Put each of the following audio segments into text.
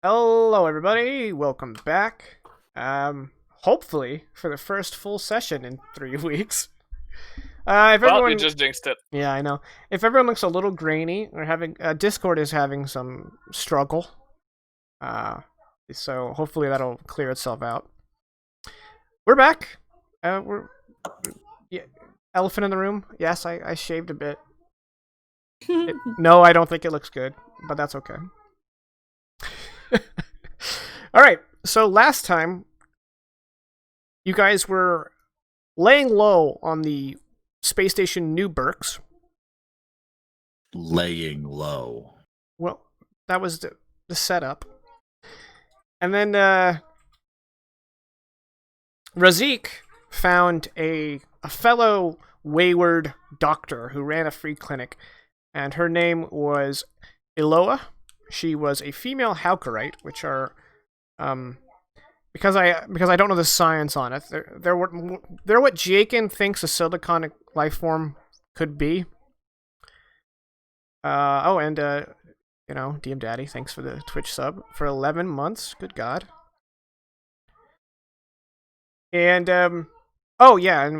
Hello, everybody. Welcome back. Hopefully for the first full session in 3 weeks. If Well, everyone, you just jinxed it. yeah, I know. If everyone looks a little grainy, or having Discord is having some struggle. So hopefully that'll clear itself out. We're back. Yeah, elephant in the room. Yes, I shaved a bit. No, I don't think it looks good, but that's okay. All right. So last time, you guys were laying low on the space station New Berks. Laying low. Well, that was the setup. And then Razik found a fellow wayward doctor who ran a free clinic, and her name was Iloa. She was a female Halkerite, which are because I don't know the science on it. They're what Jakin thinks a siliconic life form could be. DM Daddy, thanks for the Twitch sub for 11 months. Good God. And and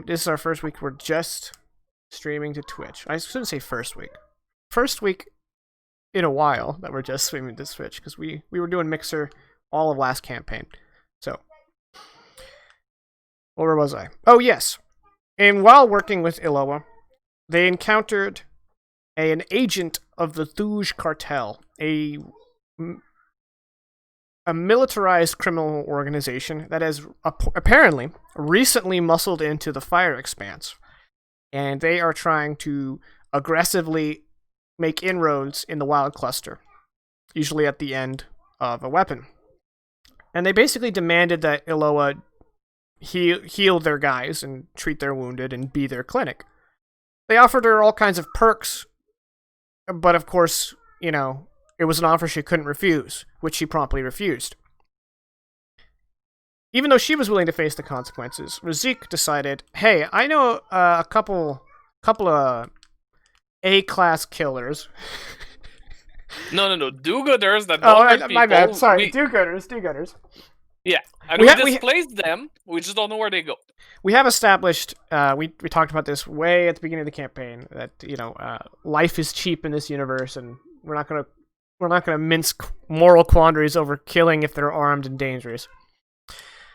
this is our first week. We're just streaming to Twitch. I shouldn't say first week. First week in a while that we're just streaming to Twitch because we were doing Mixer all of last campaign. So, where was I? Oh yes, and while working with Iloa, they encountered an agent of the Thuj cartel, a militarized criminal organization that has apparently recently muscled into the Fire Expanse, and they are trying to aggressively make inroads in the Wild Cluster, usually at the end of a weapon. And they basically demanded that Iloa heal their guys and treat their wounded and be their clinic. They offered her all kinds of perks, but of course, it was an offer she couldn't refuse, which she promptly refused. Even though she was willing to face the consequences, Razik decided, hey, I know a couple of A-class killers. No. Do-gooders that don't hurt people. My bad. Sorry, do-gooders. Yeah, and we displaced them. We just don't know where they go. We have established, we talked about this way at the beginning of the campaign, that life is cheap in this universe, and we're not gonna mince moral quandaries over killing if they're armed and dangerous.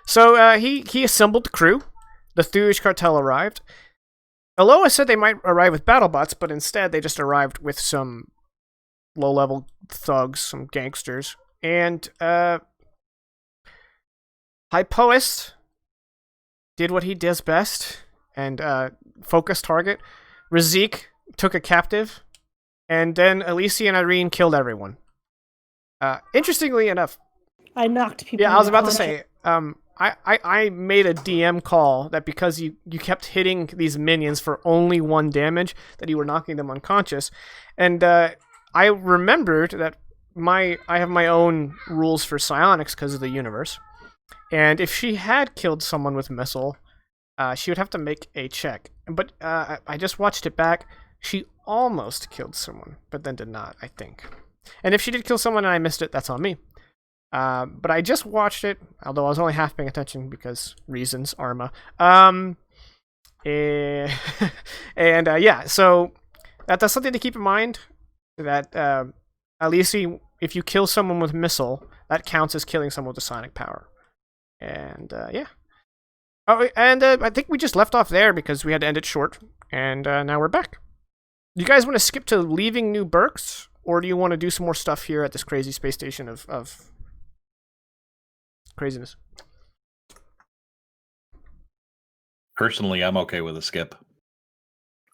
So he assembled the crew. The Thuj cartel arrived. Aloha said they might arrive with battle bots, but instead they just arrived with some low-level thugs, some gangsters, and Hypoist did what he does best and focused target. Razik took a captive, and then Alicia and Irene killed everyone. Interestingly enough, I knocked people. Yeah, I was about to say. I made a DM call that because you kept hitting these minions for only 1 damage, that you were knocking them unconscious, and I remembered that I have my own rules for psionics because of the universe. And if she had killed someone with missile, she would have to make a check. But I just watched it back. She almost killed someone, but then did not, I think. And if she did kill someone and I missed it, that's on me. But I just watched it, although I was only half paying attention because reasons, Arma. So that's something to keep in mind. That at least if you kill someone with missile, that counts as killing someone with a sonic power. And yeah. Oh, and I think we just left off there because we had to end it short, and now we're back. You guys want to skip to leaving New Berks, or do you want to do some more stuff here at this crazy space station of craziness? Personally, I'm okay with a skip.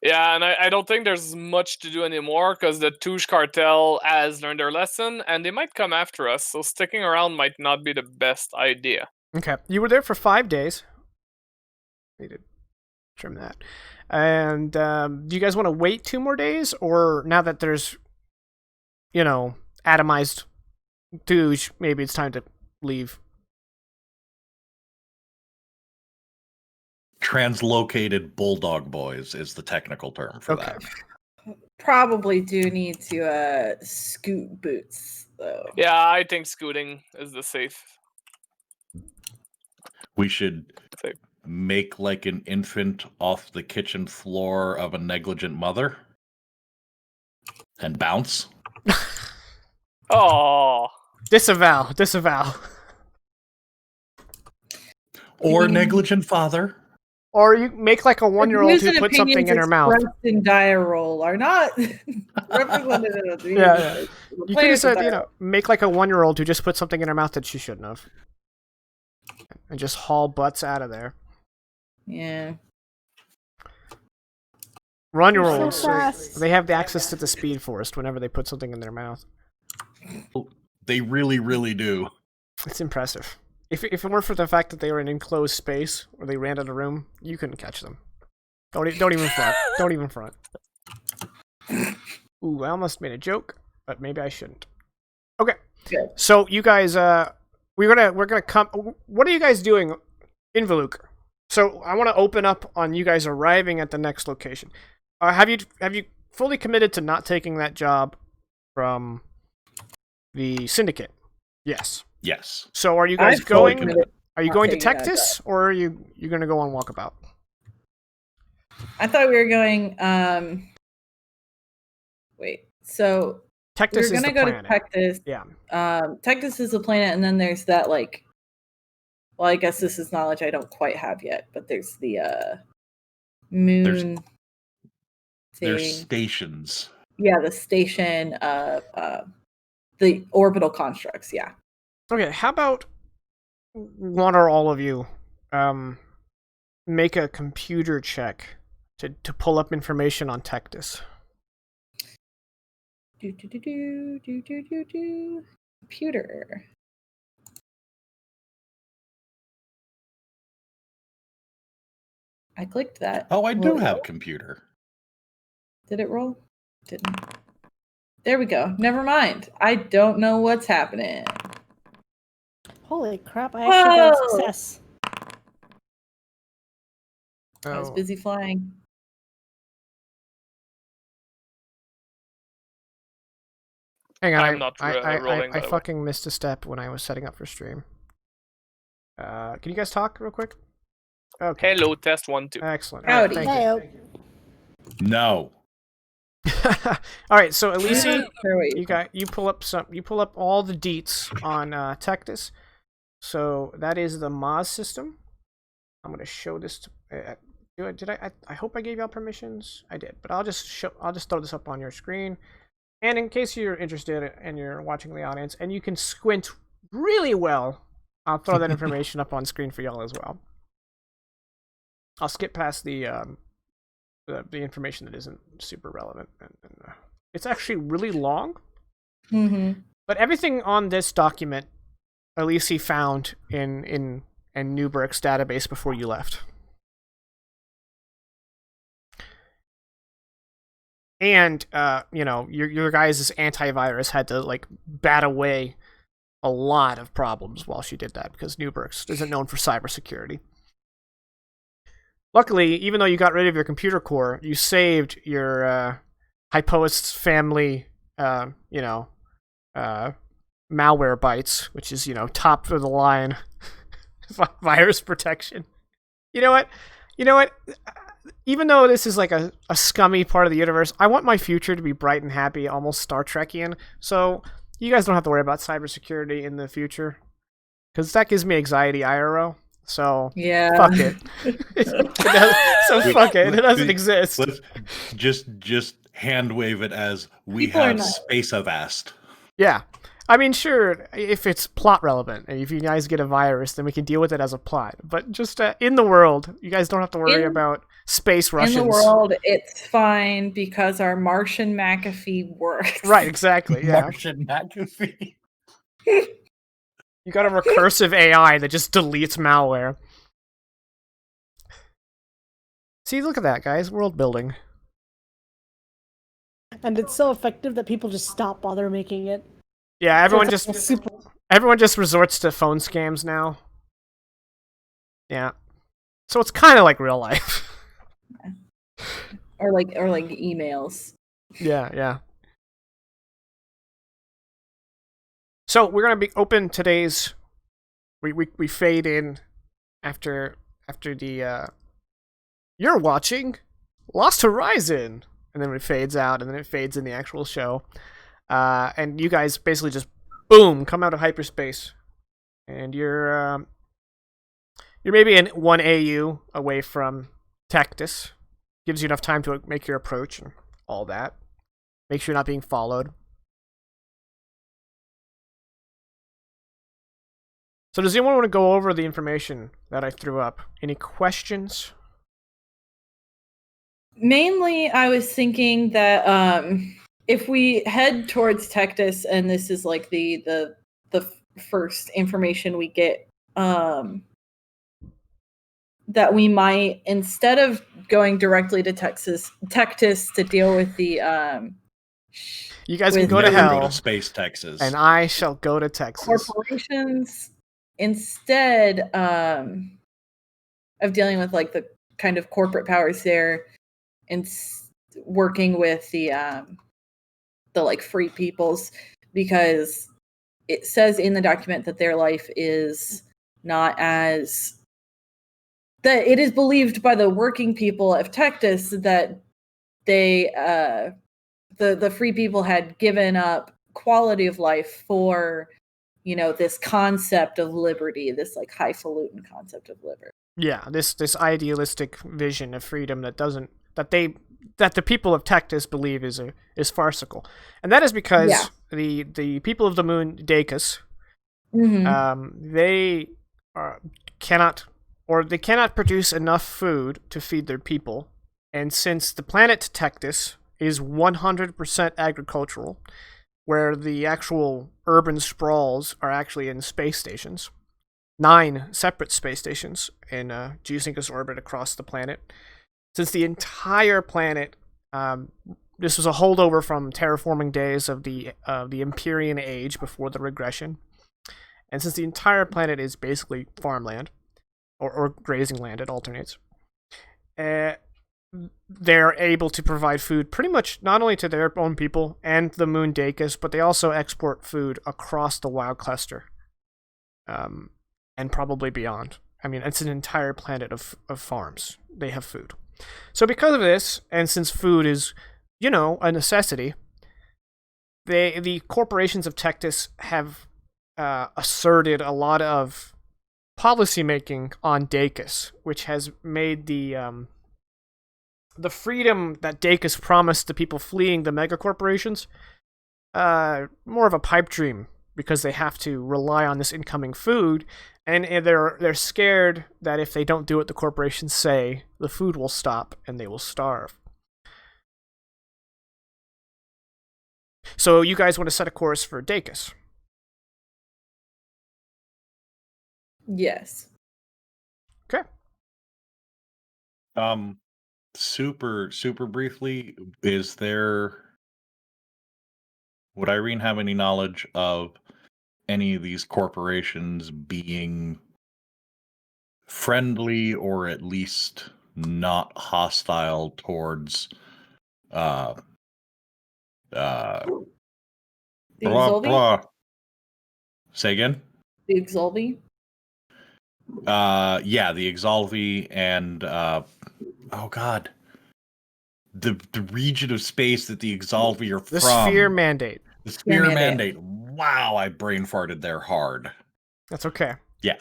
Yeah, and I don't think there's much to do anymore because the Thuj cartel has learned their lesson, and they might come after us, so sticking around might not be the best idea. Okay, you were there for 5 days. Need to trim that. And do you guys want to wait 2 more days, or now that there's, atomized Thuj, maybe it's time to leave? Translocated bulldog boys is the technical term for that. probably do need to scoot boots though. Yeah, I think scooting is the safe. We should Safe. make like an infant off the kitchen floor of a negligent mother and bounce. Oh, Disavow. Or negligent father. Or you make like a 1-year-old who put something in her mouth. In die roll are not representative. Yeah. You could have said, make like a 1-year-old who just put something in her mouth that she shouldn't have. And just haul butts out of there. Yeah. Run your So olds. fast. They have the access to the Speed Force whenever they put something in their mouth. They really, really do. It's impressive. If it weren't for the fact that they were in enclosed space or they ran out of room, you couldn't catch them. Don't even front. Don't even front. Ooh, I almost made a joke, but maybe I shouldn't. Okay. Good. So you guys, we're gonna come. What are you guys doing in Valuk? So I want to open up on you guys arriving at the next location. Have you fully committed to not taking that job from the syndicate? Yes. Yes. So are you guys I've fully going? committed Are you not going to taking that Tectus, or are you going to go on walkabout? I thought we were going. Wait. So Tectus we're is gonna the go planet. to Tectus. Yeah. Tectus is the planet, and then there's that like. Well, I guess this is knowledge I don't quite have yet, but there's the moon. There's thing. stations. Yeah, the station. The orbital constructs. Yeah. Okay. How about one or all of you make a computer check to pull up information on Tectus? Computer. I clicked that. Oh, I do Will it have roll? computer. Did it roll? Didn't. There we go. Never mind. I don't know what's happening. Holy crap, I actually got a Whoa! success. I was Oh. busy flying. Hang on, I'm not rolling, by I the way. fucking missed a step when I was setting up for stream. Can you guys talk real quick? Okay. Hello, test 1, 2. Excellent. Howdy. Thank you. Heyo. No. All right, so Elise, Sure, wait. you pull up all the deets on Tectus. So that is the Maz system. I'm gonna show this to. Did I? I hope I gave y'all permissions. I did, but I'll just throw this up on your screen. And in case you're interested and you're watching the audience and you can squint really well, I'll throw that information up on screen for y'all as well. I'll skip past the information that isn't super relevant. And it's actually really long, Mm-hmm. but everything on this document, Elise found in Newberg's database before you left. And your guys' antivirus had to like bat away a lot of problems while she did that because Newberg's isn't known for cybersecurity. Luckily, even though you got rid of your computer core, you saved your Hypoist family, malware bytes, which is top of the line virus protection. You know what? Even though this is like a scummy part of the universe, I want my future to be bright and happy, almost Star Trekian. So you guys don't have to worry about cybersecurity in the future, because that gives me anxiety IRL. So Yeah. fuck it. Fuck it. It doesn't exist. Let's just hand wave it as we People are have not- space avast. Yeah. I mean, sure, if it's plot relevant, and if you guys get a virus, then we can deal with it as a plot. But just in the world, you guys don't have to worry about space Russians. In the world, it's fine because our Martian McAfee works. Right, exactly, yeah. Martian McAfee. You got a recursive AI that just deletes malware. See, look at that, guys. World building. And it's so effective that people just stop bother making it. Yeah, everyone So it's like everyone just resorts to phone scams now. Yeah. So it's kind of like real life. Or like emails. Yeah. So we're gonna be open today's. We fade in after the you're watching Lost Horizon, and then it fades out, and then it fades in the actual show. And you guys basically just boom come out of hyperspace, and you're maybe in 1 AU away from Tectus. Gives you enough time to make your approach and all that. Make sure you're not being followed. So does anyone want to go over the information that I threw up? Any questions? Mainly, I was thinking that if we head towards Tectus, and this is like the first information we get, that we might, instead of going directly to Tectus to deal with the You guys can with go to Never hell, go to Space Texas. and I shall go to Texas. corporations, instead of dealing with like the kind of corporate powers there, and working with the like free peoples, because it says in the document that their life is not as that it is believed by the working people of Tectus that they the free people had given up quality of life for, you know, this concept of liberty, this like highfalutin concept of liberty. Yeah, this idealistic vision of freedom that the people of Tectus believe is farcical, and that is because the people of the moon Deicus, they cannot produce enough food to feed their people, and since the planet Tectus is 100% agricultural, where the actual urban sprawls are actually in space stations, 9 separate space stations in geosynchronous orbit across the planet. Since the entire planet, this was a holdover from terraforming days of the Empyrean Age before the regression, and since the entire planet is basically farmland or grazing land, it alternates. They're able to provide food pretty much not only to their own people and the moon Deicus, but they also export food across the wild cluster, and probably beyond. I mean, it's an entire planet of farms. They have food. So because of this, and since food is, you know, a necessity, the corporations of Tectus have asserted a lot of policy making on Deicus, which has made the freedom that Deicus promised to people fleeing the megacorporations more of a pipe dream, because they have to rely on this incoming food, and they're scared that if they don't do what the corporations say, the food will stop and they will starve. So you guys want to set a course for Deicus? Yes. Okay. Super briefly, would Irene have any knowledge of any of these corporations being friendly or at least not hostile towards The blah Exolvi? blah? Say again? The Exolvi? Yeah, the Exolvi and oh god, the region of space that the Exolvi are The from. Sphere Mandate. The Sphere Sphere Mandate. Mandate. Wow, I brain farted there hard. That's okay. Yeah.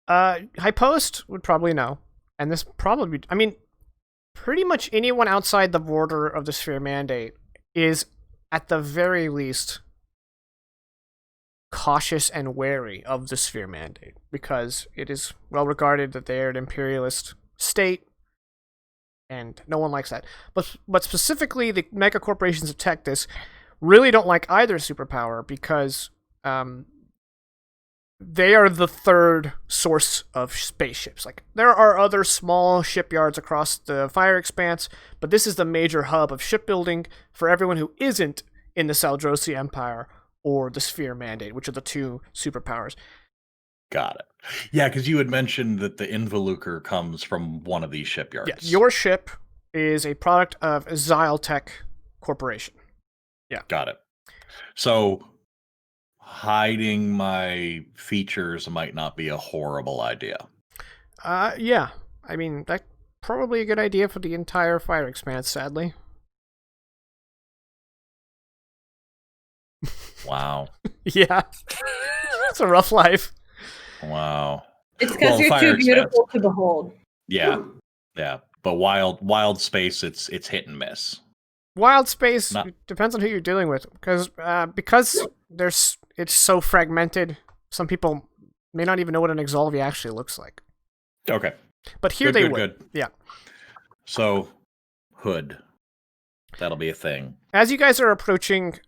High Post would probably know, and this probably be, I mean, pretty much anyone outside the border of the Sphere Mandate is, at the very least, cautious and wary of the Sphere Mandate, because it is well regarded that they are an imperialist state, and no one likes that. But specifically, the mega corporations of Tectus really don't like either superpower, because they are the third source of spaceships. Like, there are other small shipyards across the Fire Expanse, but this is the major hub of shipbuilding for everyone who isn't in the Saldrosi Empire or the Sphere Mandate, which are the 2 superpowers. Got it. Yeah, because you had mentioned that the Involucre comes from one of these shipyards. Yeah, your ship is a product of Xyltech Corporation. Got it. So hiding my features might not be a horrible idea. Yeah. I mean, that's probably a good idea for the entire Fire Expanse, sadly. Wow. Yeah. It's a rough life. Wow. It's because you're Fire too beautiful to behold. Yeah. But wild space, it's hit and miss. Wild space Not- depends on who you're dealing with, because it's so fragmented. Some people may not even know what an Exalvi actually looks like. Okay. But here Good, they good, would. good. Yeah. So, hood. That'll be a thing. As you guys are approaching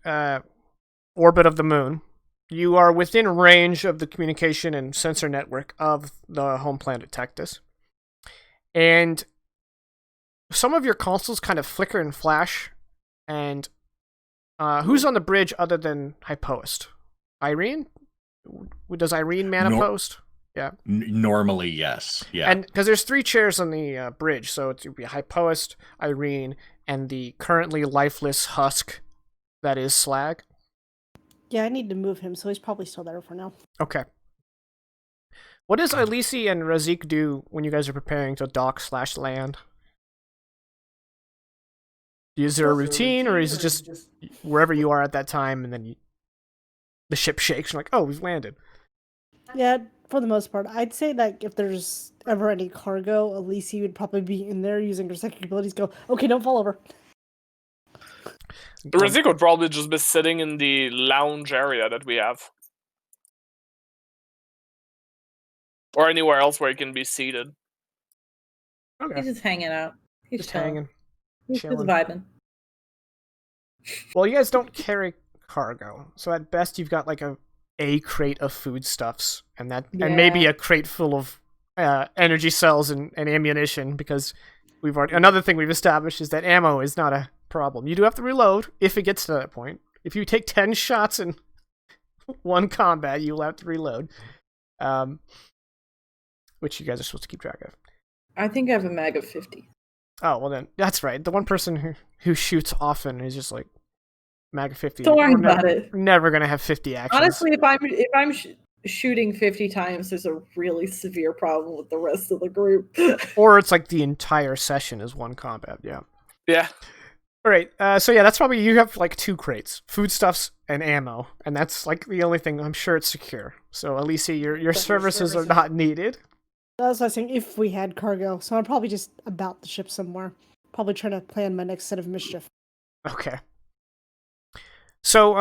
orbit of the moon, you are within range of the communication and sensor network of the home planet Tectus. And some of your consoles kind of flicker and flash. And who's on the bridge other than Hypoist? Irene? Does Irene man a post? Yeah. Normally, yes. Yeah. And because there's 3 chairs on the bridge, so it would be Hypoist, Irene, and the currently lifeless husk that is Slag. Yeah, I need to move him, so he's probably still there for now. Okay. What does Alisi and Razik do when you guys are preparing to dock/land? Is there a routine, or is it just wherever you are at that time, and then the ship shakes, and you're like, oh, we've landed? Yeah, for the most part. I'd say that if there's ever any cargo, Alicia would probably be in there using her psychic abilities. Go, okay, don't fall over. Razik would probably just be sitting in the lounge area that we have. Or anywhere else where he can be seated. Okay. He's just hanging out. He's Just chilling. hanging. He's chilling. vibing. Well, you guys don't carry cargo, so at best you've got like a crate of foodstuffs, and maybe Yeah. a crate full of energy cells and ammunition, because another thing we've established is that ammo is not a problem. You do have to reload if it gets to that point. If you take 10 shots in one combat, you'll have to reload, which you guys are supposed to keep track of. I think I have a mag of 50. Oh, well then, that's right. The one person who shoots often is just like, mag 50. Don't worry We're about it. Never gonna have 50 actions. Honestly, if I'm shooting 50 times, there's a really severe problem with the rest of the group. Or it's like the entire session is one combat, yeah. Yeah. Alright, so yeah, that's probably, you have like 2 crates, foodstuffs and ammo, and that's like the only thing. I'm sure it's secure. So Alicia, your services are not needed. That's what I was saying, if we had cargo. So I'm probably just about the ship somewhere. Probably trying to plan my next set of mischief. Okay. So,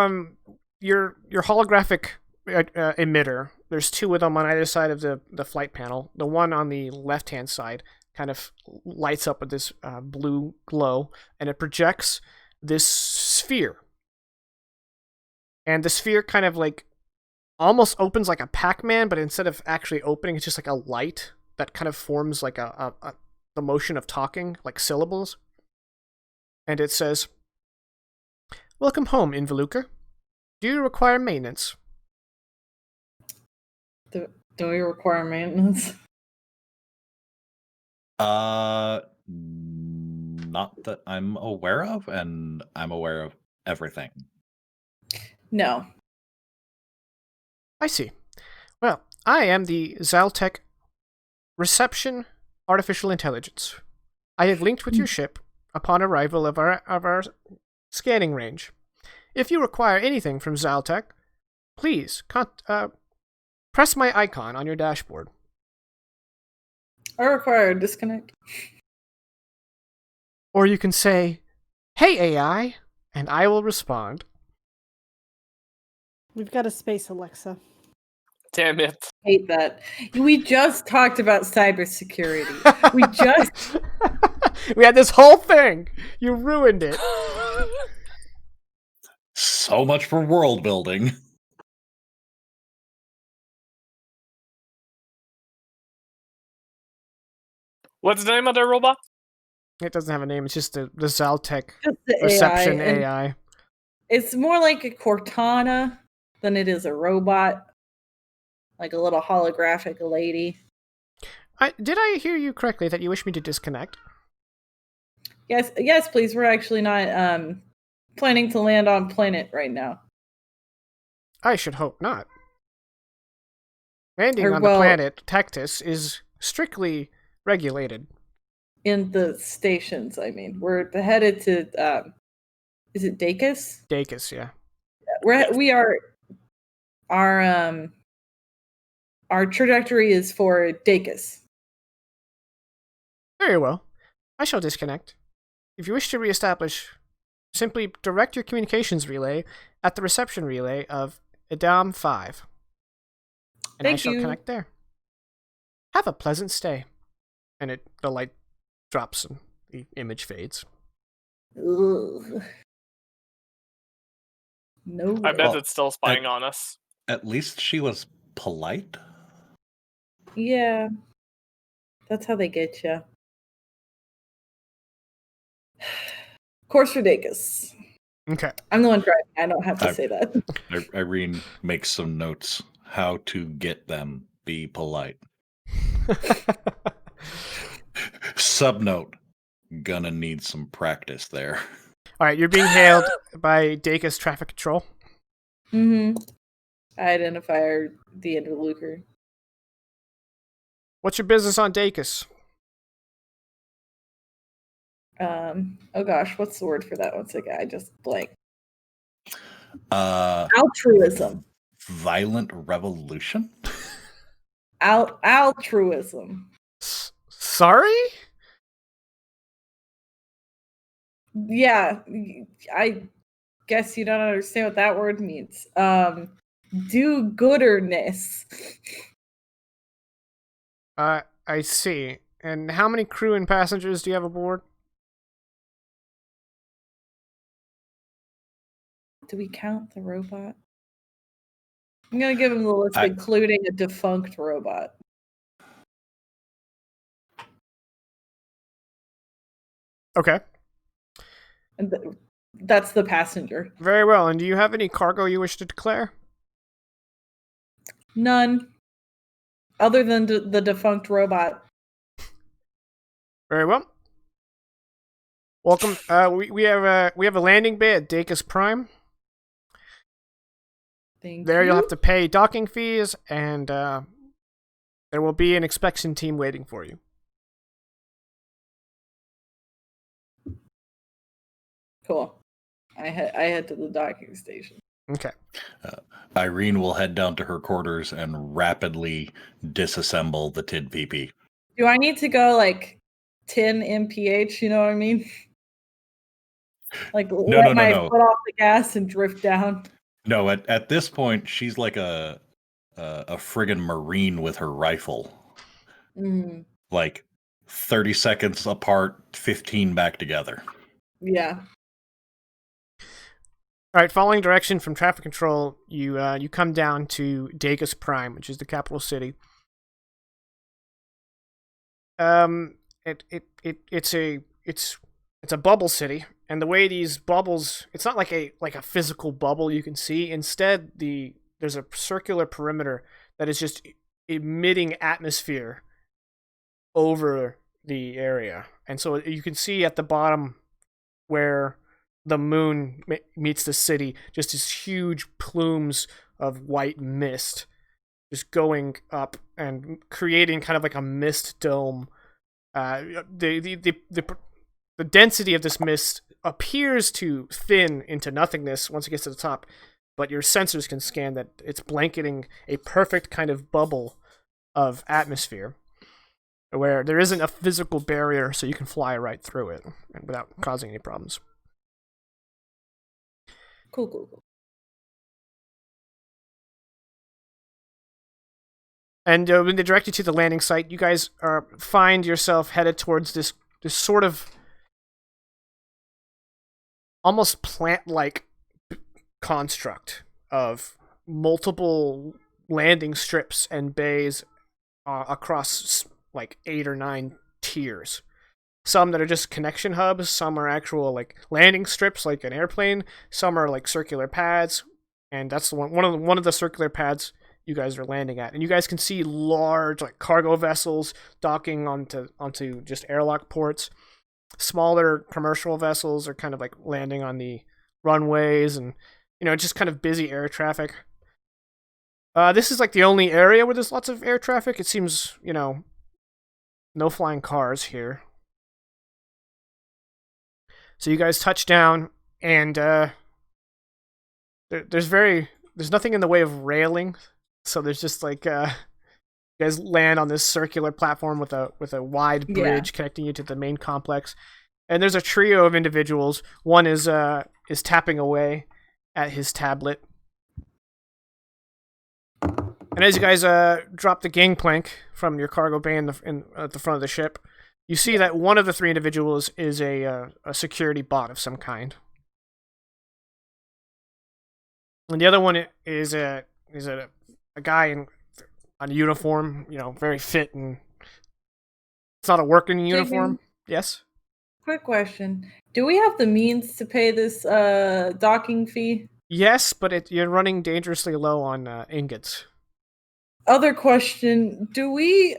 your holographic emitter, there's 2 of them on either side of the flight panel. The one on the left-hand side kind of lights up with this blue glow, and it projects this sphere. And the sphere kind of like almost opens like a Pac-Man, but instead of actually opening, it's just like a light that kind of forms like the motion of talking, like syllables. And it says, "Welcome home, Involuker. Do you require maintenance?" Do we require maintenance? Not that I'm aware of, and I'm aware of everything. No. I see. Well, I am the Zaltec Reception Artificial Intelligence. I have linked with your ship upon arrival of our scanning range. If you require anything from Zaltec, please press my icon on your dashboard. I require a disconnect. Or you can say, "Hey AI," and I will respond. We've got a space Alexa. Damn it. Hate that. We just talked about cybersecurity. We had this whole thing. You ruined it. So much for world building. What's the name of the robot? It doesn't have a name. It's just the Zaltec Just the Reception AI, and AI. it's more like a Cortana than it is a robot. Like a little holographic lady. Did I hear you correctly that you wish me to disconnect? Yes, please. We're actually not planning to land on planet right now. I should hope not. Landing Or, on well- the planet Tectus is strictly regulated. In the stations, I mean. We're headed to is it Deicus? Deicus, yeah. We are our trajectory is for Deicus. Very well. I shall disconnect. If you wish to reestablish, simply direct your communications relay at the reception relay of Edam 5. And I Thank shall you. connect there. Have a pleasant stay. And the light drops and the image fades. Ugh. No. I bet Well, it's still spying on us. At least she was polite. Yeah. That's how they get you. Course for Deicus. Okay. I'm the one driving. I don't have to say that. Irene makes some notes. How to get them. Be polite. Subnote. Gonna need some practice there. All right, you're being hailed by Deicus Traffic Control. Mm-hmm. Identifier, the end of Luker. What's your business on Deicus? Oh gosh, what's the word for that? Once again, I just blank. Altruism. Altruism. Violent revolution? Altruism. Sorry? Yeah, I guess you don't understand what that word means. Do-gooderness. I see. And how many crew and passengers do you have aboard? Do we count the robot? I'm gonna give him the list, I- including a defunct robot. Okay. And that's the passenger. Very well. And do you have any cargo you wish to declare? None. Other than the defunct robot. Very well. Welcome. We have a landing bay at Deicus Prime. Thank There you. you'll have to pay docking fees, and there will be an inspection team waiting for you. Cool. I head to the docking station. Okay. Irene will head down to her quarters and rapidly disassemble the TID PP. Do I need to go like 10 mph? You know what I mean? Like let my no. foot off the gas and drift down. No, at this point, she's like a friggin' Marine with her rifle. Mm, Like 30 seconds apart, 15 back together. yeah. All right. Following direction from traffic control, you come down to Deicus Prime, which is the capital city. It's a bubble city, and the way these bubbles, it's not like a physical bubble you can see. Instead, there's a circular perimeter that is just emitting atmosphere over the area, and so you can see at the bottom where the moon meets the city, just these huge plumes of white mist just going up and creating kind of like a mist dome. The density of this mist appears to thin into nothingness once it gets to the top, but your sensors can scan that it's blanketing a perfect kind of bubble of atmosphere where there isn't a physical barrier, so you can fly right through it without causing any problems. Cool. And when they direct you to the landing site, you guys find yourself headed towards this sort of almost plant-like construct of multiple landing strips and bays across like 8 or 9 tiers. Some that are just connection hubs, some are actual like landing strips like an airplane, some are like circular pads, and that's the one of the circular pads you guys are landing at. And you guys can see large like cargo vessels docking onto just airlock ports. smaller commercial vessels are kind of like landing on the runways, and just kind of busy air traffic. This is like the only area where there's lots of air traffic. It seems, no flying cars here. So you guys touch down, and there's nothing in the way of railing. So there's just like you guys land on this circular platform with a wide bridge connecting you to the main complex. And there's a trio of individuals. One is tapping away at his tablet. And as you guys drop the gangplank from your cargo bay at the front of the ship, you see that one of the three individuals is a security bot of some kind, and the other one is a guy in a uniform, very fit, and it's not a working uniform. Yes. Quick question: do we have the means to pay this docking fee? Yes, but you're running dangerously low on ingots. Other question: do we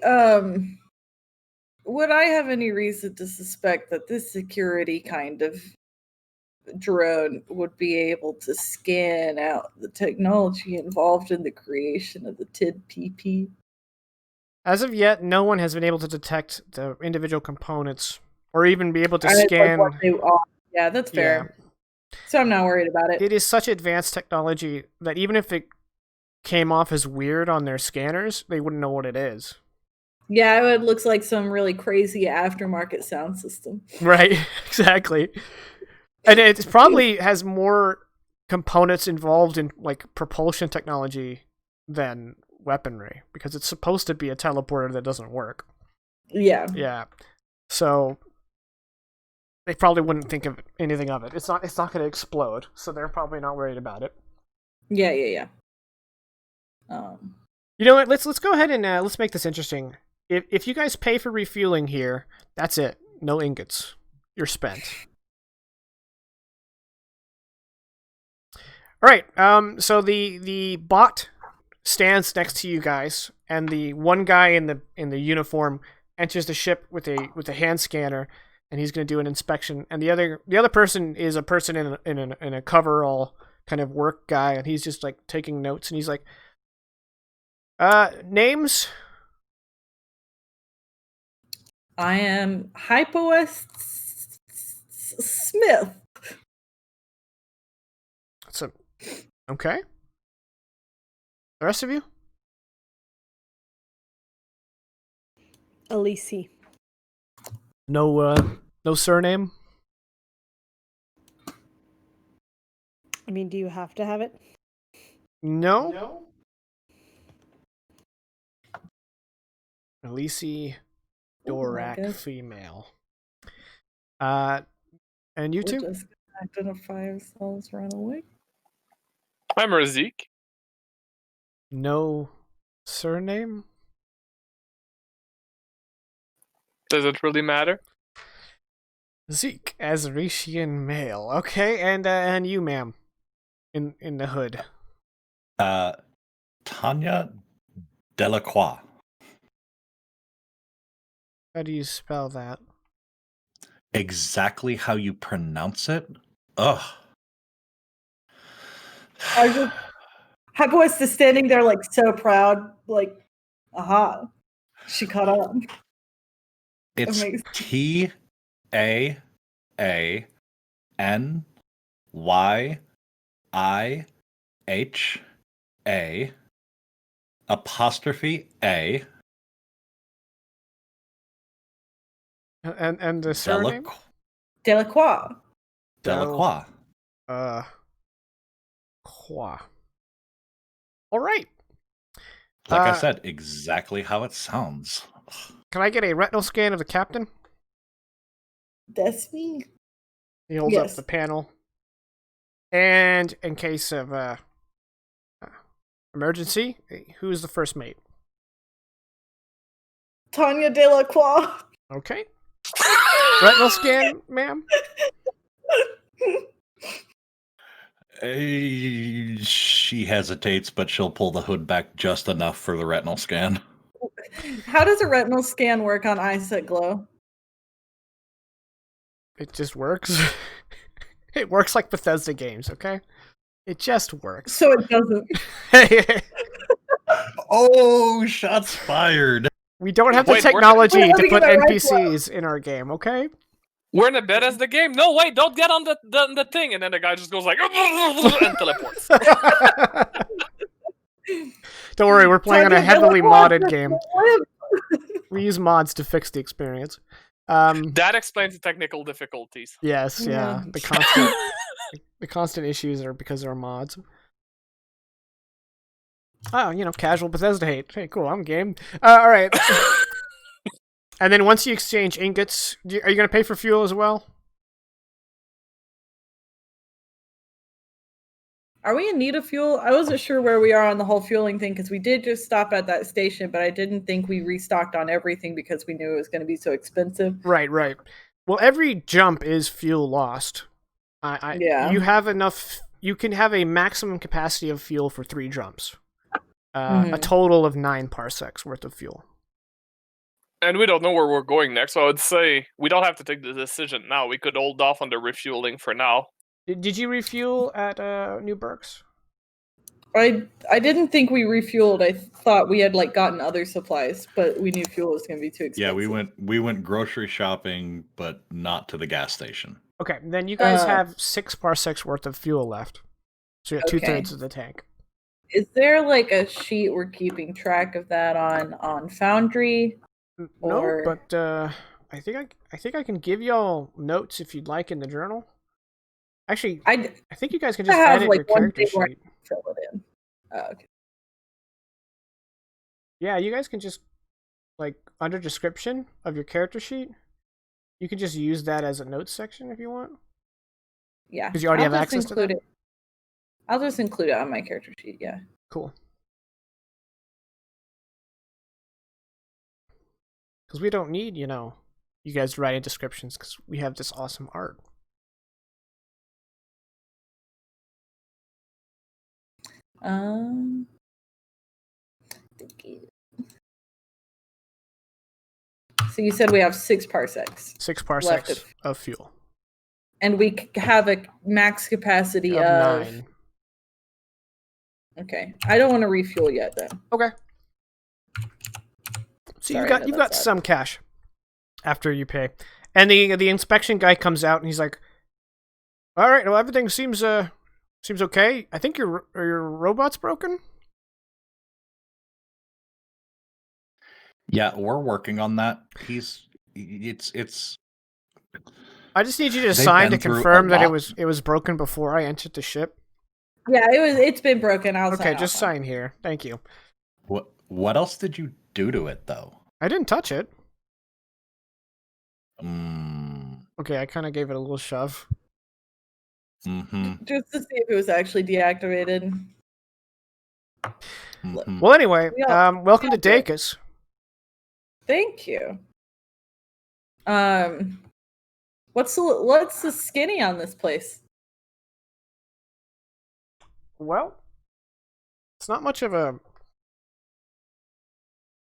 would I have any reason to suspect that this security kind of drone would be able to scan out the technology involved in the creation of the TID-PP? As of yet, no one has been able to detect the individual components or even be able to scan. Like what they are. Yeah, that's fair. Yeah. So I'm not worried about it. It is such advanced technology that even if it came off as weird on their scanners, they wouldn't know what it is. Yeah, it looks like some really crazy aftermarket sound system. Right, exactly. And it probably has more components involved in like propulsion technology than weaponry, because it's supposed to be a teleporter that doesn't work. Yeah. Yeah. So they probably wouldn't think of anything of it. It's not going to explode, so they're probably not worried about it. Yeah. You know what? Let's go ahead and let's make this interesting. If you guys pay for refueling here, that's it. No ingots. You're spent. All right. So the bot stands next to you guys, and the one guy in the uniform enters the ship with a hand scanner, and he's going to do an inspection. And the other person is a person in a coverall kind of work guy, and he's just like taking notes, and he's like, names. I am Hypoest Smith. So, okay. The rest of you? Elise. No surname? I mean, do you have to have it? No. Elise Dorak, female. And you two? We're just gonna identify ourselves right away. I'm Razik. No surname? Does it really matter? Zeke, Azretian male. Okay, and you, ma'am, in the hood. Tanya Delacroix. How do you spell that? Exactly how you pronounce it? Ugh. Hypoest is standing there like so proud, like, aha, she caught on. It's TANYIHA apostrophe A. And the surname? Delacroix. Delacroix. Croix. All right. Like I said, exactly how it sounds. Can I get a retinal scan of the captain? That's me. He holds up the panel. And in case of emergency, who's the first mate? Tanya Delacroix. Okay. Retinal scan, ma'am? She hesitates, but she'll pull the hood back just enough for the retinal scan. How does a retinal scan work on eyesight glow? It just works. It works like Bethesda games, okay? It just works. So it doesn't. Oh, shots fired. We don't have the Wait, we're- technology We're to having put the right NPCs in our game, okay? We're in a bed as the game. No, wait, don't get on the thing. And then the guy just goes like and teleports. Don't worry, we're playing on a heavily modded game. Live. We use mods to fix the experience. That explains the technical difficulties. Yes, yeah. Yeah. The constant issues are because there are mods. Oh, casual Bethesda hate. Hey, cool, I'm game. All right. And then once you exchange ingots, are you going to pay for fuel as well? Are we in need of fuel? I wasn't sure where we are on the whole fueling thing because we did just stop at that station, but I didn't think we restocked on everything because we knew it was going to be so expensive. Right. Well, every jump is fuel lost. Yeah. You have enough. You can have a maximum capacity of fuel for 3 jumps. A total of 9 parsecs worth of fuel. And we don't know where we're going next, so I would say we don't have to take the decision now. We could hold off on the refueling for now. Did you refuel at New Berks? I didn't think we refueled. I thought we had gotten other supplies, but we knew fuel was going to be too expensive. Yeah, we went grocery shopping, but not to the gas station. Okay, then you guys have 6 parsecs worth of fuel left. So you have Okay. 2/3 of the tank. Is there a sheet we're keeping track of that on Foundry? No, Or- but I think I can give y'all notes if you'd like in the journal. Actually, I I think you guys can just have, edit your one character thing where I sheet. fill it in. Oh, okay. Yeah, you guys can just under description of your character sheet, you can just use that as a notes section if you want. Yeah. 'Cause you already I'll have just access to include that? it. I'll just include it on my character sheet, yeah. Cool. Because we don't need, you guys to write in descriptions because we have this awesome art. So you said we have 6 parsecs. 6 Left parsecs of- of fuel. And we have a max capacity Of of 9. Okay. I don't want to refuel yet though. Okay. So Sorry, you've no, got that's some cash after you pay, and the inspection guy comes out and he's like, "All right, well everything seems okay. I think your robot's broken." Yeah, we're working on that. It's I just need you to They've sign to been through a confirm that it lot. was broken before I entered the ship. Yeah, it's been broken. I'll Okay, sign just off on it. sign here. Thank you. what else did you do to it though? I didn't touch it. Mm, Okay, I kind of gave it a little shove. mm-hmm, Just to see if it was actually deactivated. mm-hmm. Well, anyway, We all- welcome to we all did. Deicus. Thank you. What's the skinny on this place? Well, it's not much of a.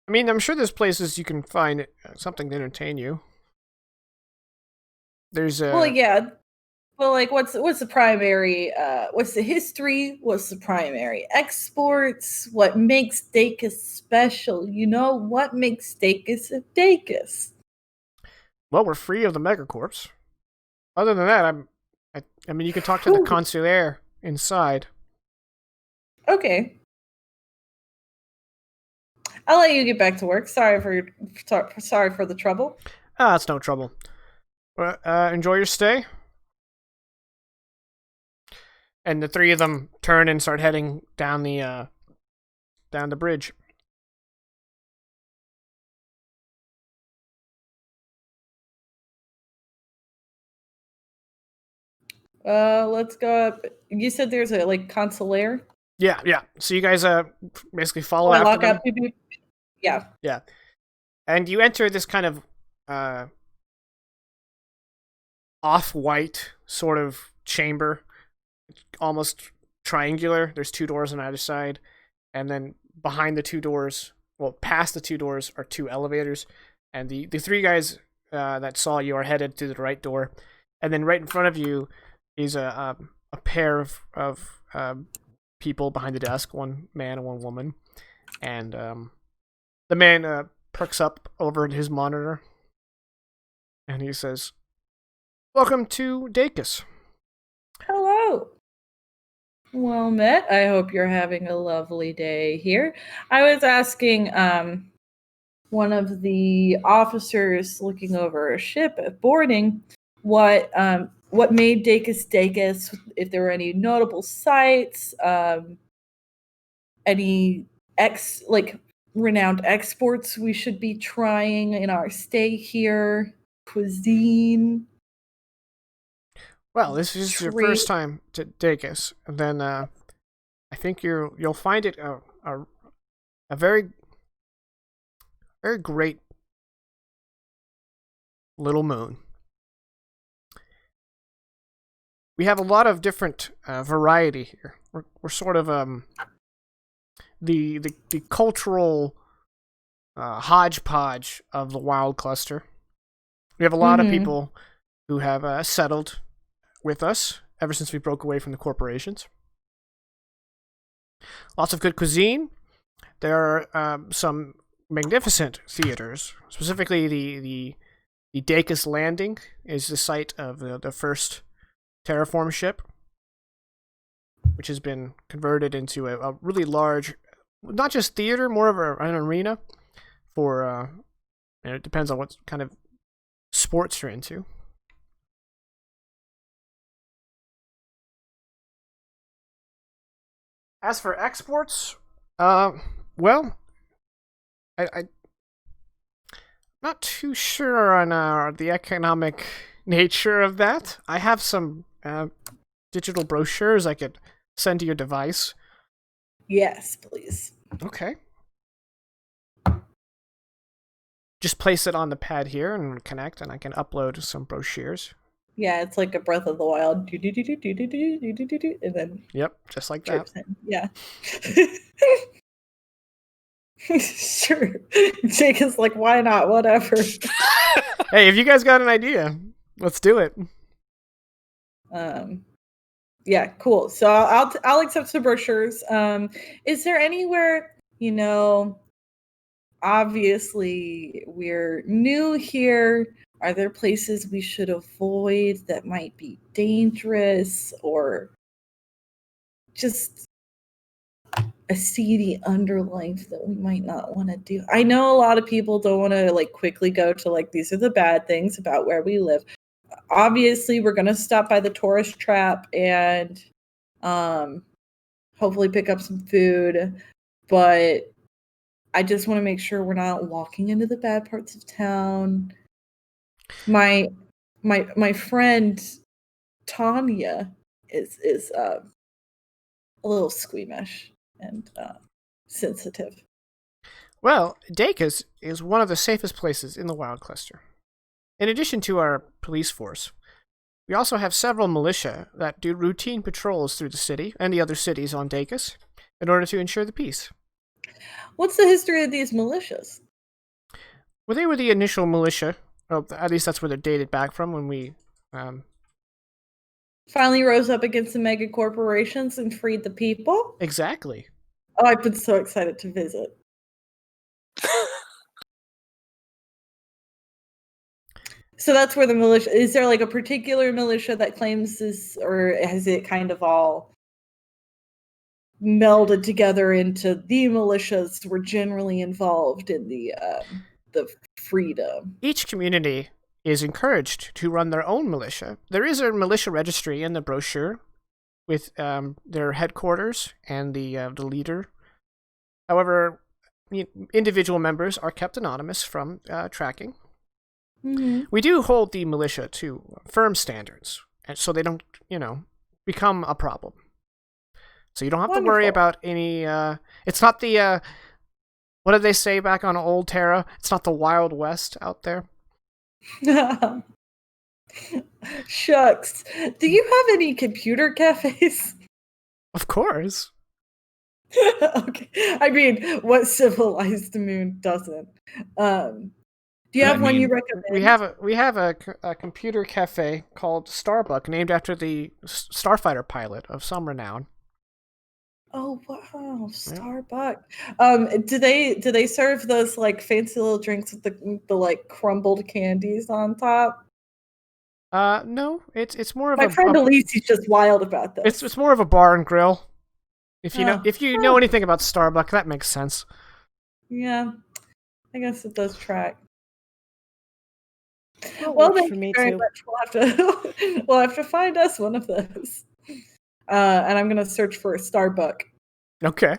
I mean, I'm sure there's places you can find something to entertain you. There's a. Well, yeah. Well, what's the primary? What's the history? What's the primary exports? What makes Deicus special? What makes Deicus a Deicus? Well, we're free of the megacorps. Other than that, I mean, you can talk to the Ooh. concierge inside. Okay. I'll let you get back to work. Sorry for the trouble. Ah, it's no trouble. Well, enjoy your stay. And the 3 of them turn and start heading down the bridge. Let's go up. You said there's a consular. Yeah. So you guys basically follow I after lock them. up people. Yeah. Yeah. And you enter this kind of off-white sort of chamber, almost triangular. There's 2 doors on either side, and then behind the 2 doors, well, past the 2 doors are 2 elevators, and the 3 guys that saw you are headed to the right door, and then right in front of you is a pair of people behind the desk, one man and one woman, and the man perks up over his monitor, and he says, "Welcome to Deicus." Hello. Well met. I hope you're having a lovely day here. I was asking one of the officers looking over a ship at boarding what made Deicus Deicus, if there were any notable sites, any renowned exports we should be trying in our stay here, cuisine. Well, this is your first time to Deicus, and then I think you'll find it a very very great little moon. We have a lot of different variety here. We're sort of the cultural hodgepodge of the wild cluster. We have a lot of people who have settled with us ever since we broke away from the corporations. Lots of good cuisine. There are some magnificent theaters. Specifically, the Deicus Landing is the site of the first terraform ship, which has been converted into a really large, not just theater, more of an arena for, and it depends on what kind of sports you're into. As for exports, well, I'm not too sure on the economic nature of that. I have some digital brochures I could send to your device. Yes, please. Okay. Just place it on the pad here and connect, and I can upload some brochures. Yeah, it's like a Breath of the Wild. And then Yep, just like that. in. Yeah. Sure. Jake is like, why not? Whatever. Hey, if you guys got an idea, let's do it. Yeah, cool. So I'll accept the brochures. Is there anywhere, obviously we're new here. Are there places we should avoid that might be dangerous, or just a seedy underlife that we might not want to do? I know a lot of people don't want to quickly go to these are the bad things about where we live. Obviously, we're going to stop by the tourist trap and hopefully pick up some food, but I just want to make sure we're not walking into the bad parts of town. My friend Tanya is a little squeamish and sensitive. Well, Deicus is one of the safest places in the Wild Cluster. In addition to our police force, we also have several militia that do routine patrols through the city and the other cities on Deicus in order to ensure the peace. What's the history of these militias? Well, they were the initial militia. Well, at least that's where they're dated back from, when we finally rose up against the mega corporations and freed the people? Exactly. Oh, I've been so excited to visit. So that's where the militia... Is there a particular militia that claims this, or has it kind of all melded together into the militias were generally involved in the freedom? Each community is encouraged to run their own militia. There is a militia registry in the brochure with their headquarters and the leader. However, individual members are kept anonymous from tracking. Mm-hmm. We do hold the militia to firm standards, and so they don't, become a problem. So you don't have to worry about any... it's not the... what did they say back on Old Terra? It's not the Wild West out there. Shucks. Do you have any computer cafes? Of course. Okay. I mean, what civilized moon doesn't? Do you I have one you mean, recommend? We have a computer cafe called Starbuck, named after the starfighter pilot of some renown. Oh wow, Yeah. Starbucks. Do they serve those like fancy little drinks with the like crumbled candies on top? No, it's more of My friend Elise, he's just wild about this. it's more of a bar and grill. If you Oh. know anything about Starbuck, that makes sense. Yeah, I guess it does track. Well, Well, works thank for you me very too. much. We'll have to find us one of those. And I'm gonna search for a Starbuck. Okay.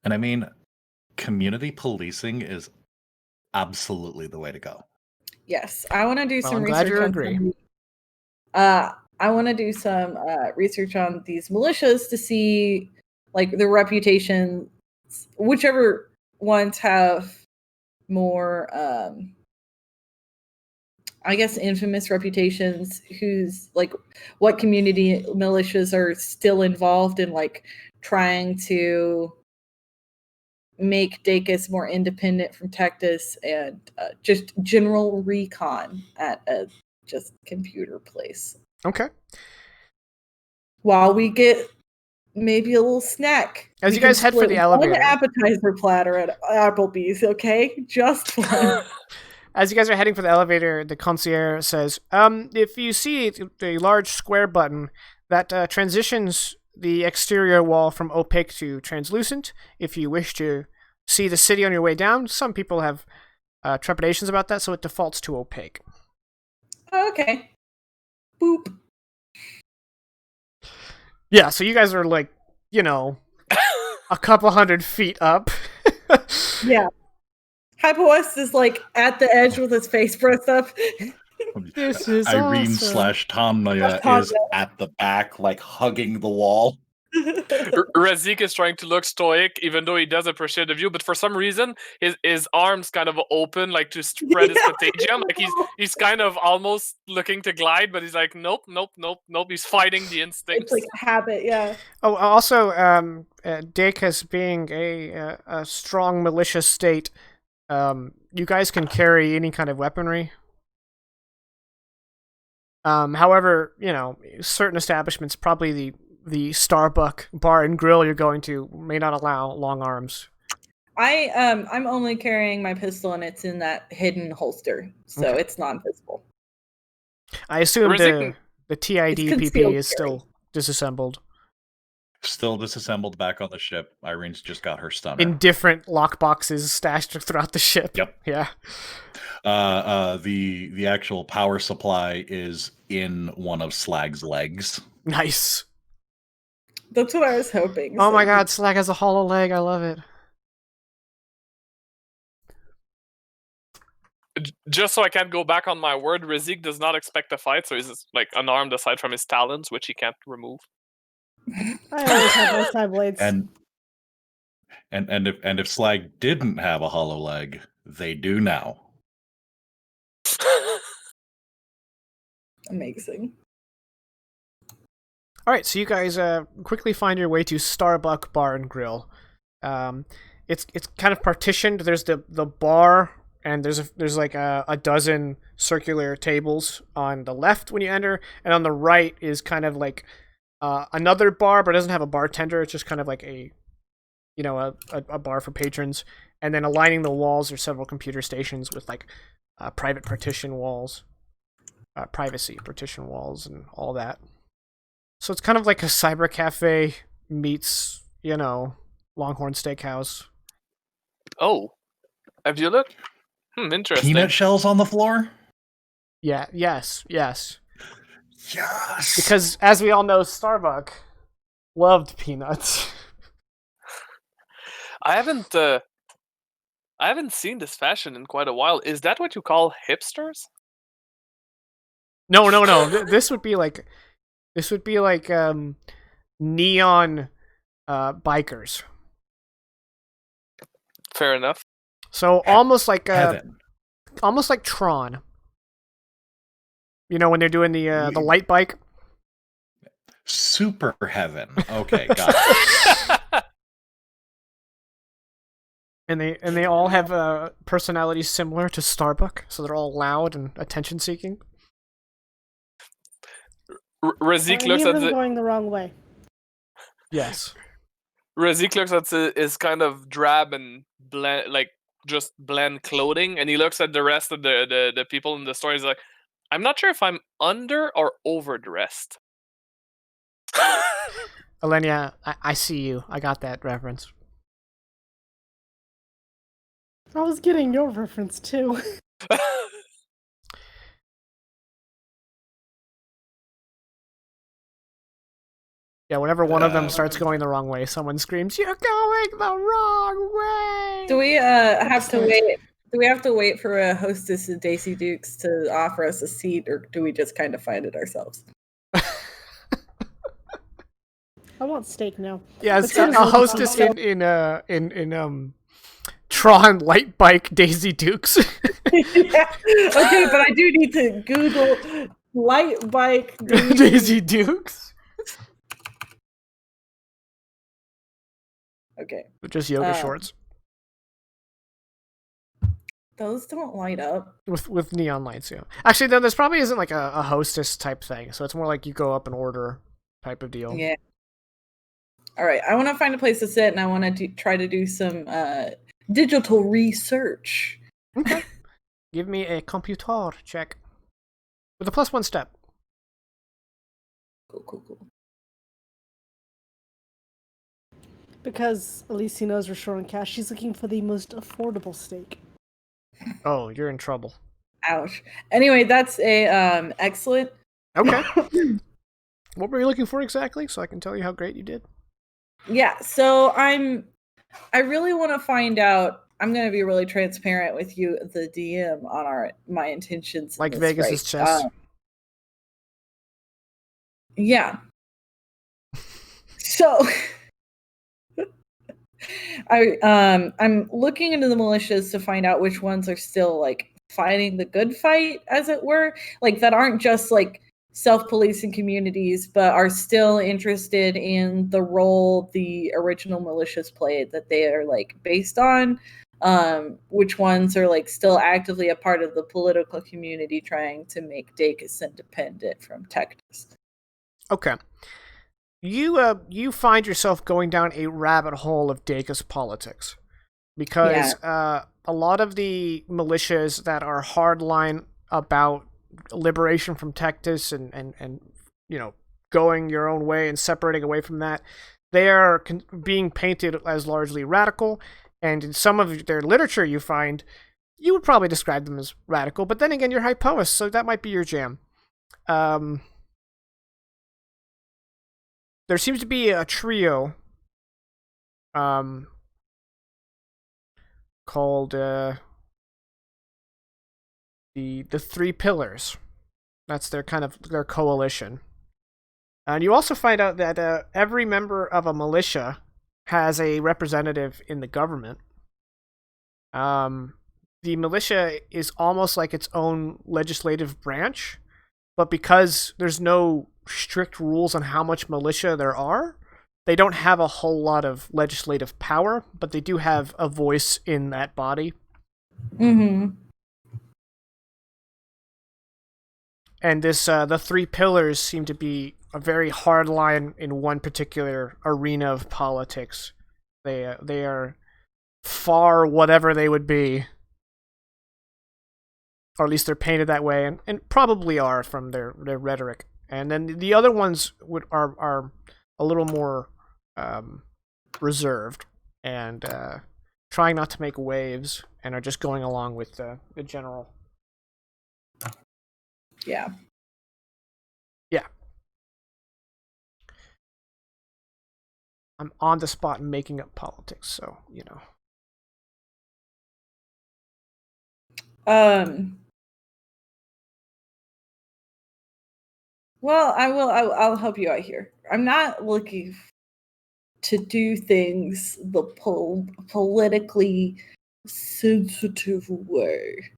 And I mean, community policing is absolutely the way to go. Yes, I want to do Well, some I'm glad research you on agree. some. I want to do some research on these militias to see like the reputation, whichever ones have more, I guess, infamous reputations. Who's like, what community militias are still involved in like trying to make Deicus more independent from Tectus, and just general recon at a just computer place. Okay. While we get maybe a little snack. As We you can guys head for split the one elevator. appetizer platter at Applebee's, okay? Just one. As you guys are heading for the elevator, the concierge says, if you see the large square button that transitions the exterior wall from opaque to translucent, if you wish to see the city on your way down, some people have trepidations about that, so it defaults to opaque. Okay. Boop. Yeah, so you guys are like, a couple 100 feet up. Yeah. Hypo West is like at the edge with his face pressed up. This is Irene awesome. slash Tanya Tanya. is at the back, like hugging the wall. Razik is trying to look stoic, even though he does appreciate the view. But for some reason, his arms kind of open, like to spread his contagium. Like he's kind of almost looking to glide, but he's like, nope. He's fighting the It's instincts. like a habit, yeah. Oh, also, Deicus being a strong malicious state, you guys can carry any kind of weaponry. However, certain establishments, probably the Starbuck bar and grill you're going to, may not allow long arms. I'm only carrying my pistol and it's in that hidden holster, so Okay. it's non-visible. I assume Razik- the TID It's PP concealed is still disassembled Still disassembled back on the ship. Irene's just got her stunner. in different lockboxes stashed throughout the ship. Yep. Yeah. The actual power supply is in one of Slag's legs. Nice. That's what I was hoping. Oh so- my god, Slag has a hollow leg. I love it. Just so I can't go back on my word, Razik does not expect a fight, so he's like unarmed aside from his talons, which he can't remove. I always have my side blades. And if Slag didn't have a hollow leg, they do now. Amazing. All right, so you guys quickly find your way to Starbuck Bar and Grill. It's kind of partitioned. There's the bar, and there's like a dozen circular tables on the left when you enter, and on the right is kind of like another bar, but it doesn't have a bartender. It's just kind of like a bar for patrons. And then aligning the walls are several computer stations with like private partition walls, privacy partition walls, and all that. So it's kind of like a cyber cafe meets, Longhorn Steakhouse. Oh, have you looked? Interesting. Peanut shells on the floor? Yeah, yes. Yes! Because as we all know, Starbuck loved peanuts. I haven't seen this fashion in quite a while. Is that what you call hipsters? No. This would be like neon bikers. Fair enough. So almost like Heaven. almost like Tron. When they're doing the light bike. Super heaven. Okay, got it. And they all have personalities similar to Starbuck, so they're all loud and attention seeking. Razik I looks hear at them going the wrong way. Yes. Razik looks at his kind of drab and just blend clothing, and he looks at the rest of the people in the store. He's like, I'm not sure if I'm under or overdressed. Alenia, I see you. I got that reference. I was getting your reference too. Yeah, whenever one of them starts going the wrong way, someone screams, "You're going the wrong way!" Do we have to wait? Do we have to wait for a hostess of Daisy Dukes to offer us a seat, or do we just kind of find it ourselves? I want steak now. Yeah, it's As soon as a I look hostess at in Tron light bike Daisy Dukes. Yeah. Okay, but I do need to Google light bike Daisy Dukes. Okay, Just yoga shorts those don't light up. with neon lights. Yeah, actually, though, this probably isn't like a hostess type thing. So it's more like you go up and order type of deal. Yeah. All right, I want to find a place to sit, and I want to try to do some digital research. Okay. Give me a computer check with a +1 step. Cool. Because Alicia knows we're short on cash, she's looking for the most affordable steak. Oh, you're in trouble. Ouch. Anyway, that's a excellent. Okay. What were you looking for exactly, so I can tell you how great you did? Yeah, so I really want to find out. I'm going to be really transparent with you, the DM, on my intentions. Like Vegas's chess. Yeah. So I'm looking into the militias to find out which ones are still like fighting the good fight, as it were, like that aren't just like self-policing communities, but are still interested in the role the original militias played that they are like based on. Which ones are like still actively a part of the political community trying to make Deicus independent from Tectus. Okay. You find yourself going down a rabbit hole of Deicus politics because a lot of the militias that are hardline about liberation from Tectus and you know, going your own way and separating away from that, they are being painted as largely radical, and in some of their literature you find you would probably describe them as radical, but then again you're Hypois, so that might be your jam. There seems to be a trio called the Three Pillars. That's their kind of their coalition. And you also find out that every member of a militia has a representative in the government. The militia is almost like its own legislative branch, but because there's no strict rules on how much militia there are, they don't have a whole lot of legislative power, but they do have a voice in that body. Mm-hmm. And this, the Three Pillars seem to be a very hard line in one particular arena of politics. They are far whatever they would be, or at least they're painted that way, and probably are from their rhetoric. And then the other ones are a little more reserved and trying not to make waves, and are just going along with the general. Yeah. Yeah. I'm on the spot making up politics, so, you know. Well, I'll help you out here. I'm not looking to do things the politically sensitive way.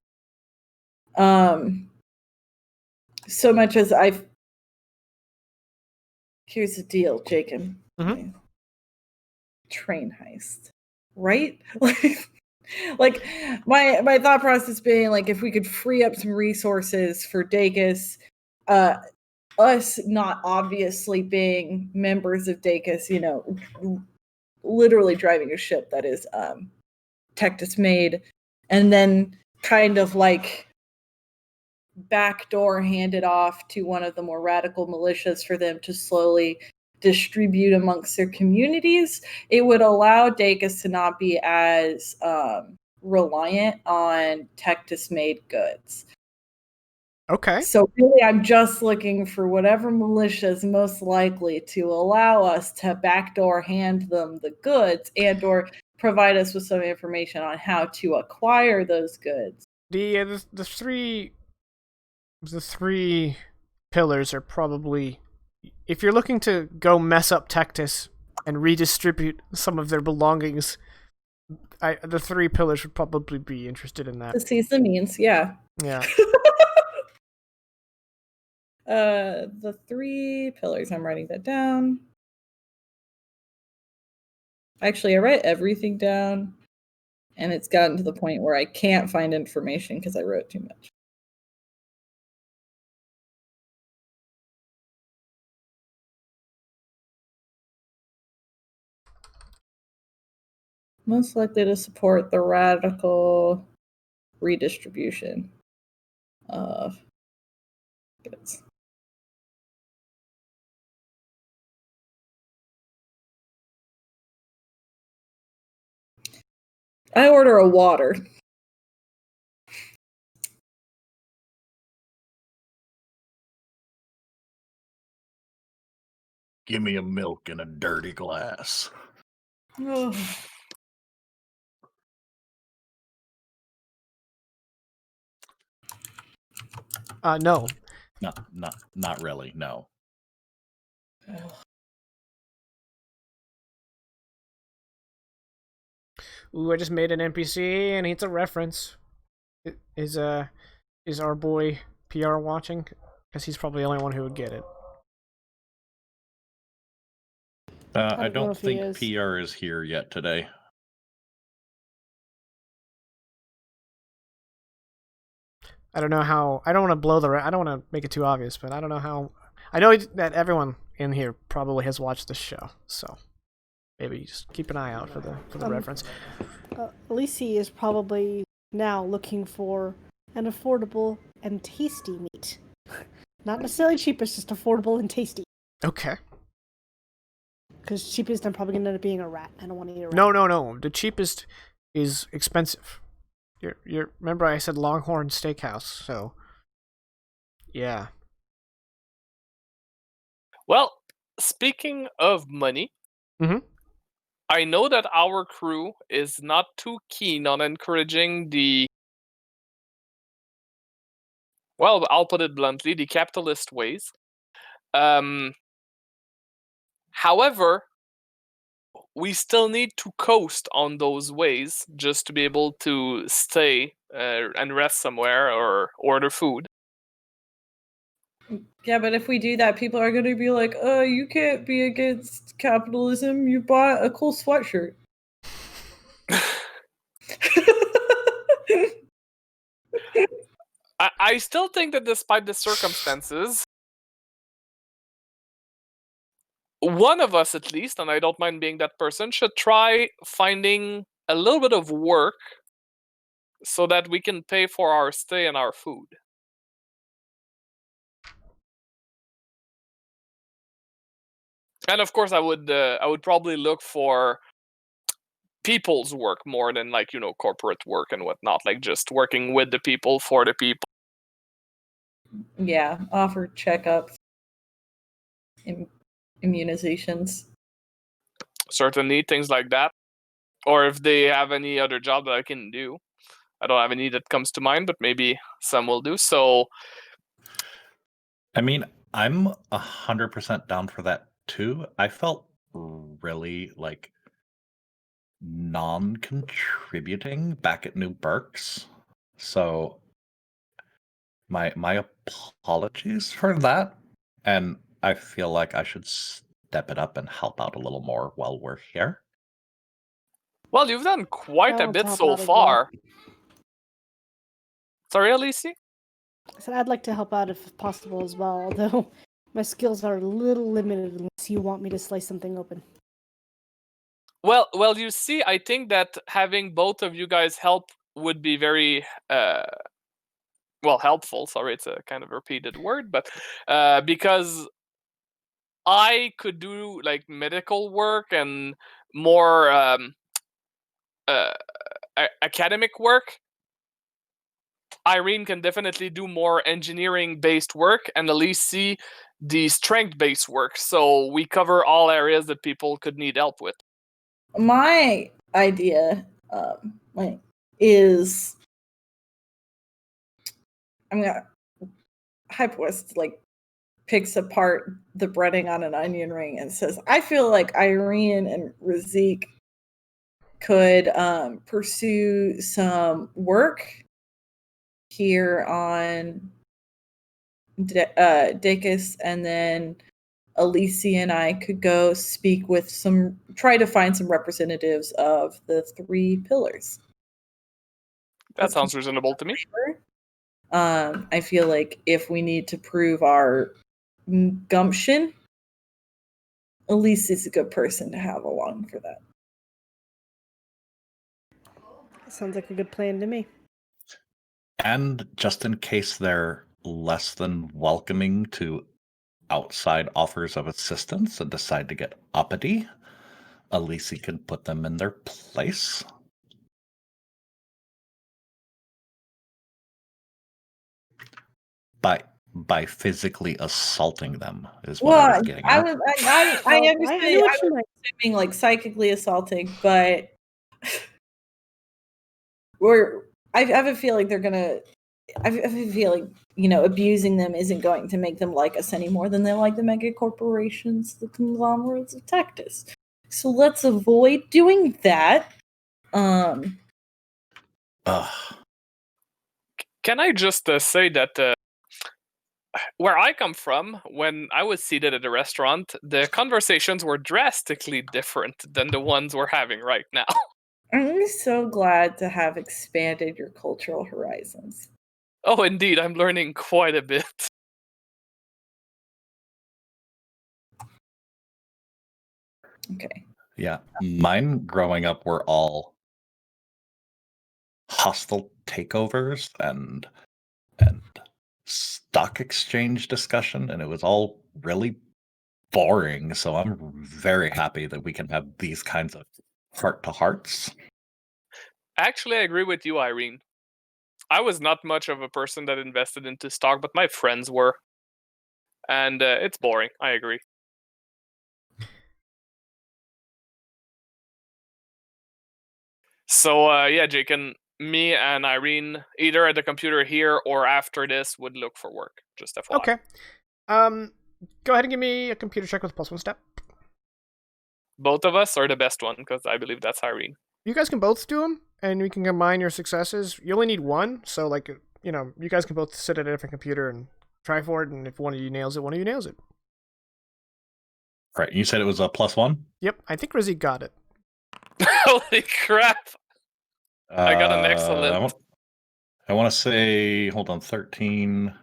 So much as here's the deal, Jacob. Mm-hmm. Train heist. right? Like my thought process being like, if we could free up some resources for Deicus, us not obviously being members of Deicus, you know, literally driving a ship that is Tectus made, and then kind of like backdoor handed off to one of the more radical militias for them to slowly distribute amongst their communities, it would allow Deicus to not be as reliant on Tectus made goods. Okay. So really, I'm just looking for whatever militia is most likely to allow us to backdoor hand them the goods and or provide us with some information on how to acquire those goods. The three pillars are probably, if you're looking to go mess up Tectus and redistribute some of their belongings, the three pillars would probably be interested in that. To seize the means, yeah. Yeah. The three pillars, I'm writing that down. Actually, I write everything down, and it's gotten to the point where I can't find information because I wrote too much. Most likely to support the radical redistribution of goods. I order a water. Give me a milk in a dirty glass. Oh. No. Not really. No. Ooh, I just made an NPC and it's a reference. Is our boy PR watching? Because he's probably the only one who would get it. I don't know don't if he think is. PR is here yet today. I don't know how. I don't want to blow the. I don't want to make it too obvious, but I don't know how. I know that everyone in here probably has watched this show, so maybe just keep an eye out for the reference. Lisi is probably now looking for an affordable and tasty meat. Not necessarily cheapest, just affordable and tasty. Okay. Because cheapest, I'm probably gonna end up being a rat. I don't want to eat a rat. No. The cheapest is expensive. You're remember I said Longhorn Steakhouse, so yeah. Well, speaking of money, I know that our crew is not too keen on encouraging well, I'll put it bluntly, the capitalist ways. However, we still need to coast on those ways just to be able to stay and rest somewhere or order food. Yeah, but if we do that, people are going to be like, you can't be against capitalism. You bought a cool sweatshirt. I still think that despite the circumstances, one of us at least, and I don't mind being that person, should try finding a little bit of work so that we can pay for our stay and our food. And of course, I would probably look for people's work more than corporate work and whatnot, like just working with the people for the people. Yeah, offer checkups, immunizations. Certainly, things like that. Or if they have any other job that I can do. I don't have any that comes to mind, but maybe some will do. So, I mean, I'm 100% down for that too. I felt really non-contributing back at New Berks, so my apologies for that, and I feel like I should step it up and help out a little more while we're here. Well, you've done quite I a want bit to help so out as well. far. Sorry, Alicia? I said I'd like to help out if possible as well, although my skills are a little limited unless you want me to slice something open. Well, you see, I think that having both of you guys help would be very, helpful. Sorry, it's a kind of repeated word, but because I could do like medical work and more academic work. Irene can definitely do more engineering-based work, and Alicia the strength-based work. So we cover all areas that people could need help with. My idea is I'm gonna Hypoist picks apart the breading on an onion ring and says, I feel like Irene and Razik could pursue some work here on Deicus, and then Alicia and I could go speak with try to find some representatives of the 3 pillars. That sounds reasonable to me. I feel like if we need to prove our gumption, Elise is a good person to have along for that. Sounds like a good plan to me. And just in case they're less than welcoming to outside offers of assistance and decide to get uppity, Alicia can put them in their place. By physically assaulting them is what I was getting at. I understand. I was assuming psychically assaulting, but I have a feeling they're gonna. I have a feeling abusing them isn't going to make them like us any more than they like the mega corporations, the conglomerates of Tectus. So let's avoid doing that. Can I just say that where I come from, when I was seated at a restaurant, the conversations were drastically different than the ones we're having right now. I'm so glad to have expanded your cultural horizons. Oh, indeed, I'm learning quite a bit. Okay. Yeah, mine growing up were all hostile takeovers and stock exchange discussion, and it was all really boring. So I'm very happy that we can have these kinds of heart-to-hearts. Actually, I agree with you, Irene. I was not much of a person that invested into stock, but my friends were. And it's boring, I agree. So, Jake, and me and Irene, either at the computer here or after this, would look for work. Just FYI. Okay. Go ahead and give me a computer check with +1 step. Both of us are the best one, because I believe that's Irene. You guys can both do them, and we can combine your successes. You only need one, so you guys can both sit at a different computer and try for it, and if one of you nails it, one of you nails it. Right, you said it was a +1? Yep, I think Rizzy got it. Holy crap! I got an excellent. I want to say, hold on, 13.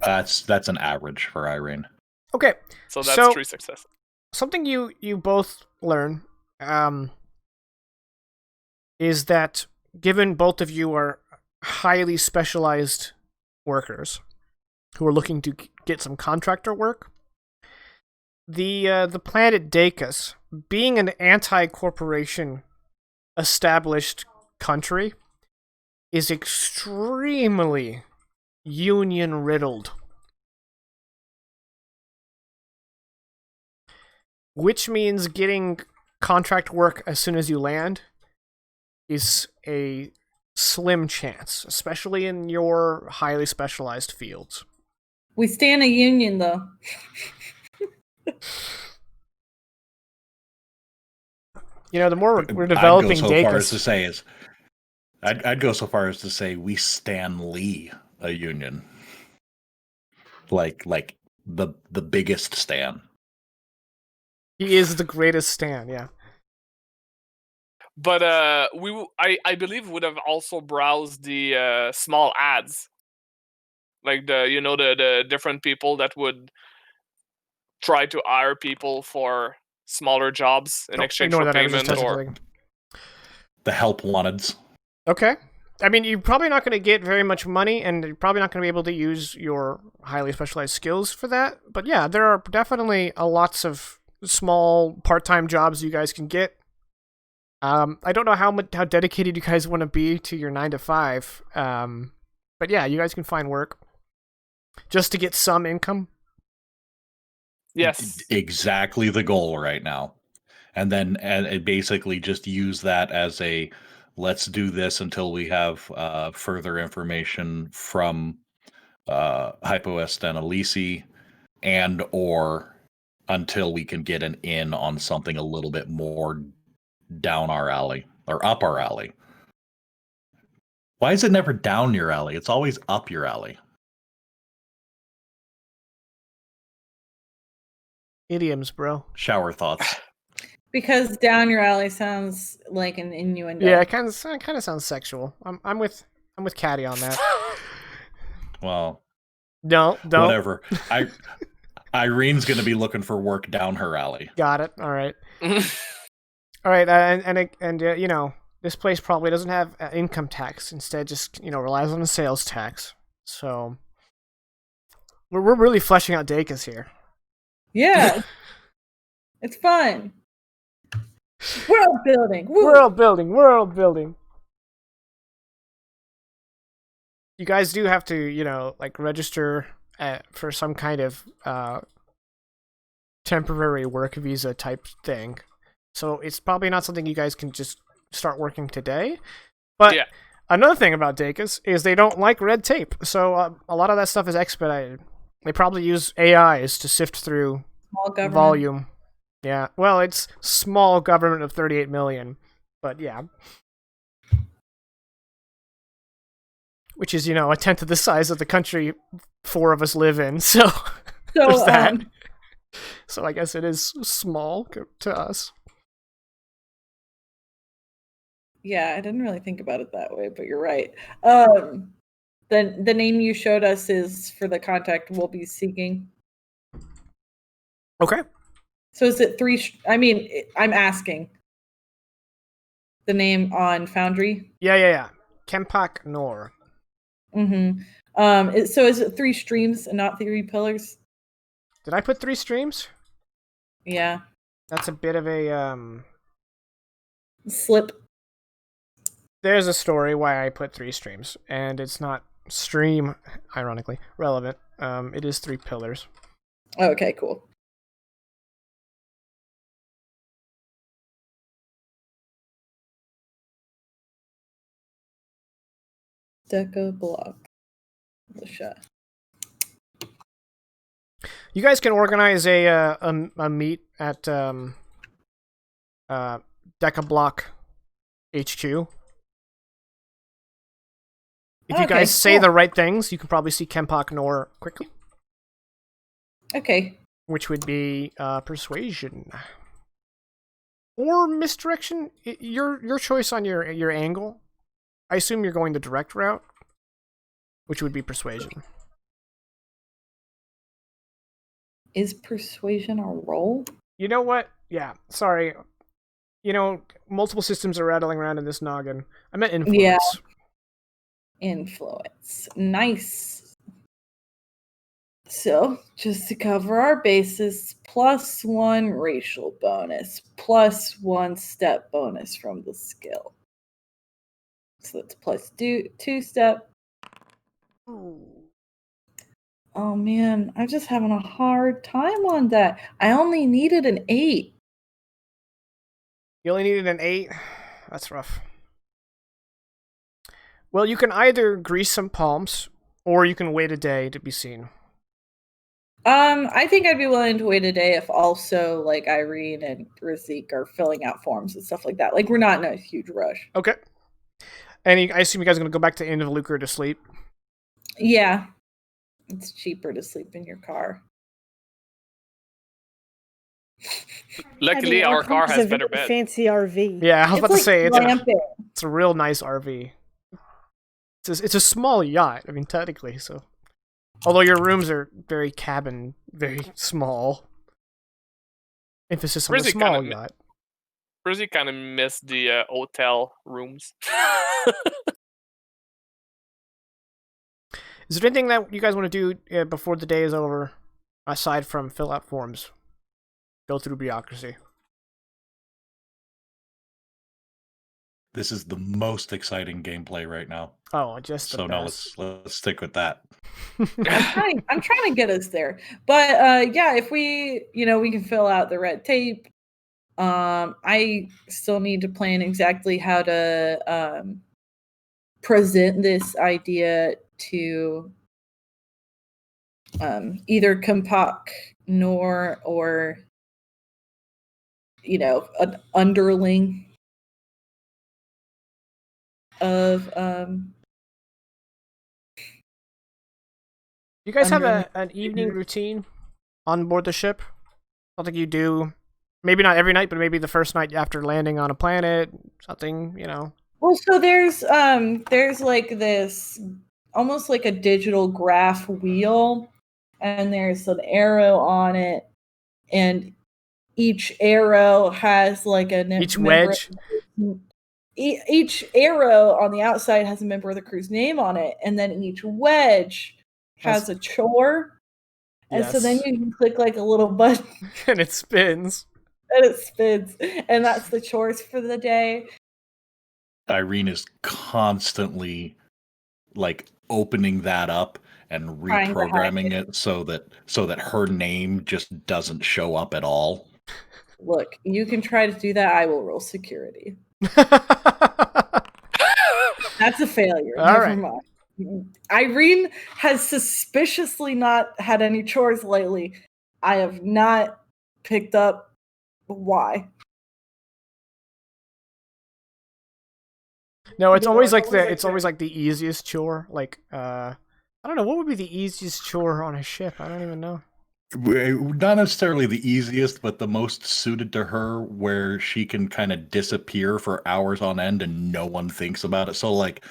That's an average for Irene. Okay, so that's 3 successes. Something you both learn is that given both of you are highly specialized workers who are looking to get some contractor work, the planet Deicus, being an anti-corporation established country, is extremely union riddled. Which means getting contract work as soon as you land is a slim chance, especially in your highly specialized fields. We stand a union, though. The more we're developing Deicus... I'd go so far as to say we Stan Lee a union. Like the biggest Stan. He is the greatest Stan, yeah. But I believe would have also browsed the small ads, like the different people that would try to hire people for smaller jobs in exchange Ignore for that. I was just payment testing or something. The help wanteds. Okay. I mean, you're probably not going to get very much money, and you're probably not going to be able to use your highly specialized skills for that. But yeah, there are definitely lots of small part-time jobs you guys can get. I don't know how dedicated you guys want to be to your 9 to 5. But yeah, you guys can find work just to get some income. yes. Exactly the goal right now. And then and basically just use that as a let's do this until we have further information from Hypoest and Elise, and or until we can get an in on something a little bit more down our alley or up our alley. Why is it never down your alley? It's always up your alley. Idioms, bro. Shower thoughts. Because down your alley sounds like an innuendo. Yeah, it kind of sounds sexual. I'm with Caddy on that. Well, Don't. whatever. Irene's going to be looking for work down her alley. Got it. All right. All right. And you know, this place probably doesn't have income tax. Instead, just relies on the sales tax. So we're really fleshing out Deicus here. Yeah. It's fun. World building. Woo! World building. You guys do have to, register for some kind of temporary work visa type thing. So it's probably not something you guys can just start working today. But Yeah. Another thing about Deicus is they don't like red tape. So a lot of that stuff is expedited. They probably use AIs to sift through Small government. volume. Yeah, well, it's small government of 38 million, but yeah. Which is, a tenth of the size of the country 4 of us live in, so there's that. So I guess it is small to us. Yeah, I didn't really think about it that way, but you're right. The name you showed us is for the contact we'll be seeking. Okay. So is it 3? I'm asking. The name on Foundry. Yeah. Kempak Nor. Mm-hmm. So is it 3 streams and not 3 pillars? Did I put 3 streams? Yeah. That's a bit of a Slip. There's a story why I put 3 streams, and it's not stream, ironically, relevant. It is 3 pillars. Okay, cool. Deca block. Militia. You guys can organize a meet at Deca Block HQ. If you guys say the right things, you can probably see Kempak Nor quickly. Okay. Which would be persuasion or misdirection. Your choice on your angle. I assume you're going the direct route, which would be persuasion. Is persuasion a roll? You know what? Yeah, sorry. Multiple systems are rattling around in this noggin. I meant influence. Yeah. Influence. Nice. So, just to cover our bases, +1 racial bonus, +1 step bonus from the skill. So that's +2 step. Oh man, I'm just having a hard time on that. I only needed an 8. You only needed an 8? That's rough. Well, you can either grease some palms, or you can wait a day to be seen. I think I'd be willing to wait a day if also like Irene and Razik are filling out forms and stuff like that. Like we're not in a huge rush. Okay. And I assume you guys are going to go back to Inn of Lucre to sleep? Yeah. It's cheaper to sleep in your car. Luckily, our car has better bed. Fancy RV. Yeah, I was about to say glamping. it's a real nice RV. It's a small yacht. I mean, technically, so. Although your rooms are very cabin, very small. Emphasis on the Frizzy small yacht. Frizzy kind of missed the hotel rooms. Is there anything that you guys want to do before the day is over, aside from fill out forms, go through bureaucracy? This is the most exciting gameplay right now. Oh, just the so best. no, let's stick with that. I'm trying to get us there, but yeah, if we can fill out the red tape. I still need to plan exactly how to present this idea to either Compoc nor or an underling of You guys have an evening routine on board the ship? Something you do, maybe not every night, but maybe the first night after landing on a planet, something, Well, so there's like this almost like a digital graph wheel, and there's an arrow on it, and each arrow has like each wedge. Each arrow on the outside has a member of the crew's name on it, and then each wedge has a chore. And so then you can click like a little button. And it spins. And that's the chores for the day. Irene is constantly like opening that up and reprogramming it so that her name just doesn't show up at all. Look, you can try to do that. I will roll security. That's a failure. Never mind. Irene has suspiciously not had any chores lately. I have not picked up why. No, it's always like the easiest chore. Like I don't know, what would be the easiest chore on a ship? I don't even know. Not necessarily the easiest, but the most suited to her, where she can kind of disappear for hours on end and no one thinks about it. So like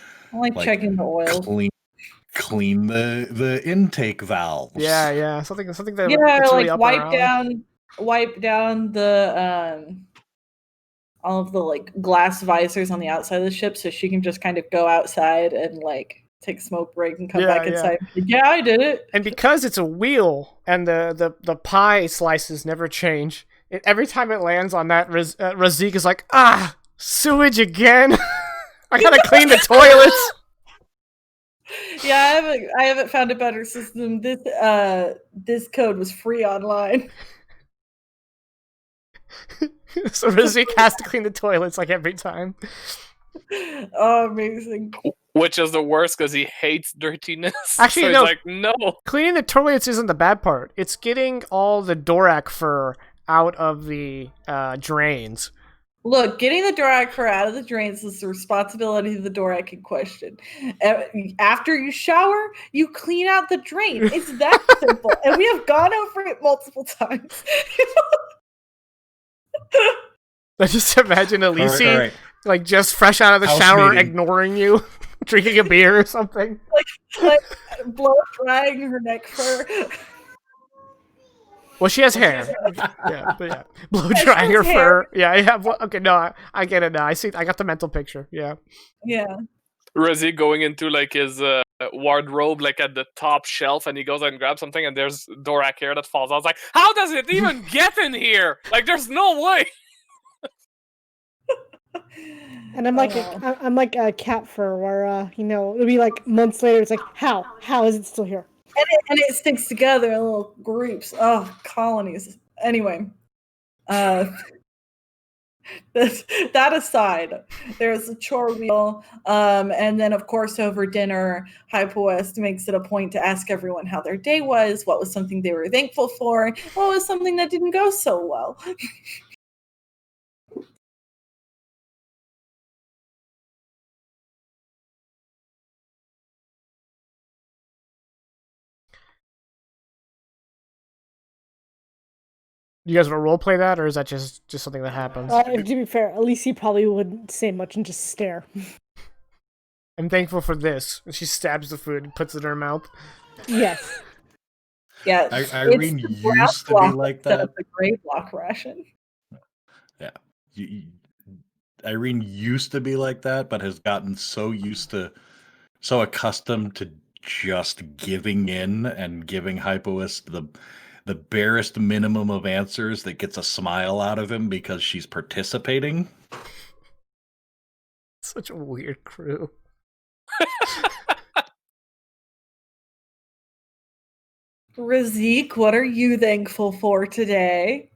checking the oil. Clean the intake valves. Yeah, something that that's really like wipe down the all of the like glass visors on the outside of the ship, so she can just kind of go outside and like take a smoke break and come back inside. Yeah, I did it. And because it's a wheel and the pie slices never change, every time it lands on that, Razik is like, sewage again. I gotta clean the toilets. Yeah, I haven't found a better system. This code was free online. So Razik has to clean the toilets like every time. Oh, amazing. Which is the worst because he hates dirtiness. Actually, so no. He's like, no. Cleaning the toilets isn't the bad part. It's getting all the Dorak fur out of the drains. Look, getting the Dorak fur out of the drains is the responsibility of the Dorak in question. After you shower, you clean out the drain. It's that simple. And we have gone over it multiple times. I just imagine Elise, like just fresh out of the shower, ignoring you, drinking a beer or something. Like blow drying her neck fur. Well, she has hair. Blow drying her fur. Yeah. Okay, no, I get it now. I got the mental picture. Yeah. Razik going into like his wardrobe, like at the top shelf, and he goes and grabs something, and there's Dorak hair that falls. I was like, how does it even get in here? Like, there's no way. And I'm like a cat fur, where it'll be like months later. It's like, how is it still here? And it sticks together in little groups. Oh, colonies. Anyway, that aside, there's a chore wheel, and then of course over dinner, Hypo West makes it a point to ask everyone how their day was, what was something they were thankful for, what was something that didn't go so well. You guys want to roleplay that, or is that just something that happens? To be fair, Elise probably wouldn't say much and just stare. I'm thankful for this. And she stabs the food and puts it in her mouth. Yes. Yeah, Irene it's the brown used to be block like instead that. of the gray block ration. Yeah. Irene used to be like that, but has gotten so accustomed to just giving in and giving Hypoist the barest minimum of answers that gets a smile out of him because she's participating. Such a weird crew. Razik, what are you thankful for today?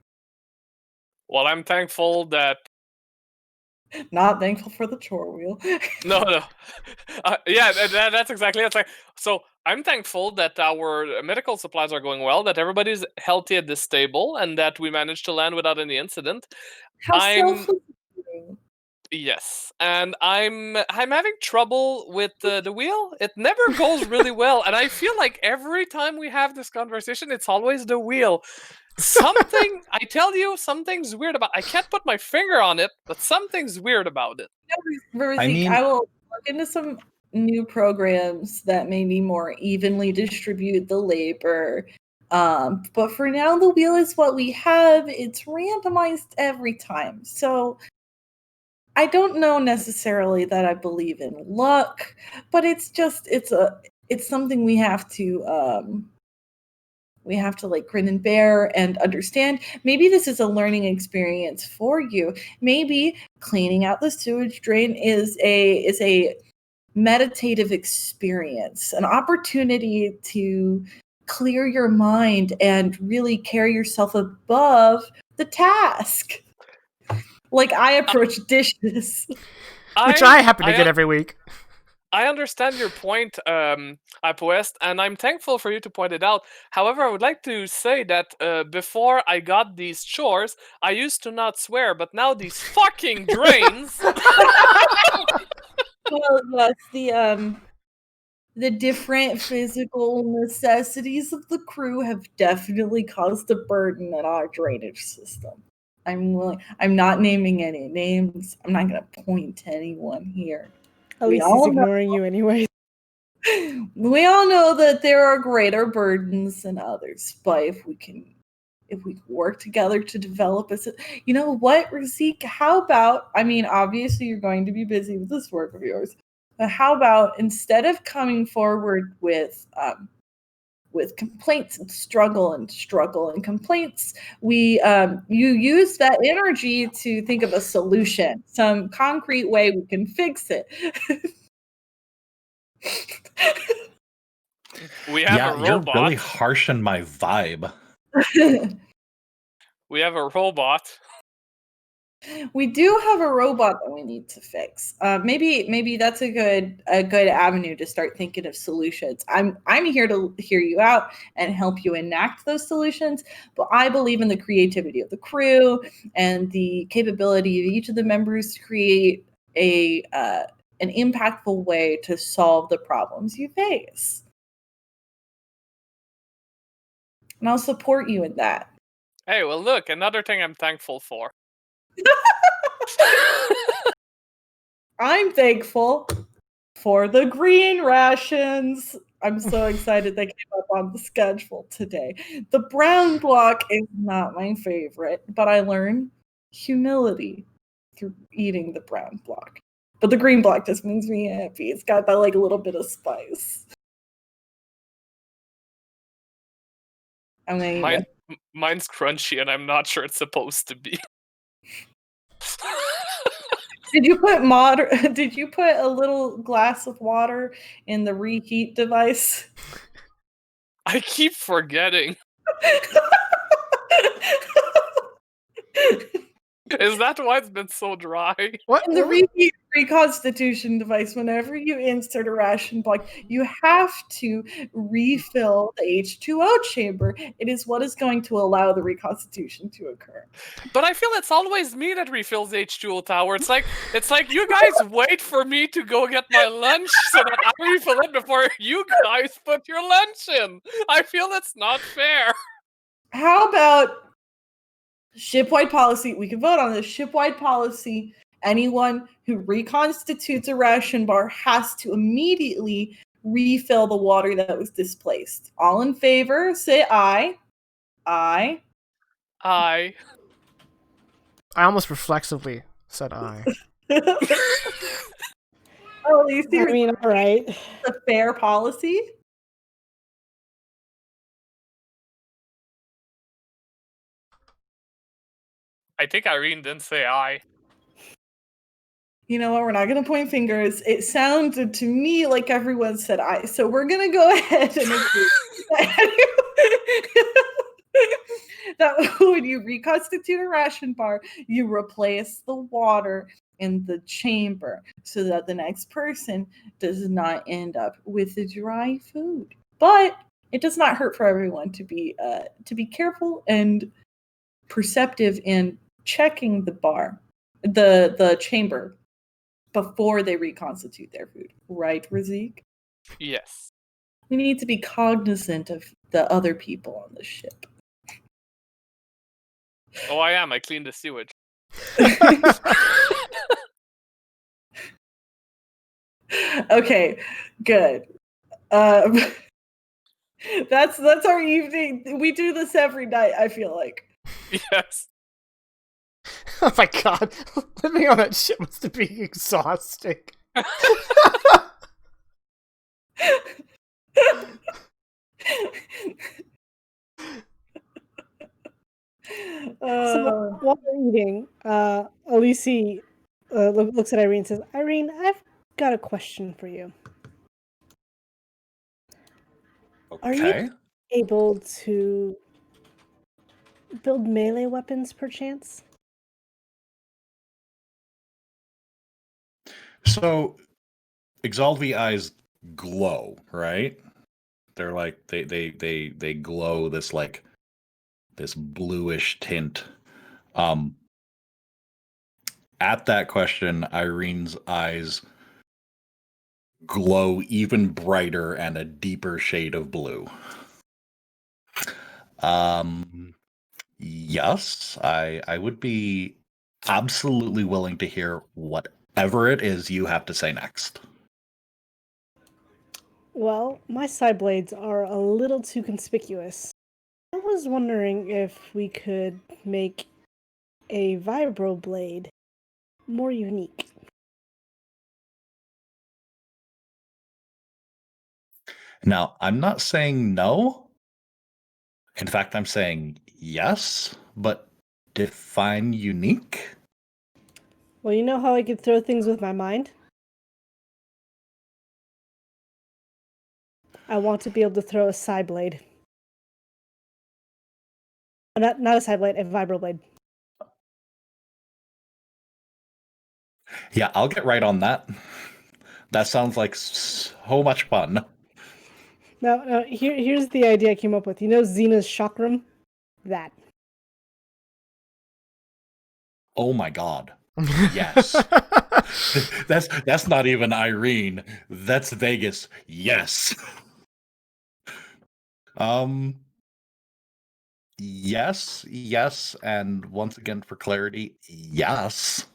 Well, I'm thankful that Not thankful for the chore wheel. no. Yeah, that's exactly it. It's like, so I'm thankful that our medical supplies are going well, that everybody's healthy at this stable, and that we managed to land without any incident. How I'm- selfless of you. Yes, and I'm having trouble with the wheel. It never goes really well, and I feel like every time we have this conversation, it's always the wheel. I tell you, something's weird about. I can't put my finger on it, but something's weird about it. Razik, I will look into some new programs that maybe more evenly distribute the labor. But for now, the wheel is what we have. It's randomized every time. So I don't know necessarily that I believe in luck, but it's something we have to like grin and bear and understand. Maybe this is a learning experience for you. Maybe cleaning out the sewage drain is a meditative experience, an opportunity to clear your mind and really carry yourself above the task. Like I approach dishes. Which I happen to get every week. I understand your point, Apoest, and I'm thankful for you to point it out. However, I would like to say that before I got these chores, I used to not swear, but now these fucking drains. Well, yes, the different physical necessities of the crew have definitely caused a burden in our drainage system. I'm not naming any names. I'm not going to point to anyone here. Elise is ignoring you anyway. We all know that there are greater burdens than others, but if we work together to develop you know what, Razik, how about, I mean, obviously you're going to be busy with this work of yours, but how about instead of coming forward with complaints and struggle and complaints, you use that energy to think of a solution, some concrete way we can fix it. We have a robot. You're really harshing my vibe. We have a robot. We do have a robot that we need to fix. Maybe that's a good avenue to start thinking of solutions. I'm here to hear you out and help you enact those solutions, but I believe in the creativity of the crew and the capability of each of the members to create an impactful way to solve the problems you face. And I'll support you in that. Hey, well, look, another thing I'm thankful for. I'm thankful for the green rations. I'm so excited they came up on the schedule today. The brown block is not my favorite, but I learned humility through eating the brown block. But the green block just makes me happy. It's got that like a little bit of spice. I'm gonna eat Mine's crunchy, and I'm not sure it's supposed to be. Did you put a little glass of water in the reheat device? I keep forgetting. Is that why it's been so dry? What? In the reheat reconstitution device, whenever you insert a ration block, you have to refill the H2O chamber. It is what is going to allow the reconstitution to occur. But I feel it's always me that refills the H2O tower. It's like you guys wait for me to go get my lunch so that I refill it before you guys put your lunch in. I feel it's not fair. How about Shipwide policy. We can vote on this. Shipwide policy. Anyone who reconstitutes a ration bar has to immediately refill the water that was displaced. All in favor, say aye. Aye. I. I almost reflexively said aye. Oh, you see, I mean, all right. a fair policy. I think Irene didn't say I. You know what? We're not going to point fingers. It sounded to me like everyone said aye. So we're going to go ahead and agree that when you reconstitute a ration bar, you replace the water in the chamber so that the next person does not end up with the dry food. But it does not hurt for everyone to be careful and perceptive in checking the chamber before they reconstitute their food. Right, Razik? Yes. We need to be cognizant of the other people on the ship. Oh, I am. I cleaned the sewage. Okay, good. That's our evening. We do this every night, I feel like. Yes. Oh my god, living on that ship must be exhausting. So while we're eating, Elise looks at Irene and says, Irene, I've got a question for you. Are you able to build melee weapons, perchance? So, Exalvi eyes glow, right? They're like they glow this like this bluish tint. At that question, Irene's eyes glow even brighter and a deeper shade of blue. Yes, I would be absolutely willing to hear whatever it is you have to say next. Well, my side blades are a little too conspicuous. I was wondering if we could make a vibroblade more unique. Now, I'm not saying no. In fact, I'm saying yes, but define unique. Well, you know how I could throw things with my mind? I want to be able to throw a side blade. Not a side blade, a vibroblade. Yeah, I'll get right on that. That sounds like so much fun. Now here's the idea I came up with. You know Xena's chakram? That. Oh my god. Yes. That's not even Irene. That's Vegas. Yes. Yes, and once again for clarity, yes.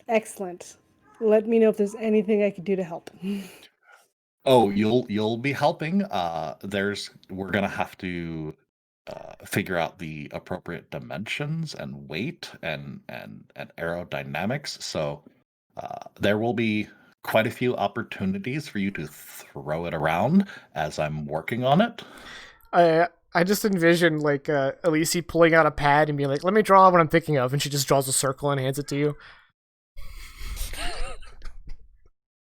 Excellent. Let me know if there's anything I could do to help. Oh, you'll be helping. We're gonna have to figure out the appropriate dimensions and weight and aerodynamics. So there will be quite a few opportunities for you to throw it around as I'm working on it. I just envision like Elise pulling out a pad and being like, "Let me draw what I'm thinking of," and she just draws a circle and hands it to you.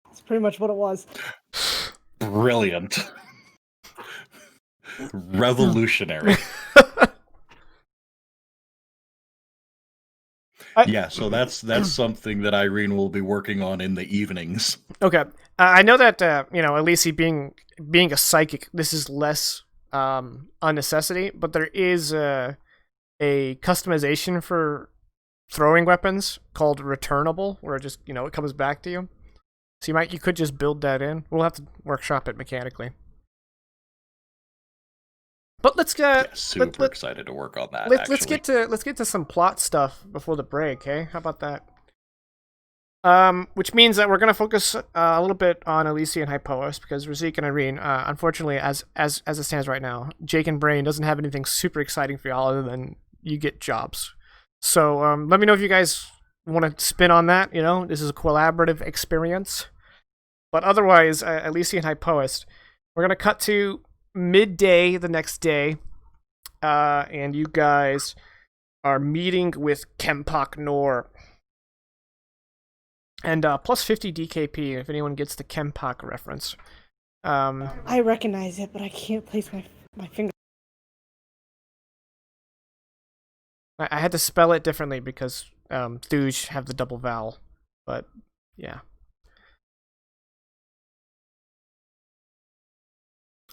That's pretty much what it was. Brilliant. Revolutionary. Yeah, so that's something that Irene will be working on in the evenings. Okay, I know that Elise being a psychic, this is less a necessity, but there is a customization for throwing weapons called returnable, where it just it comes back to you. So you could just build that in. We'll have to workshop it mechanically. But let's get super excited to work on that. let's get to some plot stuff before the break. Hey, how about that? Which means that we're gonna focus a little bit on Alicia and Hypois because Razik and Irene, unfortunately, as it stands right now, Jake and Brain doesn't have anything super exciting for y'all other than you get jobs. So let me know if you guys want to spin on that. You know, this is a collaborative experience. But otherwise, Alicia and Hypois, we're gonna cut to midday the next day, and you guys are meeting with Kempak Nor. And plus 50 DKP if anyone gets the Kempak reference. I recognize it, but I can't place my finger. I had to spell it differently because Thuj have the double vowel, but yeah.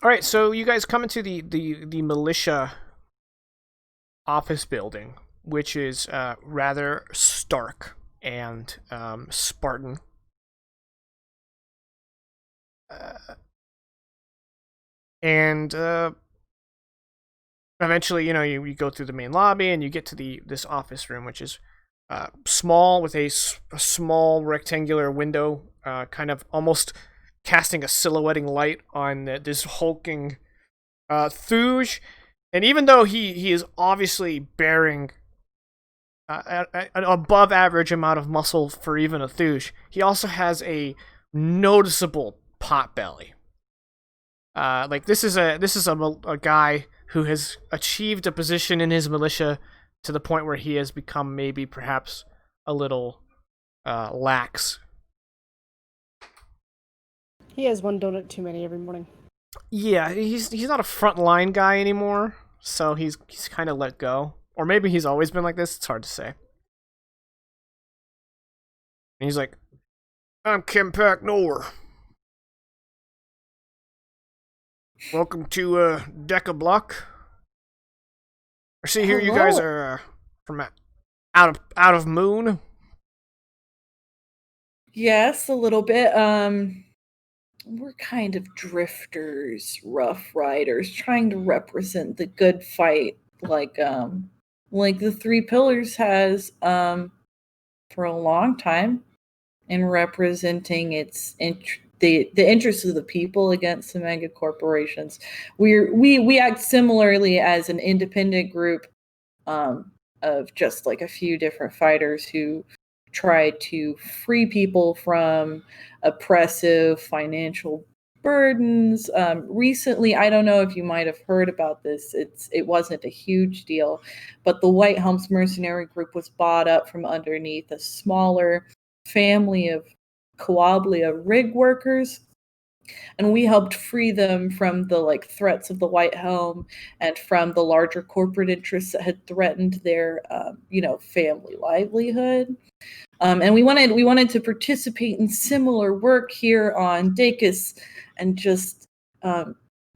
All right, so you guys come into the militia office building, which is rather stark and Spartan. And eventually, you know, you go through the main lobby and you get to this office room, which is small with a small rectangular window, kind of almost casting a silhouetting light on this hulking Thuj. And even though he is obviously bearing an above average amount of muscle for even a Thuj, he also has a noticeable pot belly. Like this is a guy who has achieved a position in his militia to the point where he has become maybe perhaps a little lax. He has one donut too many every morning. Yeah, he's not a frontline guy anymore, so he's kind of let go. Or maybe he's always been like this, it's hard to say. And he's like, I'm Kempak Nor. Welcome to Deca Block. I see here you guys are from out of Moon. Yes, a little bit. We're kind of drifters, rough riders, trying to represent the good fight, like the Three Pillars has for a long time, in representing the interests of the people against the mega corporations. We act similarly as an independent group of just like a few different fighters who try to free people from oppressive financial burdens. Recently, I don't know if you might have heard about this. It wasn't a huge deal, but the White Helms Mercenary Group was bought up from underneath a smaller family of Coablia rig workers, and we helped free them from the threats of the White Helm and from the larger corporate interests that had threatened their family livelihood. And we wanted to participate in similar work here on Deicus and just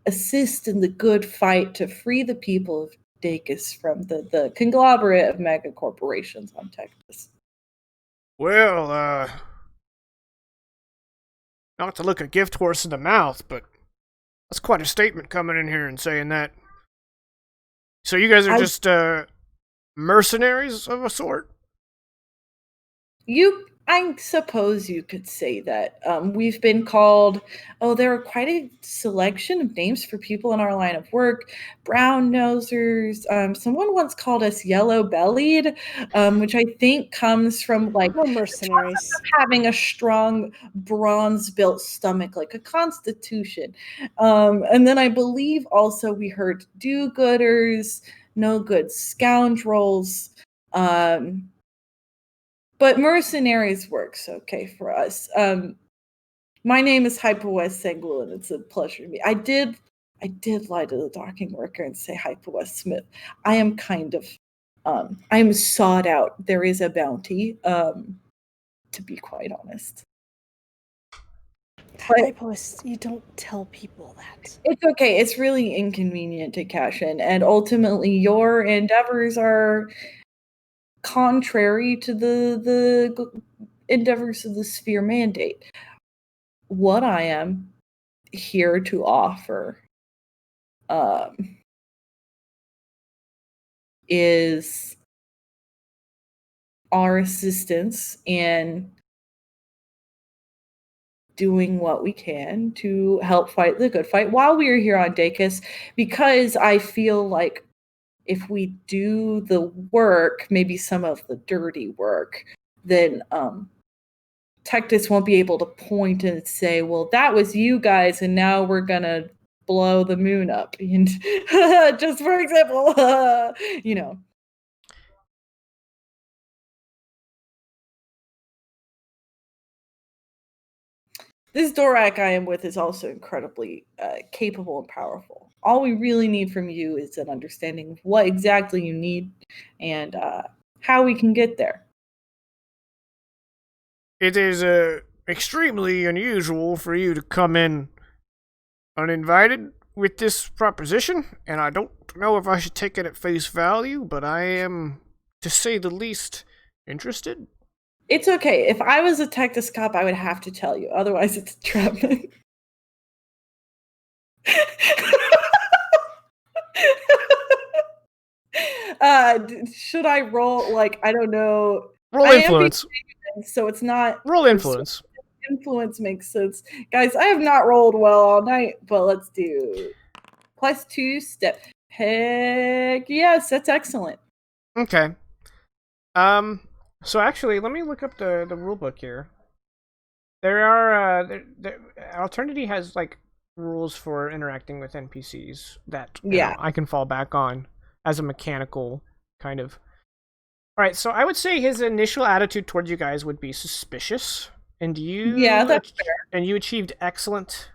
assist in the good fight to free the people of Deicus from the conglomerate of mega corporations on Tectus. Well, not to look a gift horse in the mouth, but that's quite a statement coming in here and saying that. So you guys are just mercenaries of a sort? I suppose you could say that. We've been called, there are quite a selection of names for people in our line of work. Brown nosers. Someone once called us yellow bellied, which I think comes from We're mercenaries. having a strong bronze built stomach, like a constitution. And then I believe also we heard do-gooders, no good scoundrels. But mercenaries works okay for us. My name is Hyperwest Senglu, and it's a pleasure to meet. I did lie to the docking worker and say Hyperwest Smith. I am kind of, I am sought out. There is a bounty, to be quite honest. Hyperwest, you don't tell people that. It's okay. It's really inconvenient to cash in, and ultimately your endeavors are contrary to the endeavors of the Sphere Mandate. What I am here to offer is our assistance in doing what we can to help fight the good fight while we are here on Deicus, because I feel like if we do the work, maybe some of the dirty work, then Tectus won't be able to point and say, well, that was you guys, and now we're gonna blow the moon up. And just for example, you know. This Dorak I am with is also incredibly capable and powerful. All we really need from you is an understanding of what exactly you need and how we can get there. It is extremely unusual for you to come in uninvited with this proposition, and I don't know if I should take it at face value, but I am, to say the least, interested. It's okay. If I was a Tectus cop, I would have to tell you. Otherwise, it's entrapment. Should I roll, like, I don't know. Roll influence. So it's not... Roll influence. Influence makes sense. Guys, I have not rolled well all night, but let's do +2 step. Heck yes, that's excellent. Okay. So actually, let me look up the rulebook here. There are Alternity has like rules for interacting with NPCs that you know, I can fall back on as a mechanical kind of. All right, so I would say his initial attitude towards you guys would be suspicious, and you that's fair. And you achieved excellent.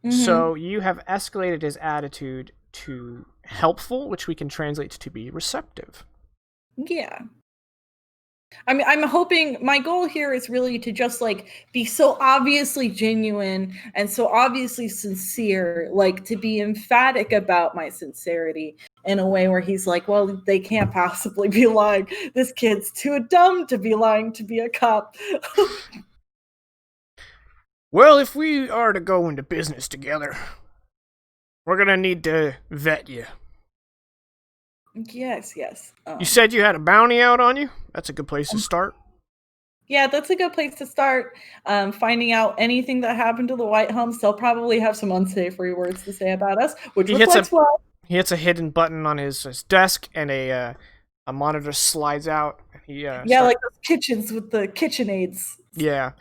Mm-hmm. So you have escalated his attitude to helpful, which we can translate to be receptive. Yeah. I mean, I'm hoping my goal here is really to just like be so obviously genuine and so obviously sincere, like to be emphatic about my sincerity in a way where he's like, well, they can't possibly be lying. This kid's too dumb to be lying to be a cop. Well, if we are to go into business together, we're going to need to vet you. Yes. You said you had a bounty out on you? That's a good place to start. Yeah, that's a good place to start. Finding out anything that happened to the White Helms. They'll probably have some unsavory words to say about us, which reflects well. He hits a hidden button on his desk, and a monitor slides out. Like those kitchens with the KitchenAids. Yeah.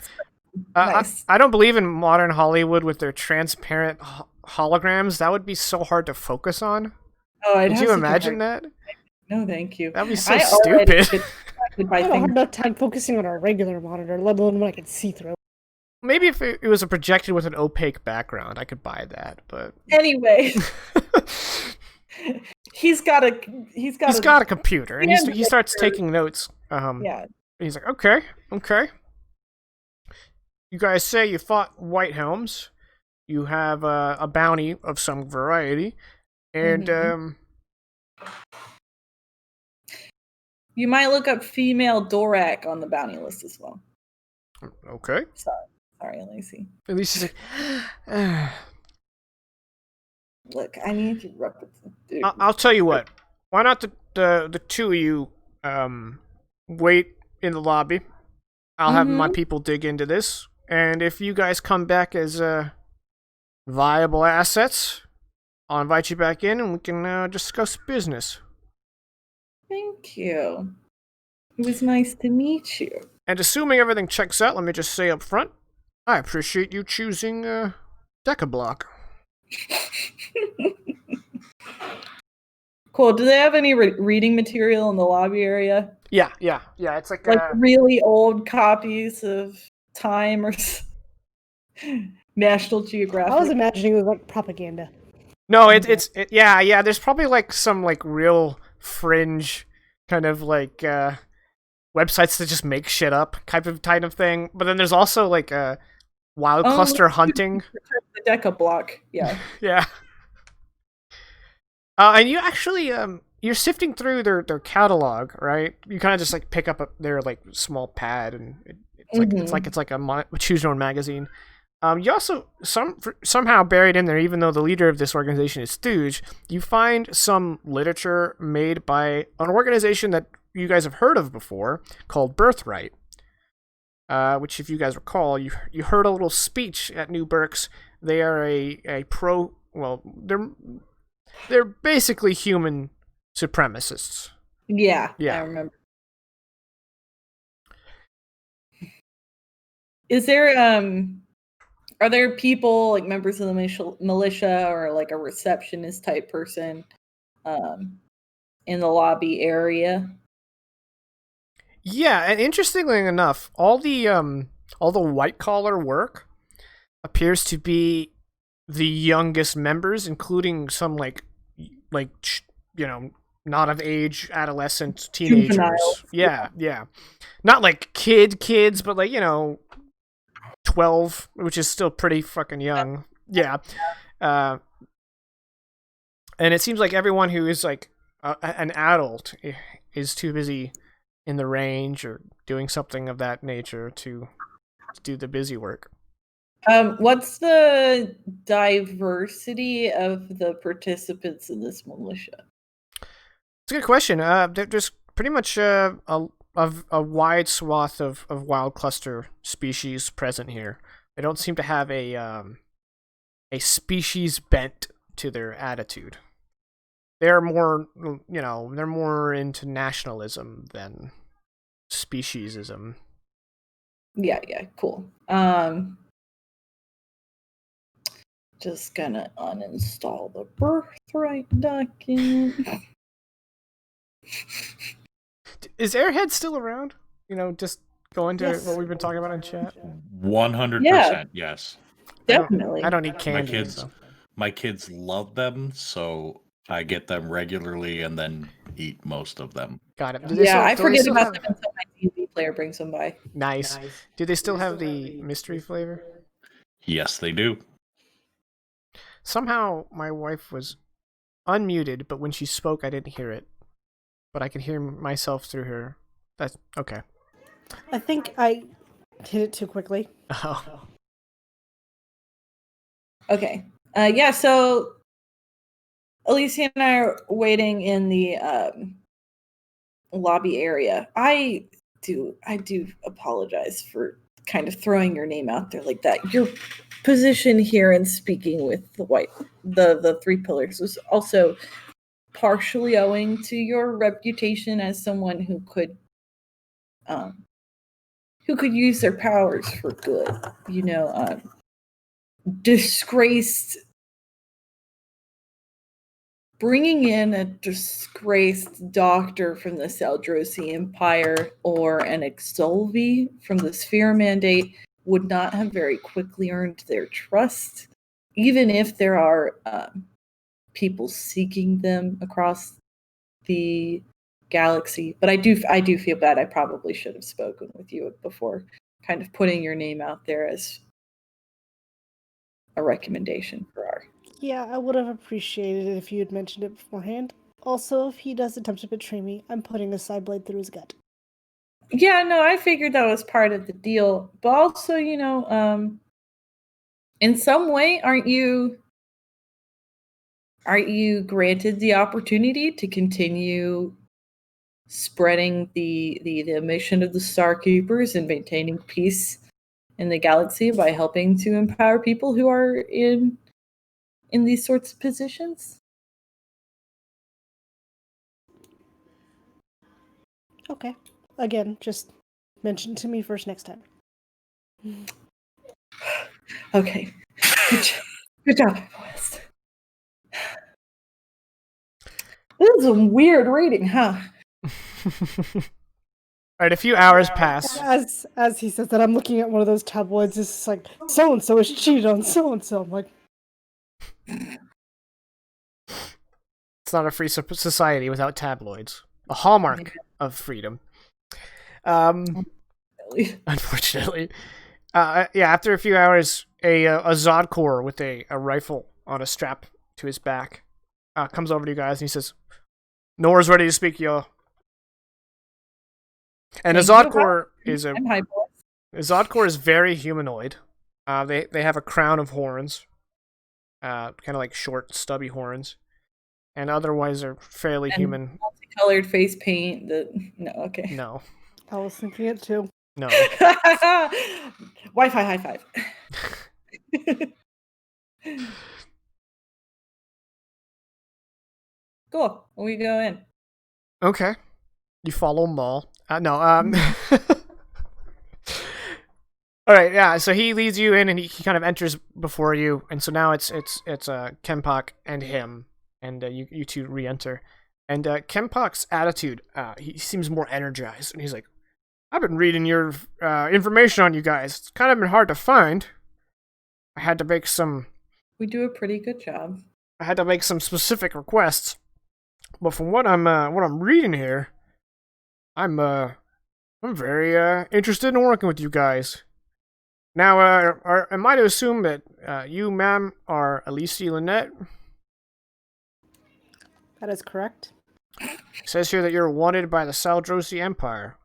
Nice. I don't believe in modern Hollywood with their transparent holograms. That would be so hard to focus on. Oh, Could you imagine that? No, thank you. That'd be so stupid. I don't have enough time focusing on a regular monitor, let alone when I can see through. Maybe if it was a projected with an opaque background, I could buy that. But anyway, he's got a computer, and he starts taking notes. He's like, okay. You guys say you fought White Helms. You have a bounty of some variety. And, you might look up female Dorak on the bounty list as well. Okay. Sorry, Lacey. At least he's like, look, I need to represent. I'll tell you what. Why not the two of you wait in the lobby? I'll have my people dig into this. And if you guys come back as viable assets, I'll invite you back in and we can discuss business. Thank you. It was nice to meet you. And assuming everything checks out, let me just say up front, I appreciate you choosing Decablock. Cool. Do they have any reading material in the lobby area? Yeah. It's like really old copies of Time or National Geographic. I was imagining it was like propaganda. No, it's there's probably like some like real fringe kind of like websites that just make shit up kind of thing. But then there's also like wild cluster hunting. The Decablock, yeah. Yeah. And you actually you're sifting through their catalog, right? You kind of just like pick up their like small pad, and it's like a choose your own magazine. You also somehow buried in there, even though the leader of this organization is Stooge, you find some literature made by an organization that you guys have heard of before called Birthright. Which, if you guys recall, you heard a little speech at New Berks. They are a pro. Well, they're basically human supremacists. Yeah, Yeah. I remember. Is there are there people like members of the militia or like a receptionist type person in the lobby area? Yeah, and interestingly enough, all the white collar work appears to be the youngest members, including some like not of age adolescent teenagers. Juveniles. Yeah. Not like kids, but like 12, which is still pretty fucking young. Yeah. And it seems like everyone who is like an adult is too busy in the range or doing something of that nature to do the busy work. What's the diversity of the participants in this militia? It's a good question. There's pretty much a wide swath of wild cluster species present here. They don't seem to have a species bent to their attitude. They're more, they're more into nationalism than speciesism. Yeah, cool. Just gonna uninstall the Birthright document. Is Airhead still around? Just going to Yes. what we've been talking about in chat. 100%, yes. Definitely. I don't need candy. kids- So. My kids love them, so I get them regularly and then eat most of them. Got it. I forget about them until my TV player brings them by. Nice. Do they still have the mystery flavor? Yes, they do. Somehow my wife was unmuted, but when she spoke, I didn't hear it. But I could hear myself through her. That's okay. I think I hit it too quickly. Oh. Okay. So Alicia and I are waiting in the lobby area. I do apologize for kind of throwing your name out there like that. Your position here in speaking with the three pillars was also partially owing to your reputation as someone who could use their powers for good. Bringing in a disgraced doctor from the Saldrosi Empire or an Exolvi from the Sphere Mandate would not have very quickly earned their trust, even if there are people seeking them across the galaxy. But I do feel bad. I probably should have spoken with you before kind of putting your name out there as a recommendation for our... Yeah, I would have appreciated it if you had mentioned it beforehand. Also, if he does attempt to betray me, I'm putting a side blade through his gut. Yeah, no, I figured that was part of the deal. But also, in some way, aren't you granted the opportunity to continue spreading the mission of the Starkeepers and maintaining peace in the galaxy by helping to empower people who are in these sorts of positions? Okay. Again, just mention to me first next time. Okay. Good job, boys. This is some weird reading, huh? All right, a few hours pass. As he says that, I'm looking at one of those tabloids. It's like, so-and-so is cheated on so-and-so. I'm like... It's not a free society without tabloids. A hallmark of freedom. Unfortunately. After a few hours, a Zodkor with a rifle on a strap to his back comes over to you guys and he says, Nora's ready to speak, yo. And a Zodkor is very humanoid. They have a crown of horns, kind of like short, stubby horns, and otherwise are fairly And human. multicolored face paint. No, okay. No, I was thinking it too. no. Wi-Fi high five. Cool. We go in. Okay, you follow Maul. No. All right, yeah. So he leads you in, and he kind of enters before you, and so now it's Kempok and him, and you two re-enter, and Kempok's attitude, he seems more energized, and he's like, "I've been reading your information on you guys. It's kind of been hard to find. I had to make some We do a pretty good job. specific requests, but from what I'm reading here, I'm very interested in working with you guys." Now, am I to assume that you, ma'am, are Elise Lynette? That is correct. It says here that you're wanted by the Saldrosi Empire.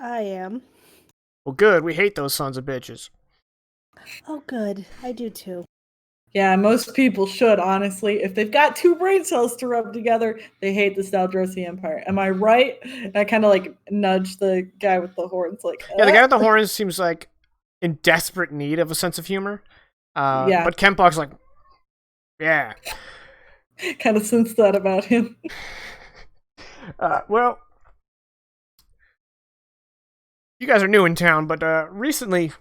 I am. Well, good. We hate those sons of bitches. Oh, good. I do too. Yeah, most people should, honestly. If they've got two brain cells to rub together, they hate the Saldrosi Empire. Am I right? And I kind of like nudge the guy with the horns, like, Yeah, the guy with the horns seems like in desperate need of a sense of humor. Yeah. But Kempok's like, yeah. Kind of sense that about him. Well, you guys are new in town, but recently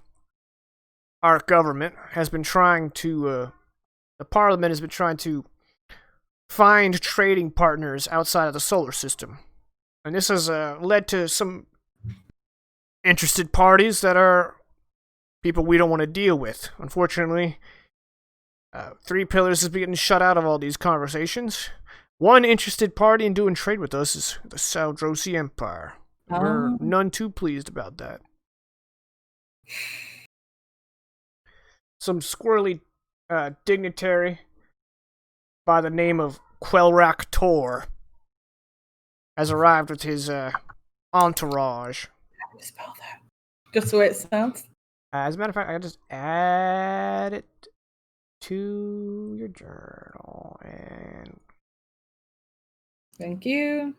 our government has been trying to, the Parliament has been trying to find trading partners outside of the solar system. And this has led to some interested parties that are people we don't want to deal with. Unfortunately, Three Pillars is getting shut out of all these conversations. One interested party in doing trade with us is the Saldrosi Empire. We're none too pleased about that. Some squirrely dignitary by the name of Quelrak Tor has arrived with his entourage. How do you spell that? Just the way it sounds? As a matter of fact, I can just add it to your journal. And Thank you.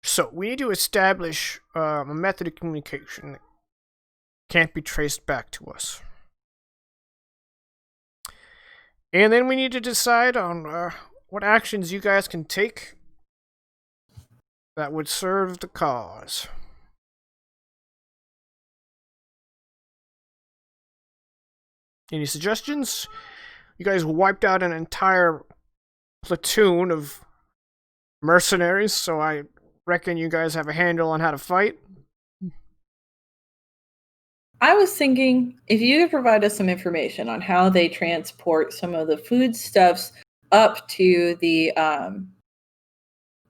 so we need to establish a method of communication that can't be traced back to us. And then we need to decide on what actions you guys can take that would serve the cause. Any suggestions? You guys wiped out an entire platoon of mercenaries, so I reckon you guys have a handle on how to fight. I was thinking if you could provide us some information on how they transport some of the foodstuffs up to the,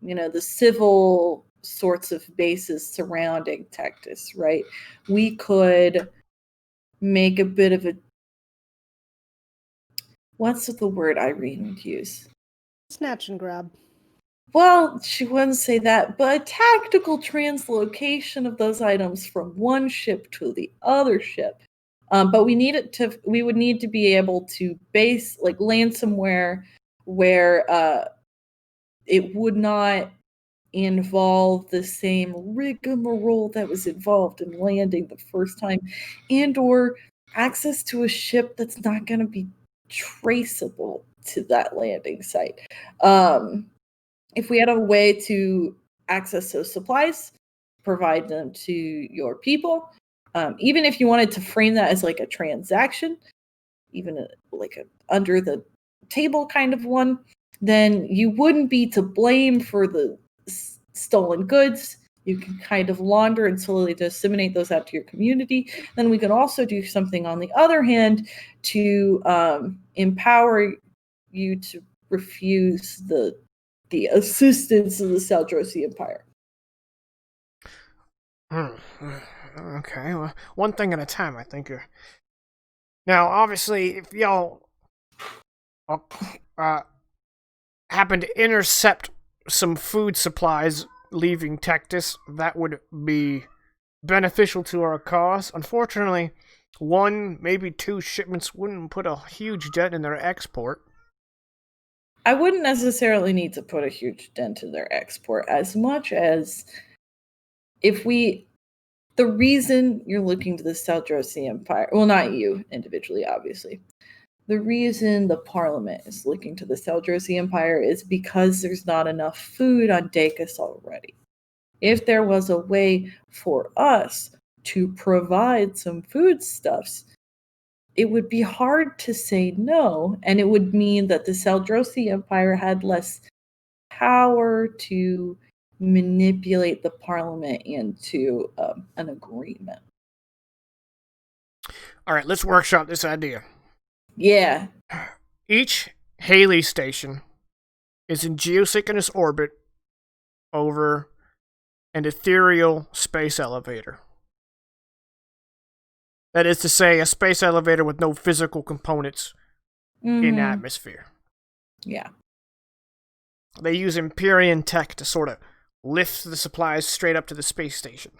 the civil sorts of bases surrounding Tectus, right? We could make a bit of a, what's the word Irene would use? Snatch and grab. Well, she wouldn't say that, but a tactical translocation of those items from one ship to the other ship. But we would need to be able to land somewhere where it would not involve the same rigmarole that was involved in landing the first time, and or access to a ship that's not going to be traceable to that landing site. If we had a way to access those supplies, provide them to your people, even if you wanted to frame that as like a transaction, even like a under the table kind of one, then you wouldn't be to blame for the stolen goods. You can kind of launder and slowly disseminate those out to your community. Then we can also do something on the other hand to empower you to refuse the assistance of the Saldrosi Empire. Okay. Okay, well, one thing at a time, I think. Now, obviously, if y'all happen to intercept some food supplies leaving Tectus, that would be beneficial to our cause. Unfortunately, one, maybe two shipments wouldn't put a huge dent in their export. I wouldn't necessarily need to put a huge dent in their export as much as the reason you're looking to the Saldrosi Empire, well, not you individually, obviously. The reason the Parliament is looking to the Saldrosi Empire is because there's not enough food on Deicus already. If there was a way for us to provide some foodstuffs, it would be hard to say no, and it would mean that the Saldrosi Empire had less power to manipulate the Parliament into an agreement. All right, let's workshop this idea. Yeah. Each Haley station is in geosynchronous orbit over an ethereal space elevator. That is to say, a space elevator with no physical components in atmosphere. Yeah. They use Empyrean tech to sort of lift the supplies straight up to the space station.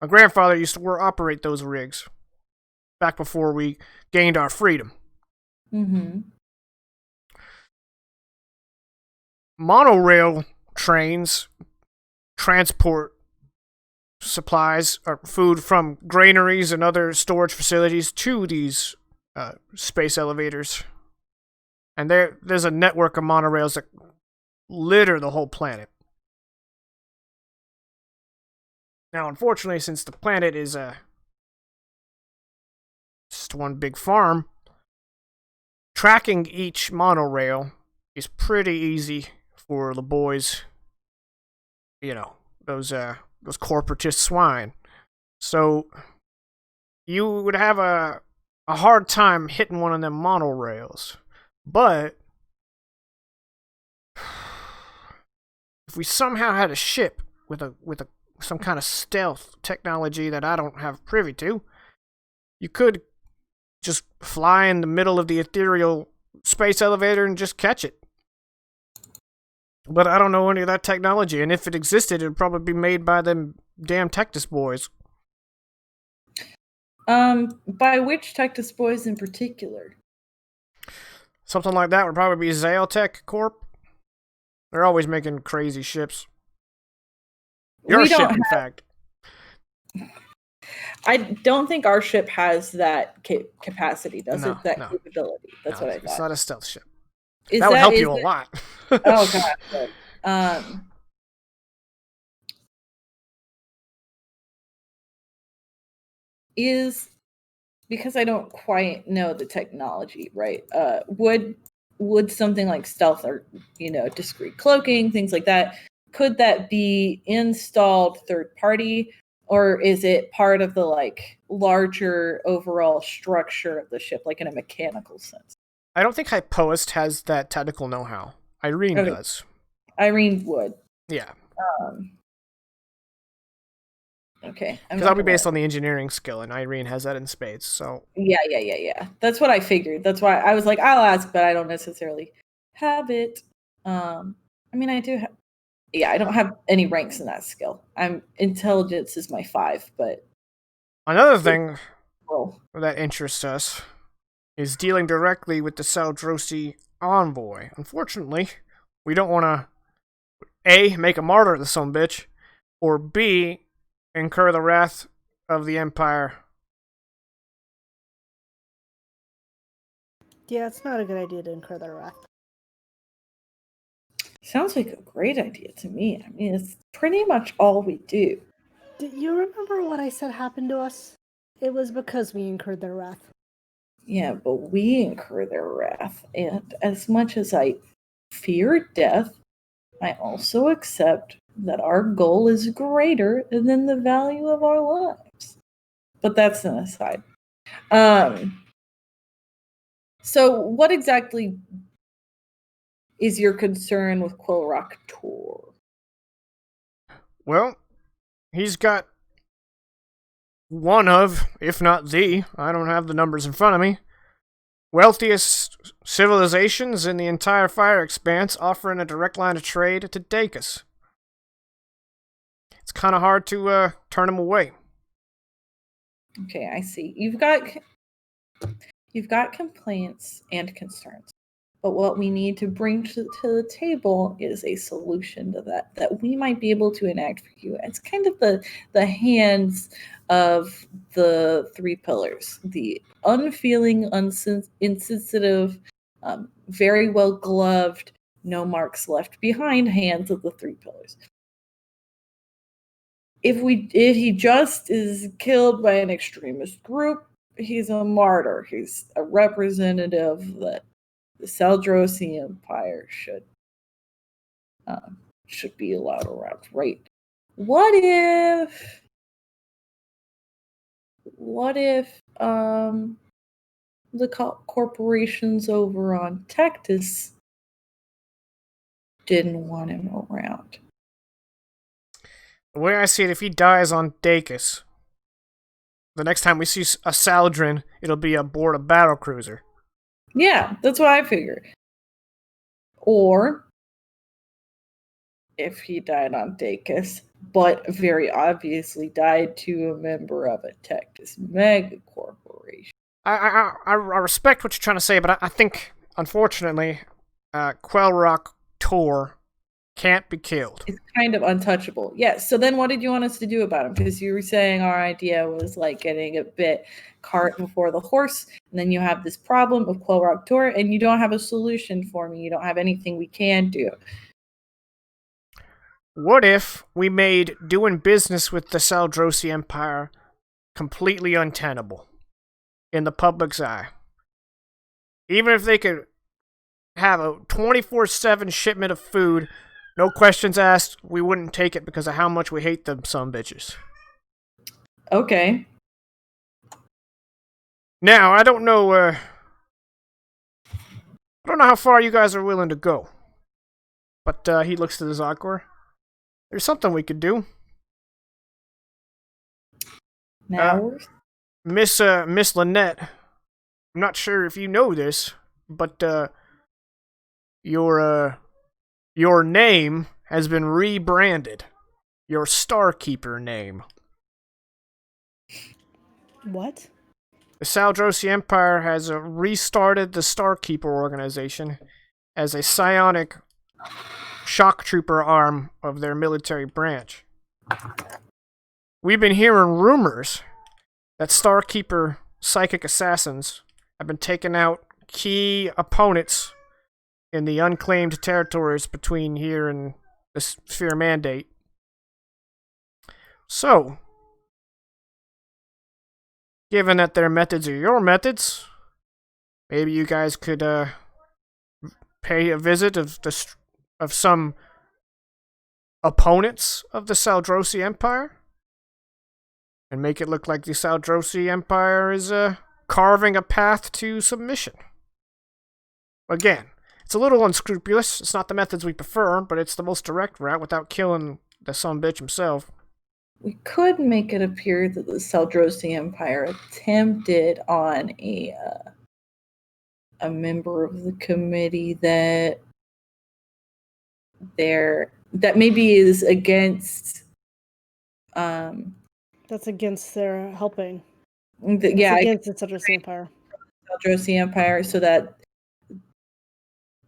My grandfather used to operate those rigs back before we gained our freedom. Monorail trains transport supplies or food from granaries and other storage facilities to these space elevators. And there's a network of monorails that litter the whole planet. Now, unfortunately, since the planet is just one big farm, tracking each monorail is pretty easy for the boys. You know, those corporatist swine. So you would have a hard time hitting one of them monorails. But if we somehow had a ship with some kind of stealth technology that I don't have privy to, you could just fly in the middle of the ethereal space elevator and just catch it. But I don't know any of that technology, and if it existed, it would probably be made by them damn Tectus boys. By which Tectus boys in particular? Something like that would probably be Zaeltech Corp. They're always making crazy ships. Your ship, in fact. I don't think our ship has that capacity, does it? That capability. That's what I thought. It's not a stealth ship. That would help you a lot. Oh, God. Good. Because I don't quite know the technology, right? Would something like stealth or, discreet cloaking, things like that, could that be installed third party, or is it part of the larger overall structure of the ship, like in a mechanical sense? I don't think Hypoist has that technical know-how. Irene does. Irene would. Yeah. Okay. Because that'll be based on the engineering skill, and Irene has that in spades, so... Yeah. That's what I figured. That's why I was like, I'll ask, but I don't necessarily have it. I do have... Yeah, I don't have any ranks in that skill. Intelligence is my 5, but... Another thing that interests us is dealing directly with the Saldrosi envoy. Unfortunately, we don't want to A, make a martyr of the sumbitch, or B, incur the wrath of the Empire. Yeah, it's not a good idea to incur their wrath. Sounds like a great idea to me. It's pretty much all we do. Do you remember what I said happened to us? It was because we incurred their wrath. Yeah, but we incur their wrath. And as much as I fear death, I also accept that our goal is greater than the value of our lives. But that's an aside. So what exactly is your concern with Quillrock Tor? Well, he's got one of, if not the, I don't have the numbers in front of me, wealthiest civilizations in the entire Fire Expanse, offering a direct line of trade to Deicus. It's kind of hard to turn them away. Okay, I see. You've got complaints and concerns. But what we need to bring to the table is a solution to that we might be able to enact for you. It's kind of the hands of the three pillars: the unfeeling, insensitive, very well gloved, no marks left behind hands of the three pillars. If he just is killed by an extremist group, he's a martyr. He's a representative that the Saldrosi Empire should be allowed around, right? What if the corporations over on Tectus didn't want him around? The way I see it, if he dies on Deicus, the next time we see a Saldrin, it'll be aboard a battlecruiser. Yeah, that's what I figured. Or if he died on Deicus, but very obviously died to a member of a Tectus mega corporation. I respect what you're trying to say, but I think, unfortunately, Quellrock Tor can't be killed. It's kind of untouchable. Yeah, so then what did you want us to do about him? Because you were saying our idea was like getting a bit cart before the horse, and then you have this problem of Quellrock Tor, and you don't have a solution for me. You don't have anything we can do. What if we made doing business with the Saldrosi Empire completely untenable in the public's eye? Even if they could have a 24/7 shipment of food, no questions asked, we wouldn't take it because of how much we hate them sumbitches. Okay. Now, I don't know how far you guys are willing to go. But he looks to the Zagor. There's something we could do. Now, Miss Lynette, I'm not sure if you know this, but your name has been rebranded. Your Starkeeper name. What? The Saldrosi Empire has restarted the Starkeeper organization as a psionic shock trooper arm of their military branch. We've been hearing rumors that Starkeeper psychic assassins have been taking out key opponents in the unclaimed territories between here and the Sphere Mandate. So, given that their methods are your methods, maybe you guys could pay a visit of some opponents of the Saldrosi Empire and make it look like the Saldrosi Empire is carving a path to submission. Again, it's a little unscrupulous. It's not the methods we prefer, but it's the most direct route without killing the sumbitch himself. we could make it appear that the Saldrosi Empire attempted on a member of the committee that maybe is against. That's against their helping. Yeah, against the Saldrosi Empire. Saldrosi Empire, so that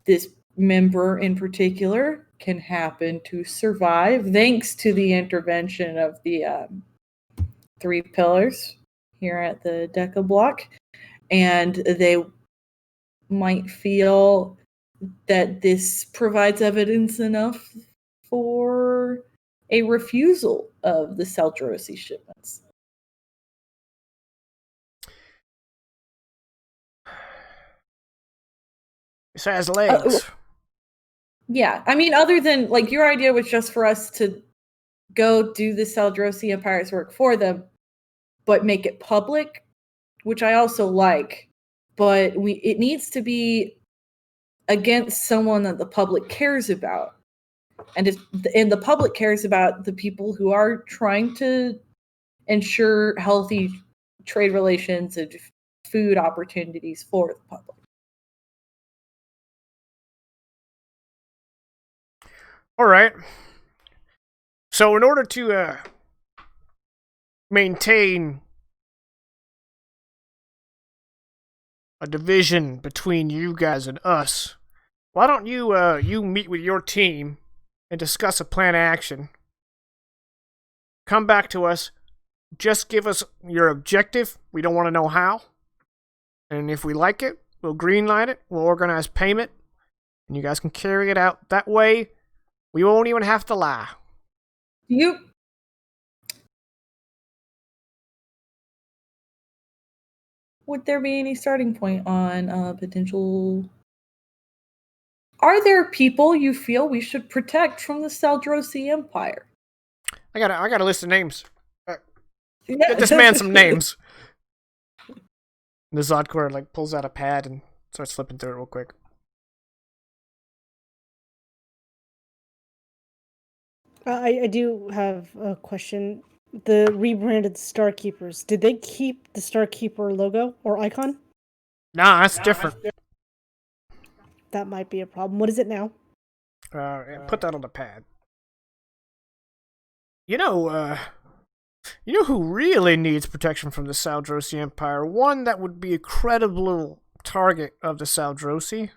this member in particular can happen to survive thanks to the intervention of the three pillars here at the Deca block, and they might feel that this provides evidence enough for a refusal of the Saldrosi shipments. This has legs. Yeah, I mean, other than, like, your idea was just for us to go do the Saldrosi Empire's work for them, but make it public, which I also like. But it needs to be against someone that the public cares about. And the public cares about the people who are trying to ensure healthy trade relations and food opportunities for the public. All right. So in order to maintain a division between you guys and us, why don't you meet with your team and discuss a plan of action? Come back to us. Just give us your objective. We don't want to know how. And if we like it, we'll greenlight it. We'll organize payment. And you guys can carry it out. That way, we won't even have to lie. Would there be any starting point on potential... Are there people you feel we should protect from the Saldrosi Empire? I got a list of names. Get this man some names. The Zodkor pulls out a pad and starts flipping through it real quick. I do have a question. The rebranded Starkeepers, did they keep the Starkeeper logo or icon? Nah, that's different. That might be a problem. What is it now? Put that on the pad. You know who really needs protection from the Saldrosi Empire? One that would be a credible target of the Saldrosi.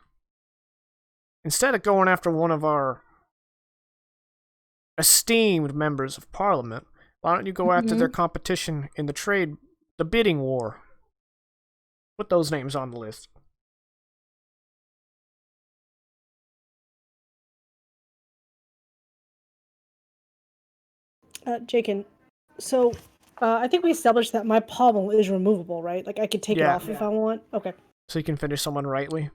Instead of going after one of our esteemed members of Parliament, why don't you go after their competition in the bidding war? Put those names on the list. Jakin, so I think we established that my pommel is removable, right? I could take it off if I want? Okay. So you can finish someone rightly?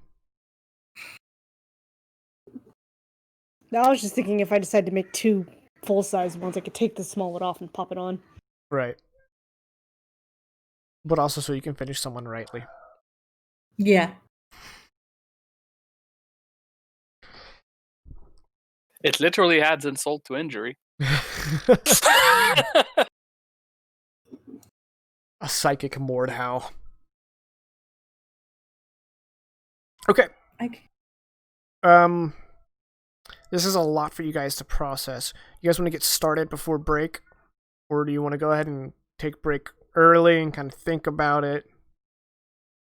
Now, I was just thinking if I decided to make 2 full-size ones, I could take the small one off and pop it on. Right. But also so you can finish someone rightly. Yeah. It literally adds insult to injury. A psychic Mordhau. Okay. This is a lot for you guys to process. You guys want to get started before break? Or do you want to go ahead and take break early and kind of think about it?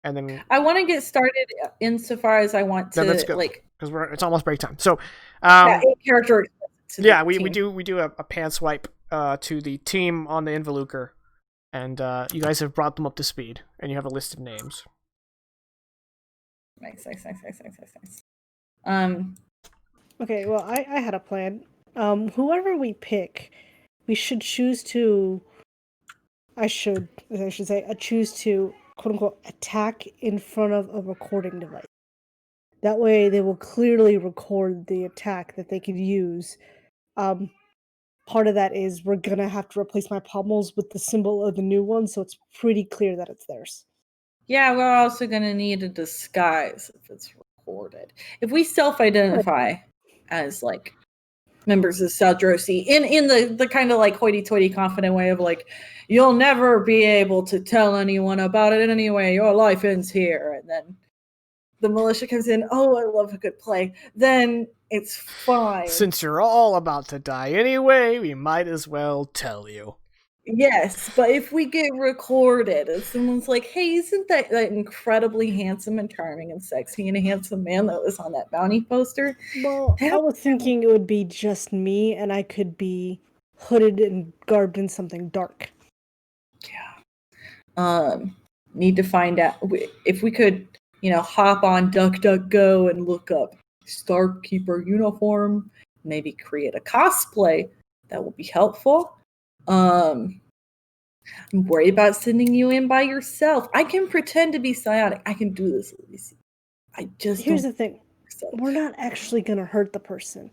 And then I want to get started insofar as I want to because it's almost break time. So character. Yeah, we do a pan swipe to the team on the Involuker, and you guys have brought them up to speed, and you have a list of names. Nice. Okay, well, I had a plan. Whoever we pick, we should choose to... choose to, quote-unquote, attack in front of a recording device. That way, they will clearly record the attack that they could use. Part of that is we're gonna have to replace my pommels with the symbol of the new one, so it's pretty clear that it's theirs. Yeah, we're also gonna need a disguise if it's recorded. If we self-identify as members of Saldrosi in the kind of hoity-toity confident way of you'll never be able to tell anyone about it anyway, your life ends here, and then the militia comes in, oh, I love a good play, then it's fine. Since you're all about to die anyway, we might as well tell you. Yes, but if we get recorded and someone's like, hey, isn't that incredibly handsome and charming and sexy and a handsome man that was on that bounty poster? Well, I was thinking it would be just me and I could be hooded and garbed in something dark. Yeah. Need to find out if we could, hop on DuckDuckGo and look up Starkeeper uniform, maybe create a cosplay. That will be helpful. I'm worried about sending you in by yourself. I can pretend to be psionic. I can do this, Lucy. Here's the thing. We're not actually going to hurt the person.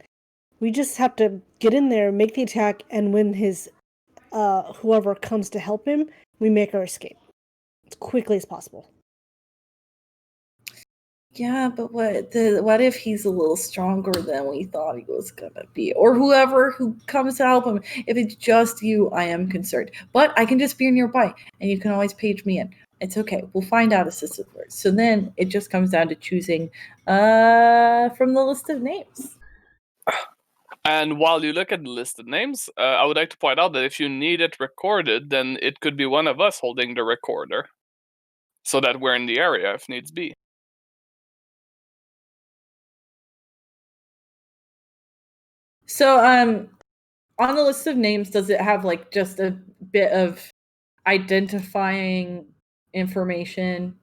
We just have to get in there, make the attack, and when his whoever comes to help him, we make our escape as quickly as possible. Yeah, but what if he's a little stronger than we thought he was gonna be? Or whoever who comes to help him. If it's just you, I am concerned. But I can just be nearby, and you can always page me in. It's okay. We'll find out assistant first. So then it just comes down to choosing from the list of names. And while you look at the list of names, I would like to point out that if you need it recorded, then it could be one of us holding the recorder, so that we're in the area if needs be. So on the list of names, does it have like just a bit of identifying information?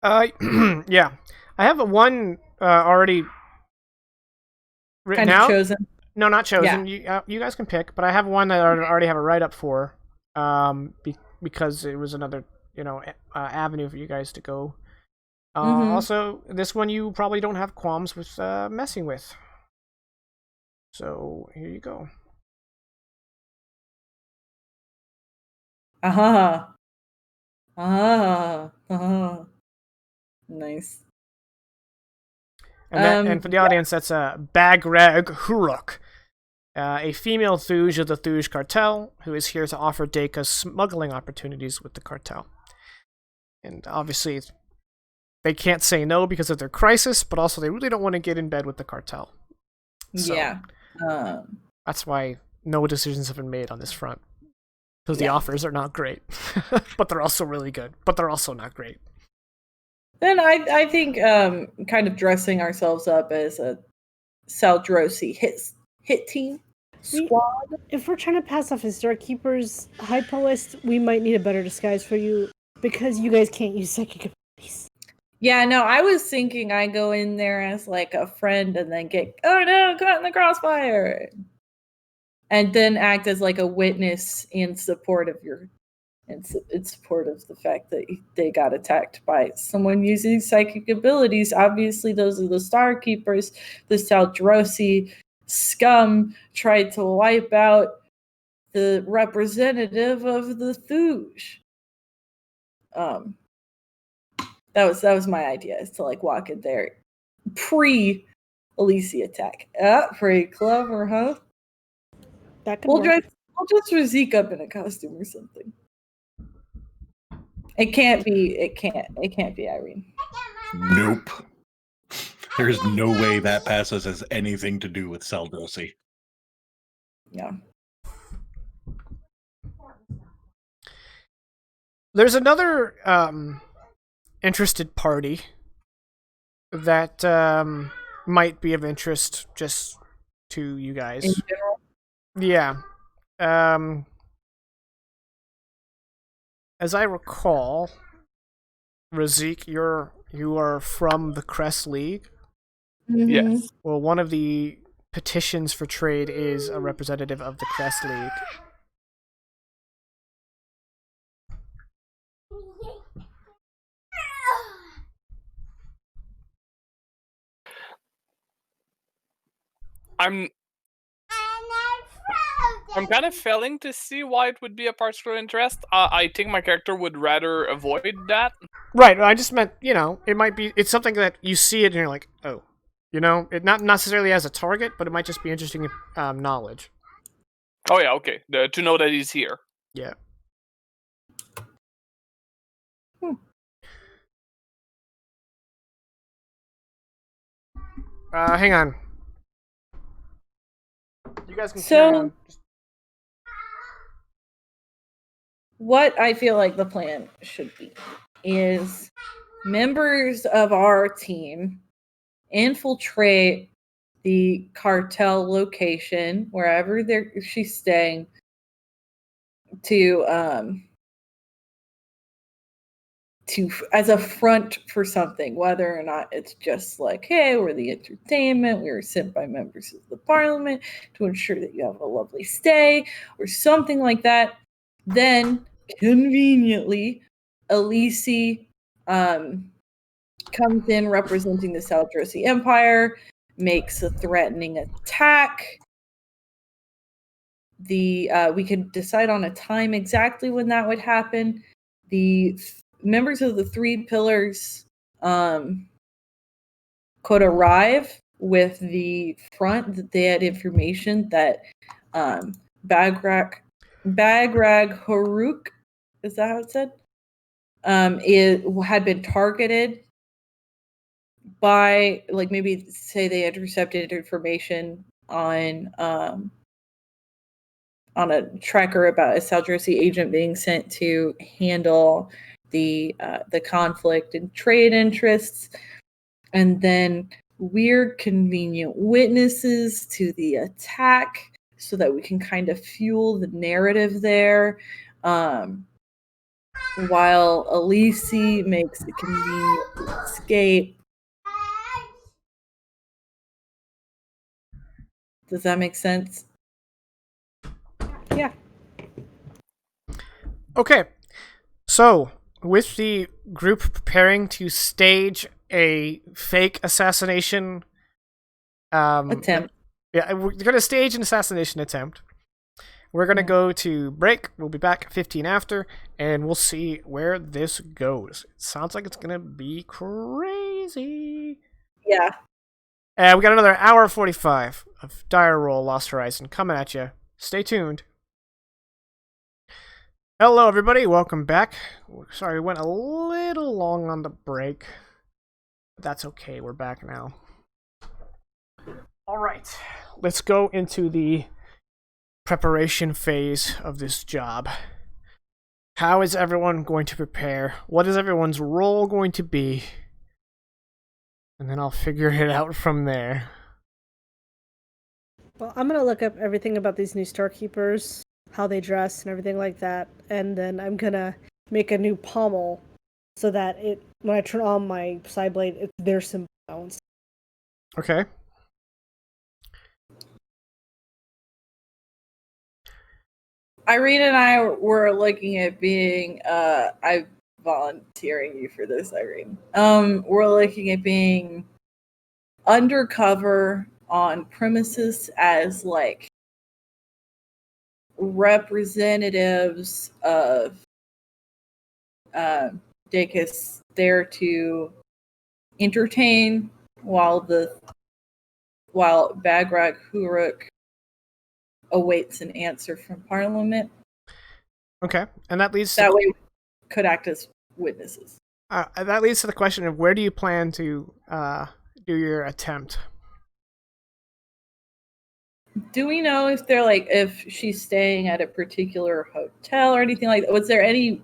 Yeah. I have one already written Kind of out. chosen? No, not chosen. You guys can pick, but I have one that I already have a write up for, because it was another avenue for you guys to go. Also, this one you probably don't have qualms with messing with. So here you go. Nice. And for the audience, that's Bagreg Huruk, a female Thuj of the Thuj cartel who is here to offer Deicus smuggling opportunities with the cartel. And obviously, they can't say no because of their crisis, but also they really don't want to get in bed with the cartel. So, yeah. That's why no decisions have been made on this front. Because the offers are not great. But they're also really good. But they're also not great. Then I think kind of dressing ourselves up as a Saldrosi hit team squad. If we're trying to pass off as Doorkeeper's high post, we might need a better disguise for you because you guys can't use psychic abilities. Yeah, no, I was thinking I go in there as like a friend and then get caught in the crossfire, and then act as like a witness in support of in support of the fact that they got attacked by someone using psychic abilities. Obviously, those are the Star Keepers. The Saldrosi scum tried to wipe out the representative of the Thuj. That was my idea, is to like walk in there pre Alicia attack. Pretty clever, huh? That could work. We'll just Zeke up in a costume or something. It can't be Irene. Nope. There's no way that passes as anything to do with Saldrosi. Yeah. There's another interested party that might be of interest just to you guys. In general? Yeah. As I recall, Razik, you are from the Crest League. Mm-hmm. Yes. Well, one of the petitions for trade is a representative of the Crest League. I'm kind of failing to see why it would be a particular interest. I think my character would rather avoid that. Right, I just meant, it might be, it's something that you see it and you're like, oh. It not necessarily as a target, but it might just be interesting knowledge. Oh yeah, okay. To know that he's here. Yeah. Hang on. You guys can carry on. What I feel like the plan should be is members of our team infiltrate the cartel location wherever she's staying to as a front for something, whether or not it's just like, hey, we're the entertainment, we were sent by members of the parliament to ensure that you have a lovely stay, or something like that. Then conveniently Alicia comes in representing the Saldrosi Empire, makes a threatening attack. We could decide on a time exactly when that would happen. The members of the Three Pillars could arrive with the front that they had information that Bagrag Haruk, is that how it said? It had been targeted by, like, maybe say they intercepted information on a tracker about a Saldrosi agent being sent to handle the conflict and trade interests, and then we're convenient witnesses to the attack so that we can kind of fuel the narrative there, while Elise makes a convenient escape. Does that make sense? Yeah. Okay, so with the group preparing to stage a fake assassination Attempt. Yeah, we're going to stage an assassination attempt. We're going to go to break. We'll be back 15 after, and we'll see where this goes. It sounds like it's going to be crazy. Yeah. We got another hour 45 of Dire Roll Lost Horizon coming at you. Stay tuned. Hello, everybody. Welcome back. Sorry, we went a little long on the break. But that's okay. We're back now. All right. Let's go into the preparation phase of this job. How is everyone going to prepare? What is everyone's role going to be? And then I'll figure it out from there. Well, I'm gonna look up everything about these new Starkeepers, how they dress and everything like that, and then I'm gonna make a new pommel so that when I turn on my side blade, it's their symbol. Okay. Irene and I were looking at being I'm volunteering you for this, Irene. We're looking at being undercover on premises as like representatives of Deicus there to entertain while Bagrag Huruk awaits an answer from Parliament. Okay, and that leads that way we could act as witnesses. That leads to the question of where do you plan to do your attempt? Do we know if they're like if she's staying at a particular hotel or anything like that? Was there any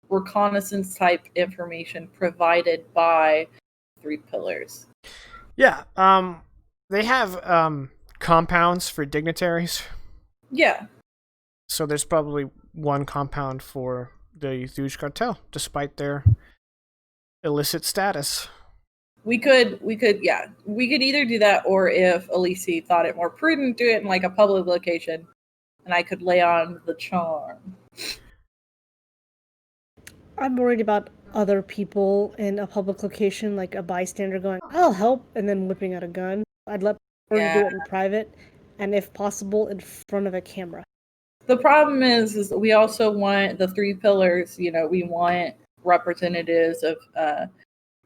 reconnaissance type information provided by Three Pillars? Yeah, they have compounds for dignitaries. Yeah. So there's probably one compound for the Thuj cartel, despite their illicit status. We could either do that, or if Elise thought it more prudent, do it in like a public location, and I could lay on the charm. I'm worried about other people in a public location, like a bystander going, "I'll help," and then whipping out a gun. I'd let her do it in private, and if possible, in front of a camera. The problem is we also want the Three Pillars. You know, we want representatives of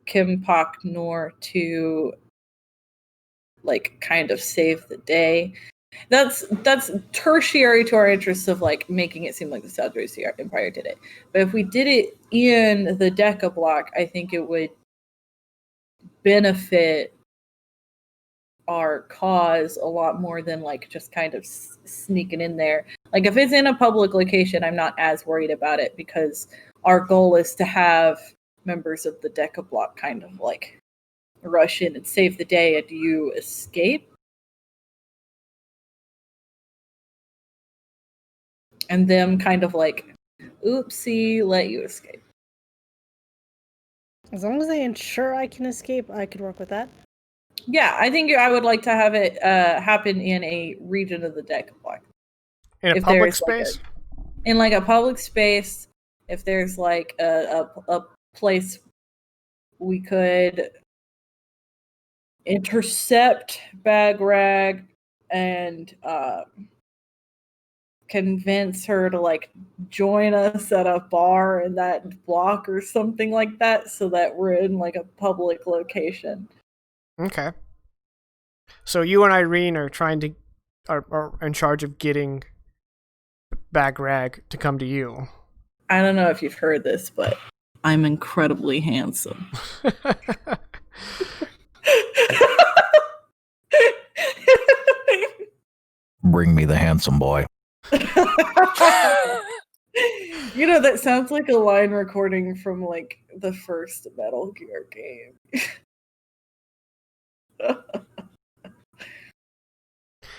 Kim Pak Noor to like kind of save the day. That's tertiary to our interests of like making it seem like the Saldrosi Empire did it. But if we did it in the Deca block, I think it would benefit our cause a lot more than like just kind of sneaking in there. Like if it's in a public location, I'm not as worried about it because our goal is to have members of the Deca block kind of like rush in and save the day, and you escape. And them kind of like, oopsie, let you escape. As long as they ensure I can escape, I could work with that. Yeah, I think I would like to have it happen in a region of the Deca block. In a public space? In like a public space, if there's like a place we could intercept Bagrag and convince her to like join us at a bar in that block or something like that, so that we're in like a public location. Okay. So you and Irene are are in charge of getting Bag Rag to come to you. I don't know if you've heard this, but I'm incredibly handsome. Bring me the handsome boy. You know, that sounds like a line recording from like the first Metal Gear game.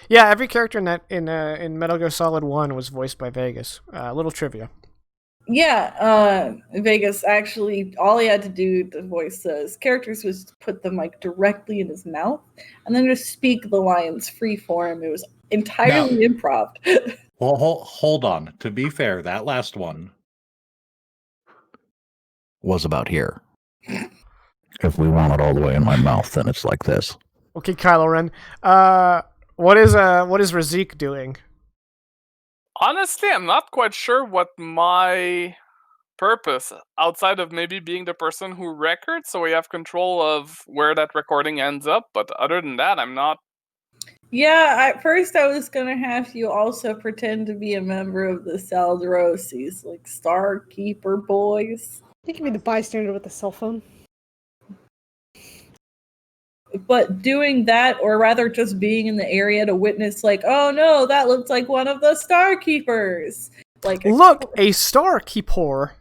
Yeah, every character in Metal Gear Solid 1 was voiced by Vegas. Little trivia. Yeah, Vegas actually, all he had to do to voice those characters was to put the mic directly in his mouth and then just speak the lines free for him. It was entirely improv. Well, hold on. To be fair, that last one was about here. If we want it all the way in my mouth, then it's like this. Okay, Kylo Ren. What is Razik doing? Honestly, I'm not quite sure what my purpose, outside of maybe being the person who records, so we have control of where that recording ends up. But other than that, I'm not. Yeah, at first I was gonna have you also pretend to be a member of the Saldrosi's, like Star Keeper boys. You can be the bystander with the cell phone. But doing that, or rather just being in the area to witness, like, oh no, that looks like one of the Star Keepers. Like, Look, a Star Keeper.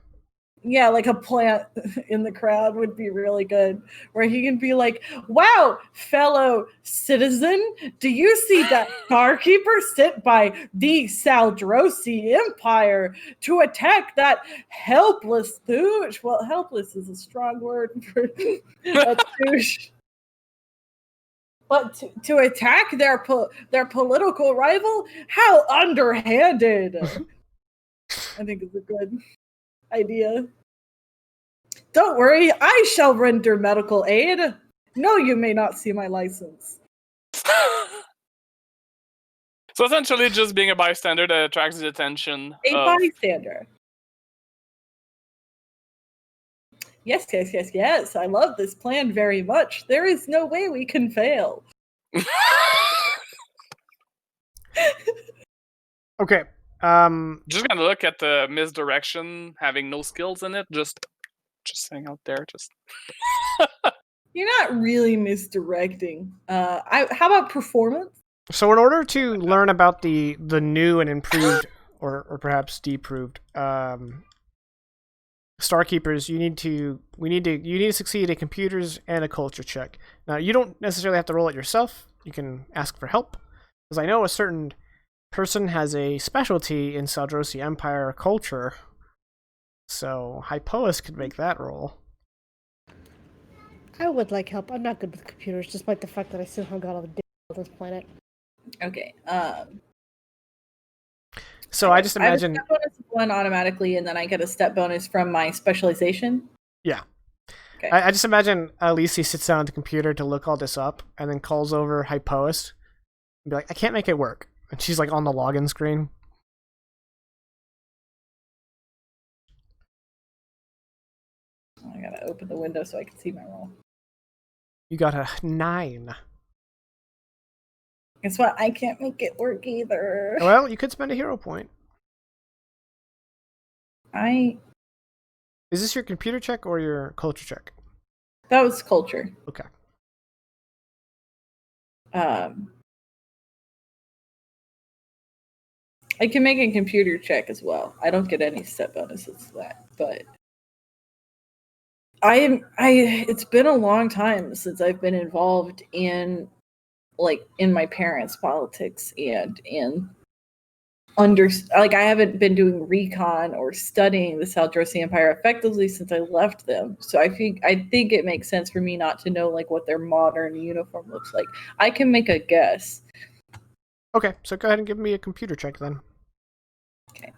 yeah, like a plant in the crowd would be really good, where he can be like, wow, fellow citizen, do you see that Star Keeper sent by the Saldrosi Empire to attack that helpless Thoosh? Well, helpless is a strong word for a Thoosh. But to attack their political rival? How underhanded! I think it's a good idea. Don't worry, I shall render medical aid. No, you may not see my license. So essentially, just being a bystander that attracts the attention. A bystander. Yes. I love this plan very much. There is no way we can fail. Okay. Just gonna look at the misdirection, having no skills in it. Just saying out there. Just. You're not really misdirecting. How about performance? So in order to learn about the new and improved or perhaps deproved Star Keepers, you need to succeed a computers and a culture check. Now you don't necessarily have to roll it yourself. You can ask for help, because I know a certain person has a specialty in Saldrosi Empire culture. So Hypois could make that roll. I would like help. I'm not good with computers, despite the fact that I somehow got all the data on this planet. Okay. So I just imagine I have a step bonus of 1 automatically, and then I get a step bonus from my specialization. Yeah. Okay. I just imagine Alicia sits down at the computer to look all this up, and then calls over Hypois and be like, I can't make it work. And she's like on the login screen. I gotta open the window so I can see my roll. You got a 9. Guess what? I can't make it work either. Well, you could spend a hero point. Is this your computer check or your culture check? That was culture. Okay. I can make a computer check as well. I don't get any step bonuses to that, but it's been a long time since I've been involved in my parents' politics and I haven't been doing recon or studying the Saldrosi Empire effectively since I left them. So I think it makes sense for me not to know like what their modern uniform looks like. I can make a guess. Okay, so go ahead and give me a computer check then. Okay.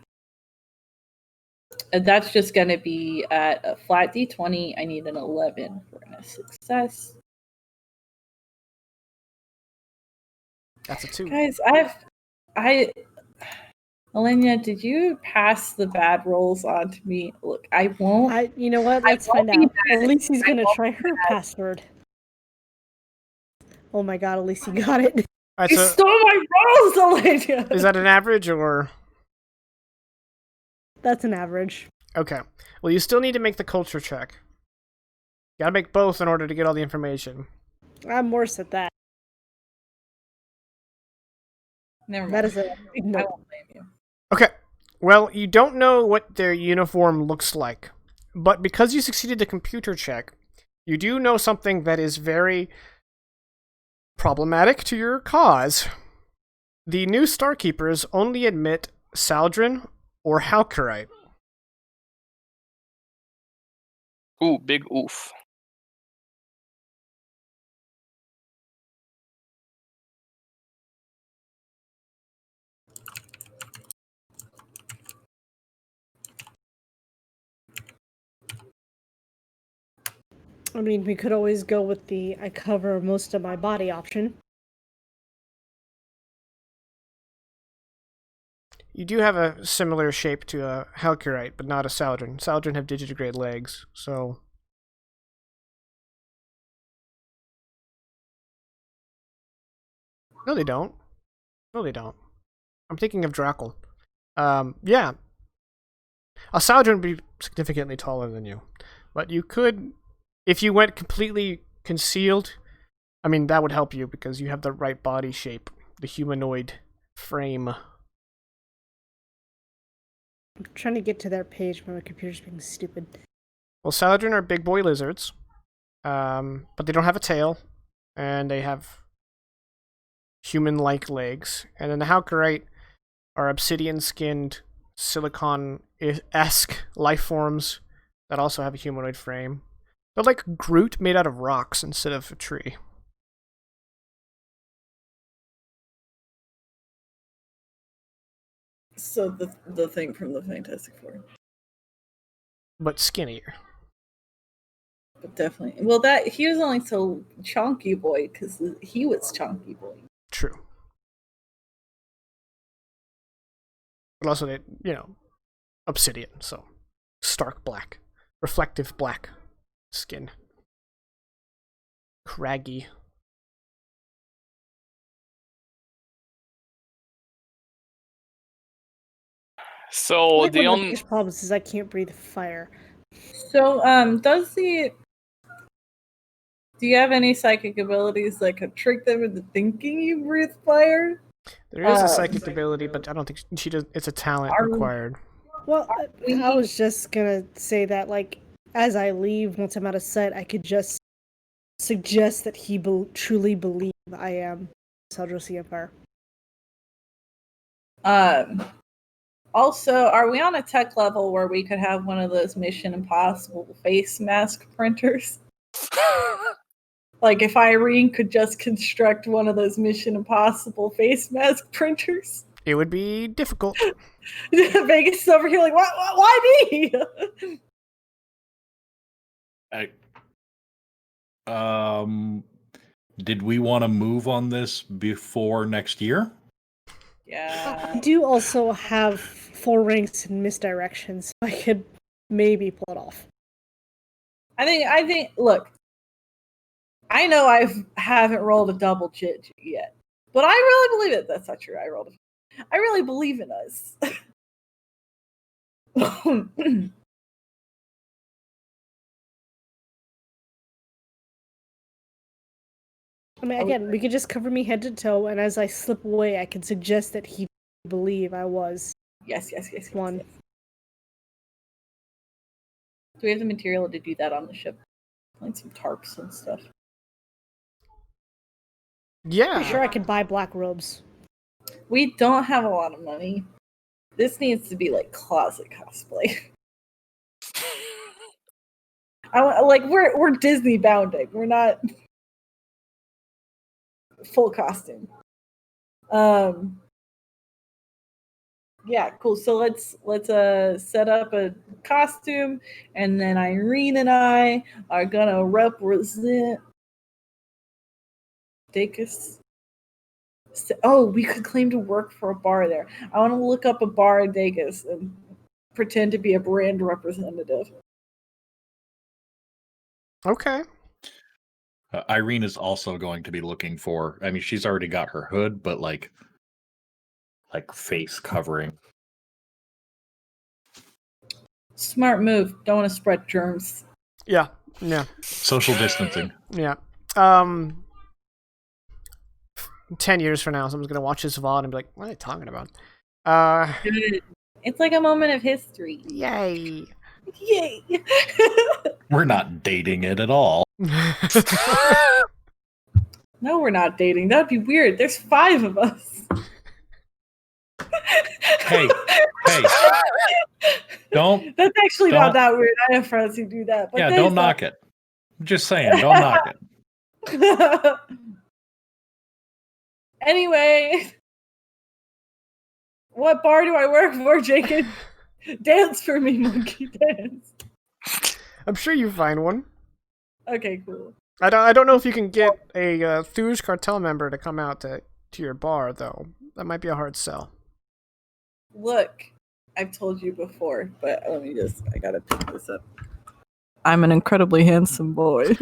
And that's just going to be at a flat D20. I need an 11 for a success. That's a 2. Guys, Elena, did you pass the bad rolls on to me? Look, I won't. You know what? Let's won't find be out. bad. Elise's I gonna won't try her password. Oh my god, Elise got it. All right, You so stole my rolls, Elena! is that an average or? That's an average. Okay. Well, you still need to make the culture check. You gotta make both in order to get all the information. I'm worse at that. Never mind. That is a big I no. won't blame you. Okay. Well, you don't know what their uniform looks like, but because you succeeded the computer check, you do know something that is very problematic to your cause. The new Starkeepers only admit Saldrin or Halkerite. Ooh, big oof. I mean, we could always go with the I cover most of my body option. You do have a similar shape to a Halkerite, but not a Saldrin. Saldrin have digitigrade legs, so... No, they don't. No, they don't. I'm thinking of Drackle. Yeah. A Saldrin would be significantly taller than you. But you could, if you went completely concealed, I mean, that would help you because you have the right body shape, the humanoid frame. I'm trying to get to their page, but my computer's being stupid. Well, Saldrin are big boy lizards, but they don't have a tail, and they have human-like legs. And then the Halkerite are obsidian-skinned, silicon-esque life forms that also have a humanoid frame. They're like Groot made out of rocks instead of a tree. So the thing from the Fantastic Four. But skinnier. But definitely. Well, that he was only so chunky boy because he was chunky boy. True. But also, they, obsidian, so stark black. Reflective black skin. Craggy. So Like the one of the only biggest problems is I can't breathe fire. So, do you have any psychic abilities that could trick them into thinking you breathe fire? There is a psychic ability, but I don't think she does. It's a talent required. Well, I was just gonna say that, like, as I leave, once I'm out of sight, I could just suggest that he truly believe I am Seldrosian Empire. Also, are we on a tech level where we could have one of those Mission Impossible face mask printers? Like if Irene could just construct one of those Mission Impossible face mask printers? It would be difficult. Vegas is over here like, why me? Did we want to move on this before next year? Yeah. I do also have 4 ranks in misdirection, so I could maybe pull it off. I think. Look, I know I haven't rolled a double digit yet, but I really believe it. That's not true. I really believe in us. I mean, again, we could just cover me head to toe, and as I slip away, I can suggest that he believe I was. Yes. One. Yes. Do we have the material to do that on the ship? Like some tarps and stuff. Yeah. Pretty sure I could buy black robes. We don't have a lot of money. This needs to be like closet cosplay. We're Disney bounding. We're not full costume. Yeah, cool. So let's set up a costume, and then Irene and I are gonna represent Deicus. we could claim to work for a bar there. I want to look up a bar in Deicus and pretend to be a brand representative. Okay. Irene is also going to be looking for. I mean, she's already got her hood, but like face covering. Smart move. Don't want to spread germs. Yeah. Social distancing. Yeah. 10 years from now, someone's gonna watch this VOD and be like, "What are they talking about?" It's like a moment of history. Yay! Yay! We're not dating it at all. No, we're not dating. That'd be weird. There's 5 of us. Hey, don't. That's actually not that weird. I have friends who do that. But Yeah, don't knock it. I'm just saying, don't knock it. Anyway, what bar do I work for, Jacob? Dance for me, monkey dance. I'm sure you find one. Okay, cool. I don't know if you can get a Thuge cartel member to come out to your bar, though. That might be a hard sell. Look, I've told you before, but I gotta pick this up. I'm an incredibly handsome boy.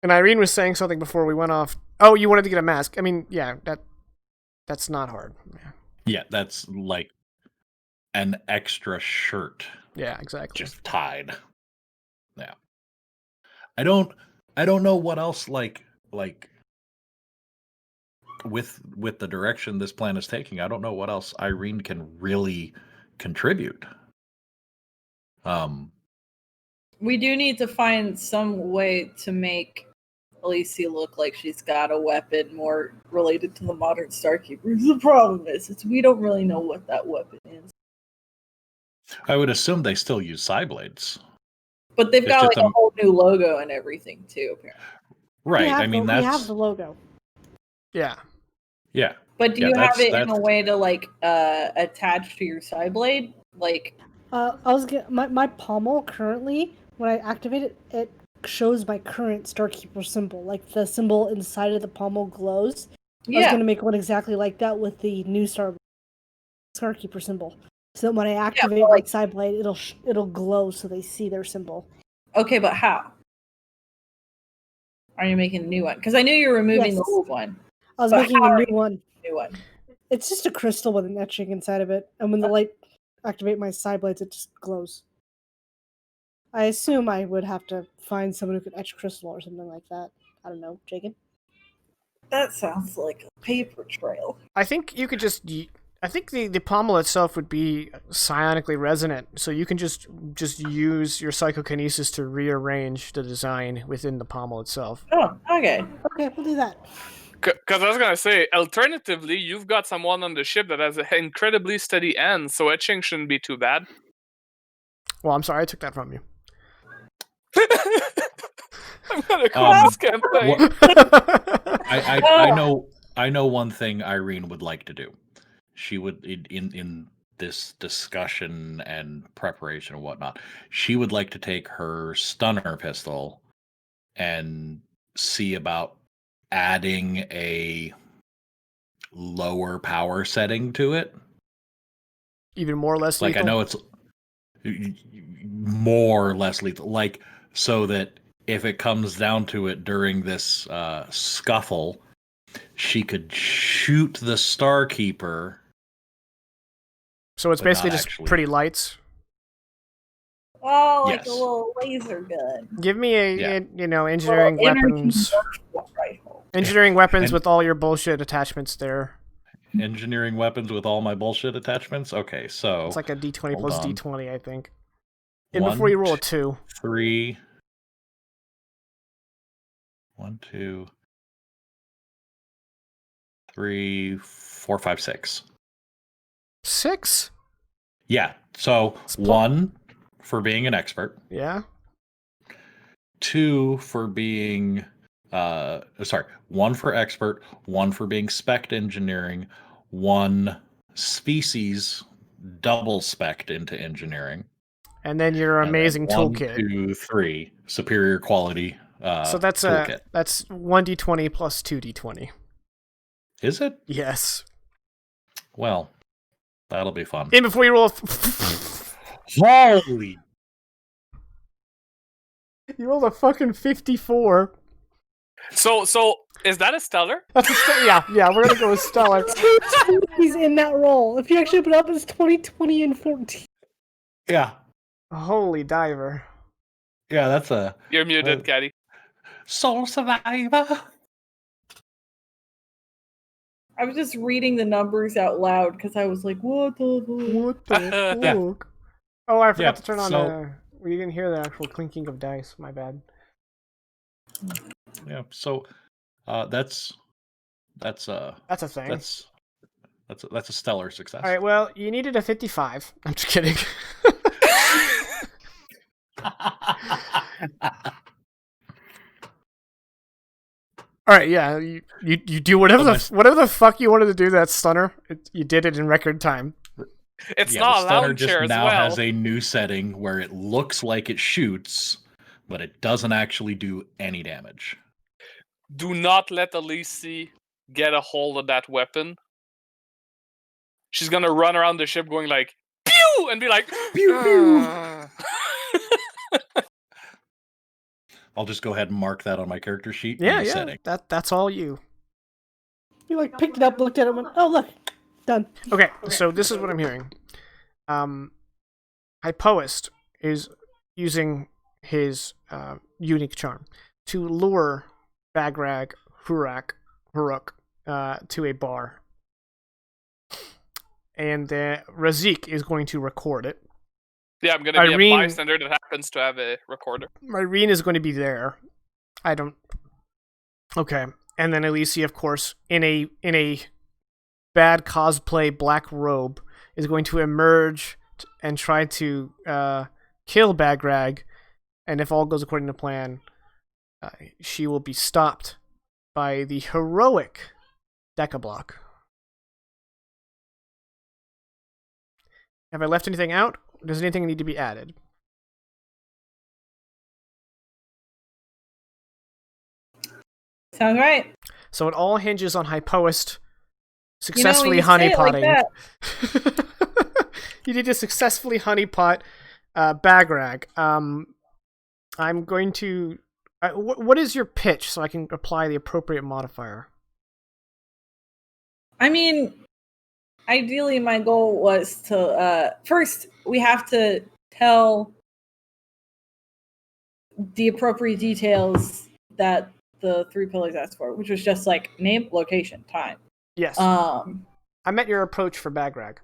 And Irene was saying something before we went off. Oh, you wanted to get a mask. I mean, yeah, that's not hard. Yeah, that's like an extra shirt. Yeah, exactly. Just tied. Yeah. I don't know what else like with the direction this plan is taking. I don't know what else Irene can really contribute. We do need to find some way to make Alicia look like she's got a weapon more related to the modern Starkeepers. The problem is we don't really know what that weapon is. I would assume they still use Psyblades. But they've got like a whole new logo and everything too, apparently. Right. We have the logo. Yeah. Yeah. But do you have it in a way to like attach to your Psyblade? Like my pommel currently, when I activate it, it shows my current Starkeeper symbol. Like the symbol inside of the pommel glows. Yeah. I was gonna make one exactly like that with the new Starkeeper symbol. So that when I activate my Psyblade, it'll glow so they see their symbol. Okay, but how? Are you making a new one? Because I knew you were removing the old one. I was making a new one. New one. It's just a crystal with an etching inside of it, and when the light activate my Psyblades, it just glows. I assume I would have to find someone who could etch crystal or something like that. I don't know, Jacob. That sounds like a paper trail. I think you could just. I think the pommel itself would be psionically resonant, so you can just use your psychokinesis to rearrange the design within the pommel itself. Oh, okay. Okay, we'll do that. Because I was gonna say, alternatively, you've got someone on the ship that has an incredibly steady hand, so etching shouldn't be too bad. Well, I'm sorry, I took that from you. I'm gonna quit this campaign. I know one thing Irene would like to do. She would in this discussion and preparation and whatnot. She would like to take her stunner pistol and see about adding a lower power setting to it. Even more or less lethal? Like, I know it's more or less lethal. Like, so that if it comes down to it during this scuffle, she could shoot the Starkeeper. So it's basically just pretty lights? Oh, like a little laser gun. Give me engineering weapons. Engineering weapons with all your bullshit attachments there. Engineering weapons with all my bullshit attachments? Okay, so... It's like a D20 plus D20, I think. And before you roll a 2. 3... 1, 2... 3, 4, 5, 6. 6? Yeah, so 1 for being an expert. Yeah. 2 for being... 1 for expert, 1 for being spec'd engineering, 1 species double spec'd into engineering. And then your amazing toolkit. 1, 2, 3 superior quality So that's toolkit. that's 1d20 plus 2d20. Is it? Yes. Well, that'll be fun. And before you roll, Holy! you rolled a fucking 54. So is that a stellar? That's yeah. We're gonna go with stellar. He's in that role. If you actually put up, it's 20, 20, and 14. Yeah. Holy diver. Yeah, that's a You're muted, Caddy. soul survivor. I was just reading the numbers out loud because I was like, what the fuck? What the Yeah. fuck? Oh, I forgot Yeah, to turn on we didn't hear the actual clinking of dice. My bad. Yeah, so that's a thing. that's a stellar success. All right. Well, you needed a 55. I'm just kidding. All right. Yeah. You do whatever the fuck you wanted to do. That stunner. You did it in record time. It's Yeah, not the a stunner lounge just chair as now well. has a new setting where it looks like it shoots, but it doesn't actually do any damage. Do not let Elise get a hold of that weapon. She's gonna run around the ship going like, pew! And be like, Pew, pew! I'll just go ahead and mark that on my character sheet. Yeah. Setting. That's all you. You like picked it up, looked at it, and went, "Oh look, done." Okay. So this is what I'm hearing. Hypoist is using his unique charm to lure Bagrag Huruk to a bar. And Razik is going to record it. yeah, I'm gonna be Irene- a bystander that happens to have a recorder. Irene is going to be there. Okay. And then Alicia, of course, in a bad cosplay black robe, is going to emerge and try to kill Bagrag. And if all goes according to plan, she will be stopped by the heroic Decablock. Have I left anything out? Does anything need to be added? Sounds right. So it all hinges on Hypoist successfully you say it like honeypotting. You need to successfully honeypot Bagrag. I'm going to... what is your pitch so I can apply the appropriate modifier? I mean, ideally, my goal was to first we have to tell the appropriate details that the 3 pillars asked for, which was just like name, location, time. Yes. I meant your approach for Bagrag.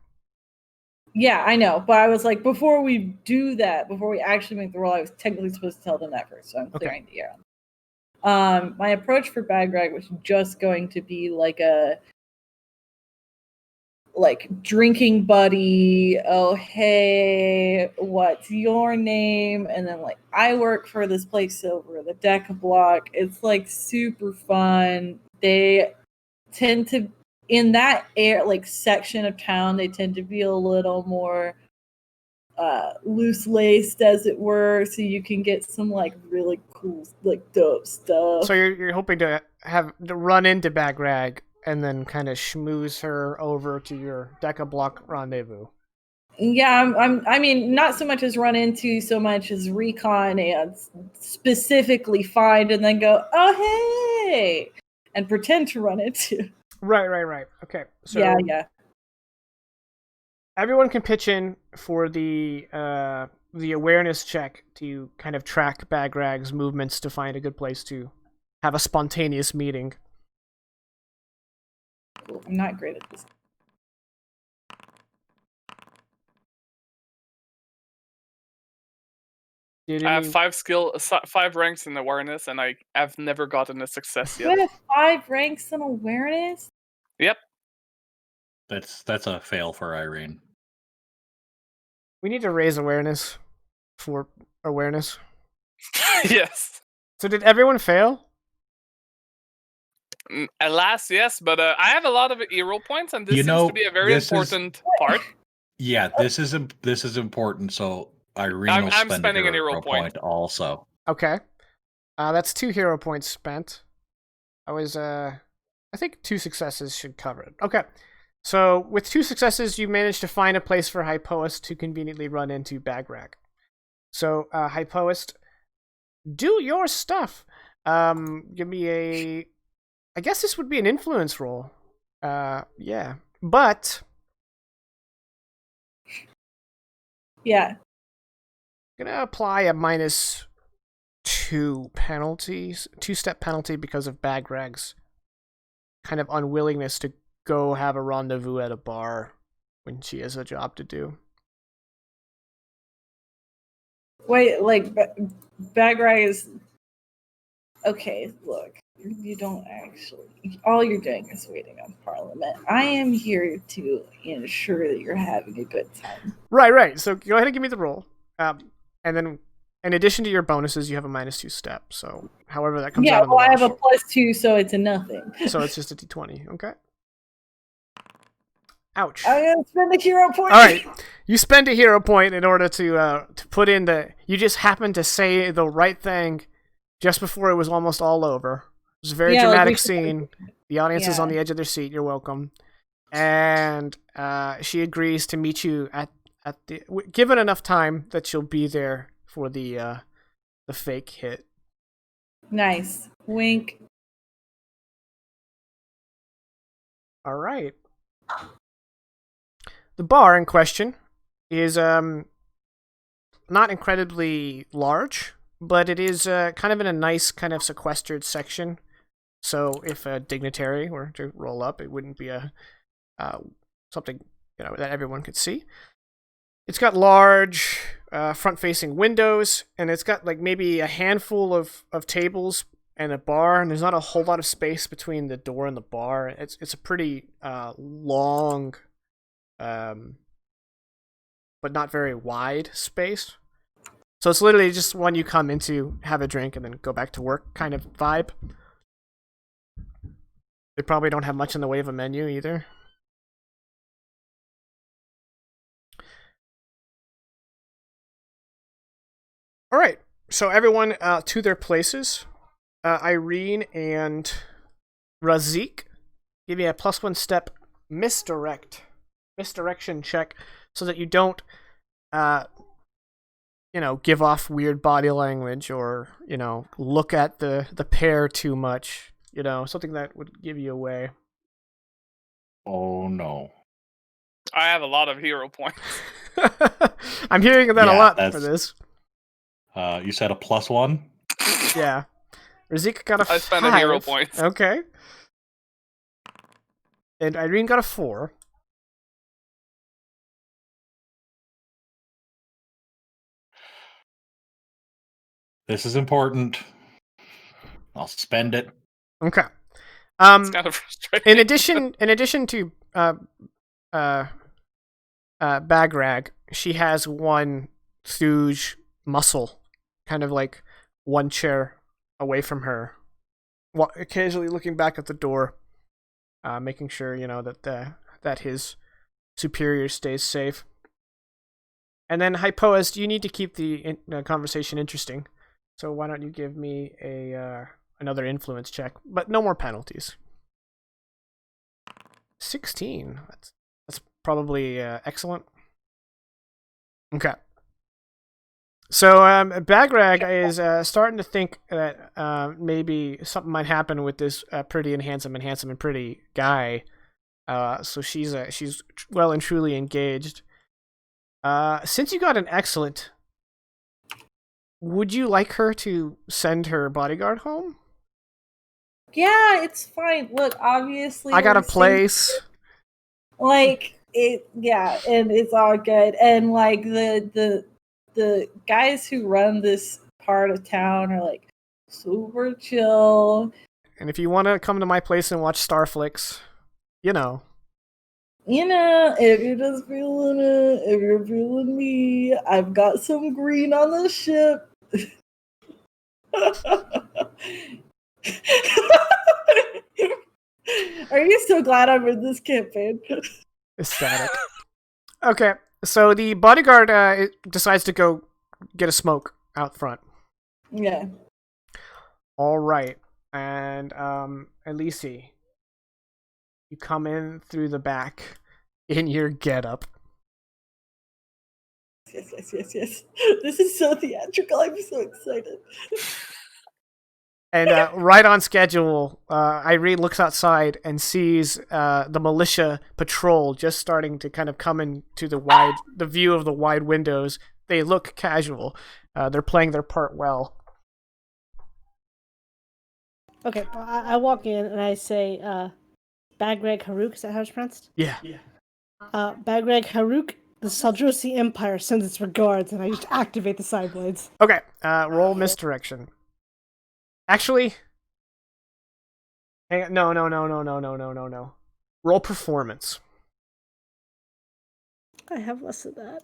Yeah, I know, but I was like, before we do that, before we actually make the roll, I was technically supposed to tell them that first, so I'm clearing the air. My approach for Bagrag was just going to be like a drinking buddy. Oh, hey, what's your name? And then like, I work for this place over the Decablock. It's like super fun. They tend to, in that section of town, they tend to be a little more loose-laced, as it were, so you can get some like really cool, like dope stuff. So you're hoping to run into Bagrag and then kind of schmooze her over to your Decablock rendezvous. Yeah, I mean, not so much as run into, so much as recon and specifically find and then go, oh hey, and pretend to run into. Right. Okay. So yeah. Everyone can pitch in for the awareness check to kind of track Bagrag's movements to find a good place to have a spontaneous meeting. Cool. I'm not great at this. I have 5 ranks in awareness, and I have never gotten a success yet. You have 5 ranks in awareness? Yep. That's a fail for Irene. We need to raise awareness for awareness. Yes. So did everyone fail? Alas, yes, but I have a lot of hero points, and this seems to be a very important part. Yeah, this is important. So Irene will I'm spend spending a an hero point also. Okay. That's 2 hero points spent. I think 2 successes should cover it. Okay. So with 2 successes, you managed to find a place for Hypoist to conveniently run into Bagrag. So, Hypoist, do your stuff. Give me I guess this would be an influence roll. Yeah. But Yeah. I'm gonna apply a -2 penalties, 2-step penalty because of Bagrag's kind of unwillingness to go have a rendezvous at a bar when she has a job to do. Wait, like Bagrag is okay. Look, you don't actually. All you're doing is waiting on Parliament. I am here to ensure that you're having a good time. Right. So go ahead and give me the roll. And then, in addition to your bonuses, you have a -2 step. So, however that comes out. Yeah, well, I have a +2, so it's a nothing. So it's just a d20. Okay. Ouch. I'm gonna spend a hero point. All right, you spend a hero point in order to put in the. You just happened to say the right thing just before it was almost all over. It was a very dramatic scene. The audience is on the edge of their seat. You're welcome. And she agrees to meet you at the. Given enough time that she'll be there for the fake hit. Nice. Wink. All right. The bar in question is not incredibly large, but it is kind of in a nice, kind of sequestered section. So if a dignitary were to roll up, it wouldn't be a something that everyone could see. It's got large front-facing windows, and it's got like maybe a handful of tables and a bar, and there's not a whole lot of space between the door and the bar. It's a pretty long. But not very wide space. So it's literally just one you come into, have a drink, and then go back to work kind of vibe. They probably don't have much in the way of a menu either. Alright, so everyone to their places. Irene and Razik, give me a +1 step misdirection check so that you don't give off weird body language or look at the pair too much, something that would give you away. Oh no. I have a lot of hero points. I'm hearing that a lot for this. You said a +1? Yeah. Razik got a 5. I spent a hero point. Okay. And Irene got a 4. This is important. I'll spend it. Okay. It's kind of frustrating. In addition to Bagrag, she has one Thuge muscle, kind of like one chair away from her, while occasionally looking back at the door, making sure that his superior stays safe. And then Hypoist, you need to keep the conversation interesting. So why don't you give me another influence check, but no more penalties. 16. That's probably excellent. Okay. So Bagrag is starting to think that maybe something might happen with this pretty and handsome and pretty guy. So she's well and truly engaged. Since you got an excellent, would you like her to send her bodyguard home? Yeah, it's fine. Look, obviously I got a place. Like it, yeah, and it's all good. And like the guys who run this part of town are like super chill. And if you want to come to my place and watch Starflix, if you're just feeling it, if you're feeling me, I've got some green on the ship. Are you so glad I'm in this campaign? Ecstatic. Okay, so the bodyguard decides to go get a smoke out front. Yeah. All right. And Elise, you come in through the back in your getup. Yes. This is so theatrical. I'm so excited. And right on schedule, Irene looks outside and sees the militia patrol just starting to kind of come into the view of the wide windows. They look casual. They're playing their part well. Okay, I walk in and I say, Bagreg Haruk, is that how it's pronounced? Yeah. Bagreg Haruk, the Saldrosi Empire sends its regards, and I just activate the side blades. Okay, roll misdirection. Actually, hang on. No. Roll performance. I have less of that.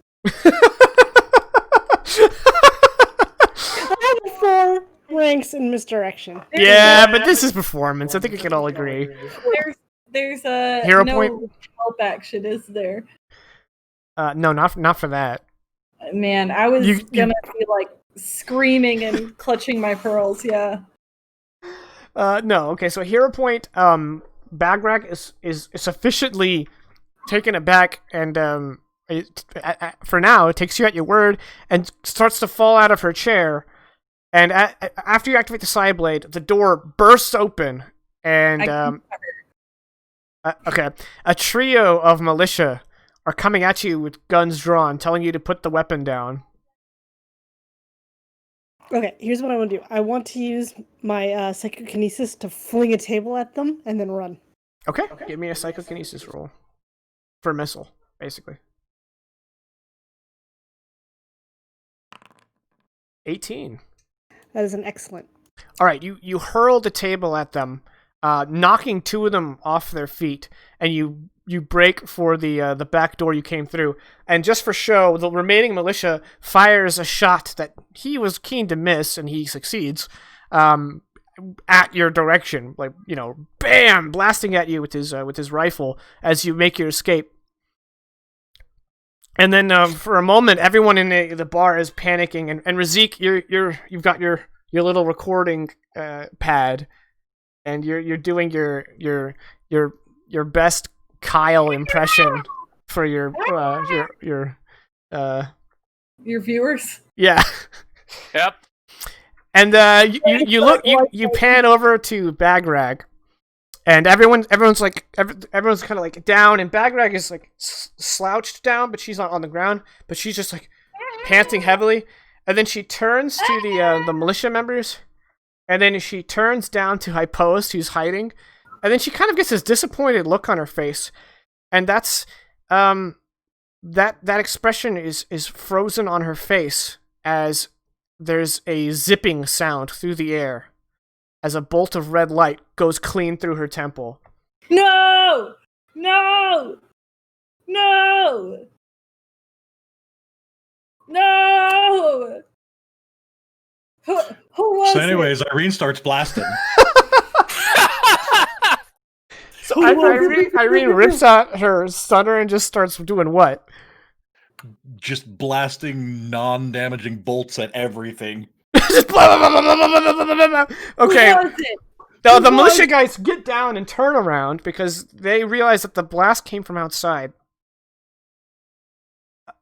I have 4 ranks in misdirection. Yeah, but this is performance. I think we can all agree. There's a Hero no point? help action, is there? No, not for that. Man, I was gonna be like screaming and clutching my pearls. Yeah. No. Okay, so hero point. Bagrag is sufficiently taken aback, and for now it takes you at your word and starts to fall out of her chair. And after you activate the side blade, the door bursts open, and okay, a trio of militia are coming at you with guns drawn, telling you to put the weapon down. Okay, here's what I want to do. I want to use my psychokinesis to fling a table at them and then run. Okay, give me a psychokinesis roll for a missile, basically. 18. That is an excellent. All right, you hurl the table at them, knocking 2 of them off their feet, and you break for the back door you came through. And just for show, the remaining militia fires a shot that he was keen to miss, and he succeeds, at your direction, like, bam, blasting at you with his rifle as you make your escape. And then for a moment, everyone in the bar is panicking, and Razik, you've got your little recording pad, and you're doing your best Kyle impression for your viewers. Yeah. Yep. And you pan over to Bagrag, and everyone's kind of like down, and Bagrag is like slouched down, but she's not on the ground, but she's just like panting heavily. And then she turns to the militia members, and then she turns down to Hypost, who's hiding, and then she kind of gets this disappointed look on her face, and that's that expression is frozen on her face as there's a zipping sound through the air as a bolt of red light goes clean through her temple. No! Who was So anyways, Irene starts blasting. So Irene rips out her stunner and just starts doing what? Just blasting non-damaging bolts at everything. Just blah, blah, blah, blah, blah, blah, blah, blah, blah. Okay. Who was it? The militia guys get down and turn around because they realize that the blast came from outside.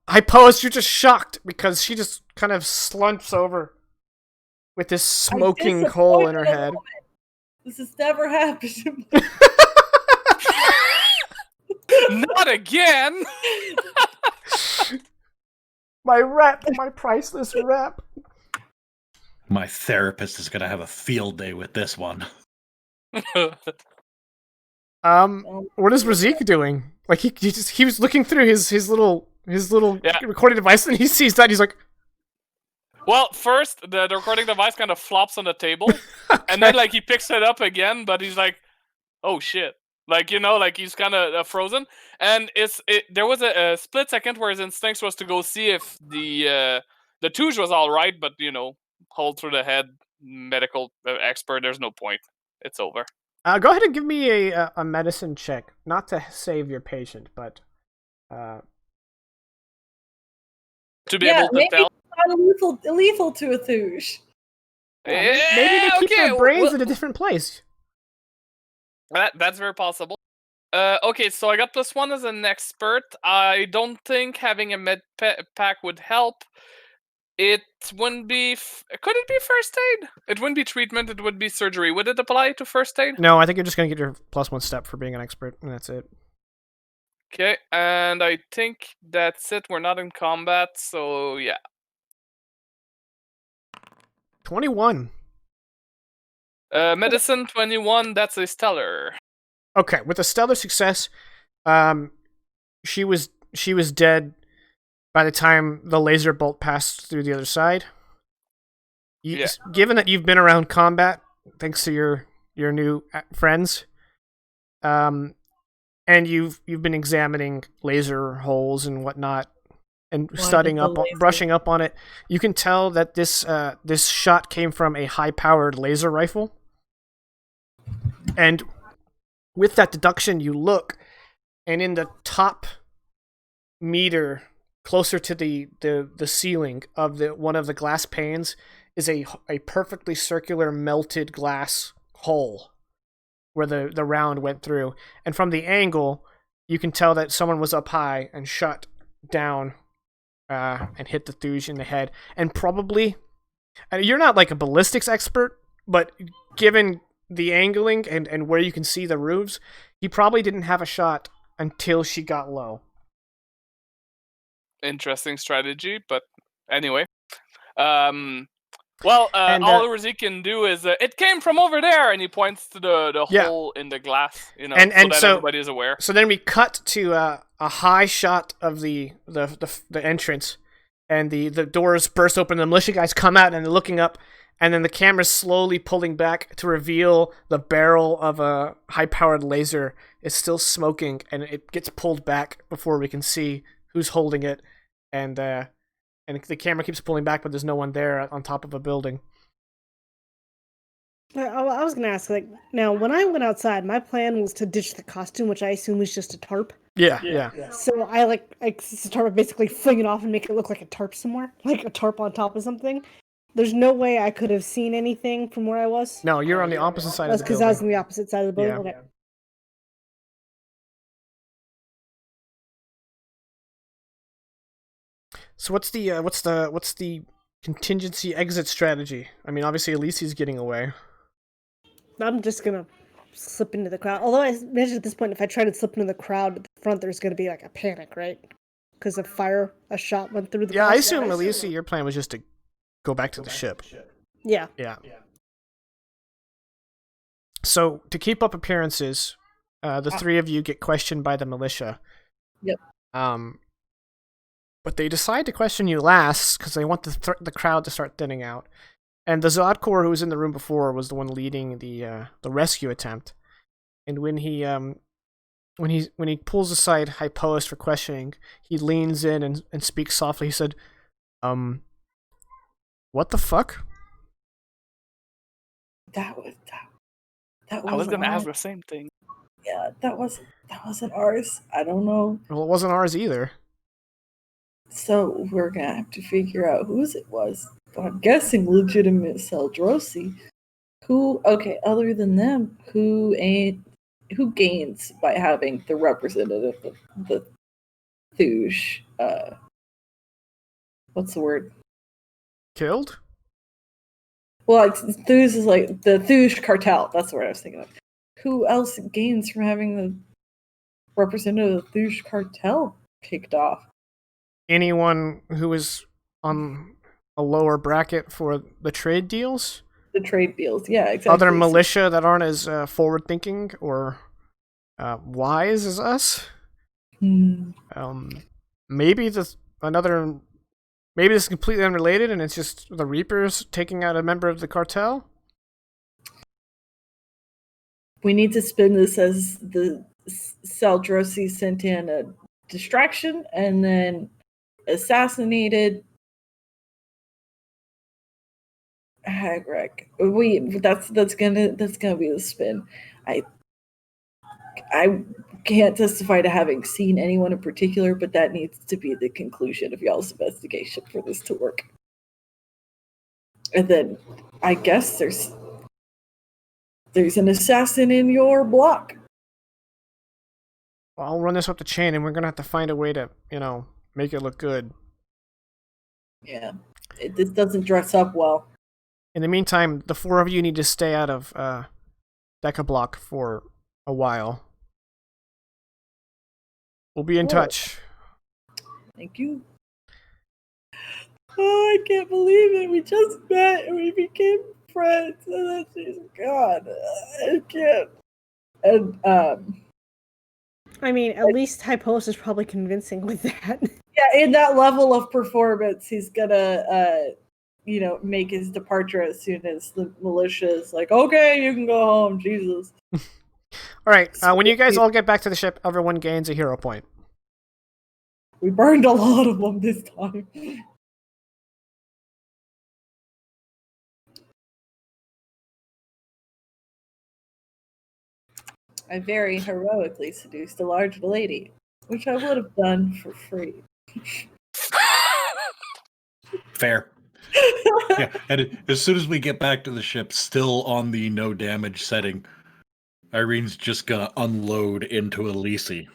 Hypost, you're just shocked because she just kind of slumps over with this smoking coal in her head. This has never happened. Not again! My priceless rep. My therapist is gonna have a field day with this one. What is Razik doing? Like he was looking through his little recording device, and he sees that, and he's like, Well, first, the recording device kind of flops on the table, and then, like, he picks it up again, but he's like, oh, shit. Like, like, he's kind of frozen. And there was a split second where his instincts was to go see if the Touche was all right, but, hold through the head, medical expert, there's no point. It's over. Go ahead and give me a medicine check. Not to save your patient, but... to be able to maybe tell. It's not lethal to a Touche. Maybe they keep their brains in a different place. That's very possible. Okay, so I got +1 as an expert. I don't think having a med pack would help. It wouldn't be. Could it be first aid? It wouldn't be treatment. It would be surgery. Would it apply to first aid? No, I think you're just gonna get your +1 step for being an expert, and that's it. Okay, and I think that's it. We're not in combat, so yeah. 21. Medicine 21. That's a stellar. Okay, with a stellar success, she was dead by the time the laser bolt passed through the other side. Yeah. Given that you've been around combat, thanks to your new friends, and you've been examining laser holes and whatnot, and studying up, brushing up on it, you can tell that this shot came from a high-powered laser rifle. And with that deduction, you look, and in the top meter, closer to the ceiling of one of the glass panes, is a perfectly circular melted glass hole where the round went through. And from the angle, you can tell that someone was up high and shot down and hit the Thuge in the head. And probably, you're not like a ballistics expert, but given the angling and where you can see the roofs, he probably didn't have a shot until she got low. Interesting strategy, but anyway. All Razik can do is, it came from over there, and he points to the hole in the glass, so that everybody is aware. So then we cut to a high shot of the entrance, and the doors burst open, and the militia guys come out, and they're looking up, and then the camera's slowly pulling back to reveal the barrel of a high-powered laser is still smoking, and it gets pulled back before we can see who's holding it, and the camera keeps pulling back, but there's no one there on top of a building. I was going to ask, now, when I went outside, my plan was to ditch the costume, which I assume was just a tarp. Yeah. So I start basically fling it off and make it look like a tarp somewhere, like a tarp on top of something. There's no way I could have seen anything from where I was. No, you're on the opposite side of the building. That's because I was on the opposite side of the building? Yeah. Okay. So what's the contingency exit strategy? I mean, obviously Alici's getting away. I'm just gonna slip into the crowd. Although I imagine at this point, if I try to slip into the crowd at the front, there's gonna be like a panic, right? Because a shot went through the. Yeah, I assume Alici, your plan was just to go back to the ship. Yeah. So to keep up appearances, the three of you get questioned by the militia. Yep. But they decide to question you last because they want the crowd to start thinning out. And the Zod Corps who was in the room before was the one leading the rescue attempt. And when he pulls aside Hypoist for questioning, he leans in and speaks softly. He said, what the fuck? That was I was gonna ask the same thing. Yeah, that wasn't ours. I don't know. Well, it wasn't ours either. So we're gonna have to figure out whose it was. But I'm guessing legitimate Seldrosi. Other than them, who gains by having the representative of the Thuge? What's the word? Killed? Well, Thuge is like the Thuge cartel. That's the word I was thinking of. Who else gains from having the representative of the Thuge cartel kicked off? Anyone who is on a lower bracket for the trade deals? The trade deals, yeah, exactly. Other militia that aren't as forward-thinking or wise as us? Maybe this is completely unrelated and it's just the Reapers taking out a member of the cartel? We need to spin this as the Seldrosi sent in a distraction and then assassinated Hagrek. That's gonna be the spin. I can't testify to having seen anyone in particular, but that needs to be the conclusion of y'all's investigation for this to work. And then I guess there's an assassin in your block. Well, I'll run this up the chain, and we're gonna have to find a way to, make it look good. Yeah, this doesn't dress up well. In the meantime, the 4 of you need to stay out of Deca Block for a while. We'll be in touch. Thank you. Oh, I can't believe it. We just met and we became friends. Oh, jeez, God, I can't. And I mean, at least Hypos is probably convincing with that. yeah, in that level of performance, he's gonna make his departure as soon as the militia is like, okay, you can go home. Jesus. All right. When you guys all get back to the ship, everyone gains a hero point. We burned a lot of them this time. I very heroically seduced a large lady, which I would have done for free. Fair. Yeah, and as soon as we get back to the ship, still on the no damage setting, Irene's just gonna unload into Elise. I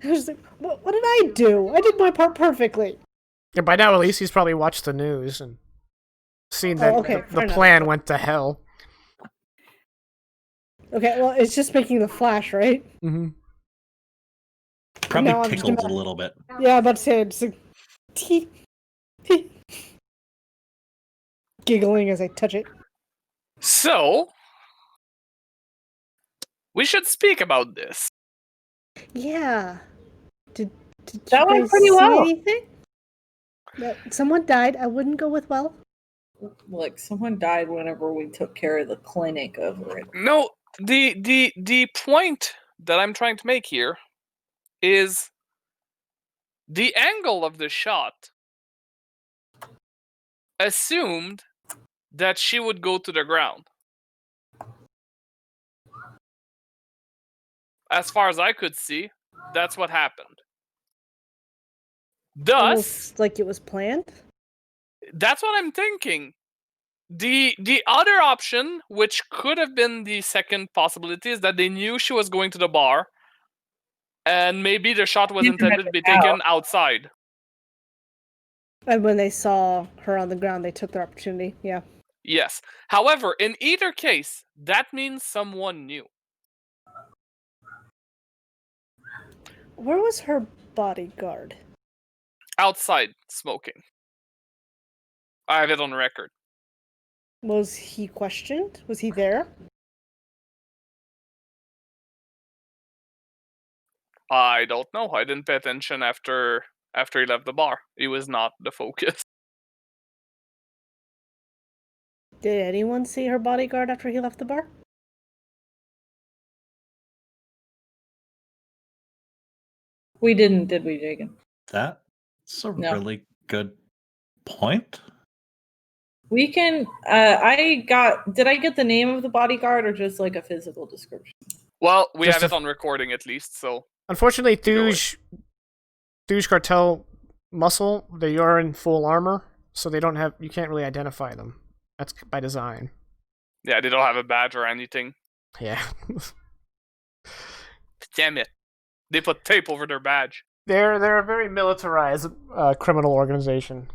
was like, what did I do? I did my part perfectly. Yeah, by now, at least he's probably watched the news and seen that the plan went to hell. Okay, well, it's just making the flash, right? Mm-hmm. Probably tickles a little bit. Yeah, I'm about to say it's like, giggling as I touch it. So, we should speak about this. Yeah. Did that you went guys pretty see well. anything? Someone died. I wouldn't go with well. Like, someone died whenever we took care of the clinic over it. No, the point that I'm trying to make here is the angle of the shot assumed that she would go to the ground. As far as I could see, that's what happened. Thus, almost like it was planned. That's what I'm thinking. The other option, which could have been the second possibility, is that they knew she was going to the bar, and maybe the shot was intended to be taken outside. And when they saw her on the ground, they took their opportunity. Yeah. Yes. However, in either case, that means someone knew. Where was her bodyguard? Outside, smoking. I have it on record. Was he questioned? Was he there? I don't know. I didn't pay attention after he left the bar. He was not the focus. Did anyone see her bodyguard after he left the bar? We didn't, did we, Jagan? That's a really good point. We can. Did I get the name of the bodyguard or just like a physical description? Well, we have it on recording at least, so. Unfortunately, Thuge Cartel muscle, they are in full armor, so they don't have. You can't really identify them. That's by design. Yeah, they don't have a badge or anything. Yeah. Damn it. They put tape over their badge. They're a very militarized criminal organization.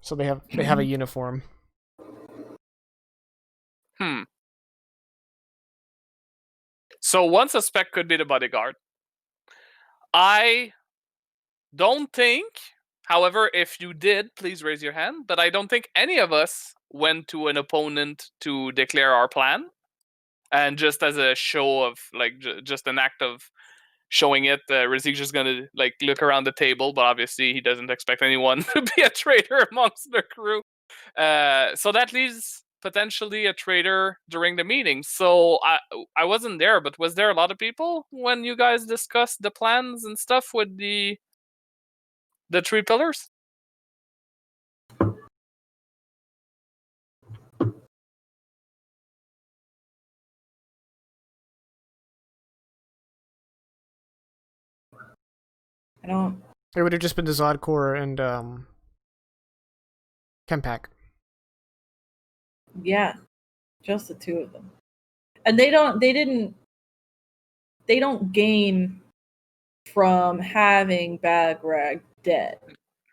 So they have a uniform. So one suspect could be the bodyguard. I don't think, however, if you did, please raise your hand, but I don't think any of us went to an opponent to declare our plan. And just as a show of, like, just an act of showing it, Razik's just gonna, like, look around the table, but obviously he doesn't expect anyone to be a traitor amongst the crew. So that leaves potentially a traitor during the meeting. So I wasn't there, but was there a lot of people when you guys discussed the plans and stuff with the 3 pillars? I don't. It would have just been the Zodcore and Chempack. Yeah, just the two of them. And they don't gain from having Bagrag dead.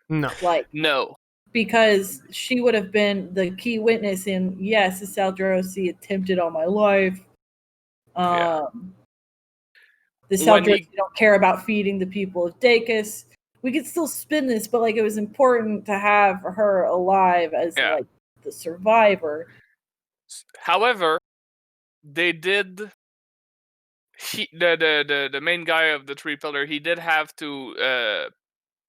No. Like, No. because she would have been the key witness in, yes, the Saldrosi attempted on my life. The Saldrosi don't care about feeding the people of Deicus. We could still spin this, but like it was important to have her alive as like the survivor. However, they did. The main guy of the Three Pillar, he did have to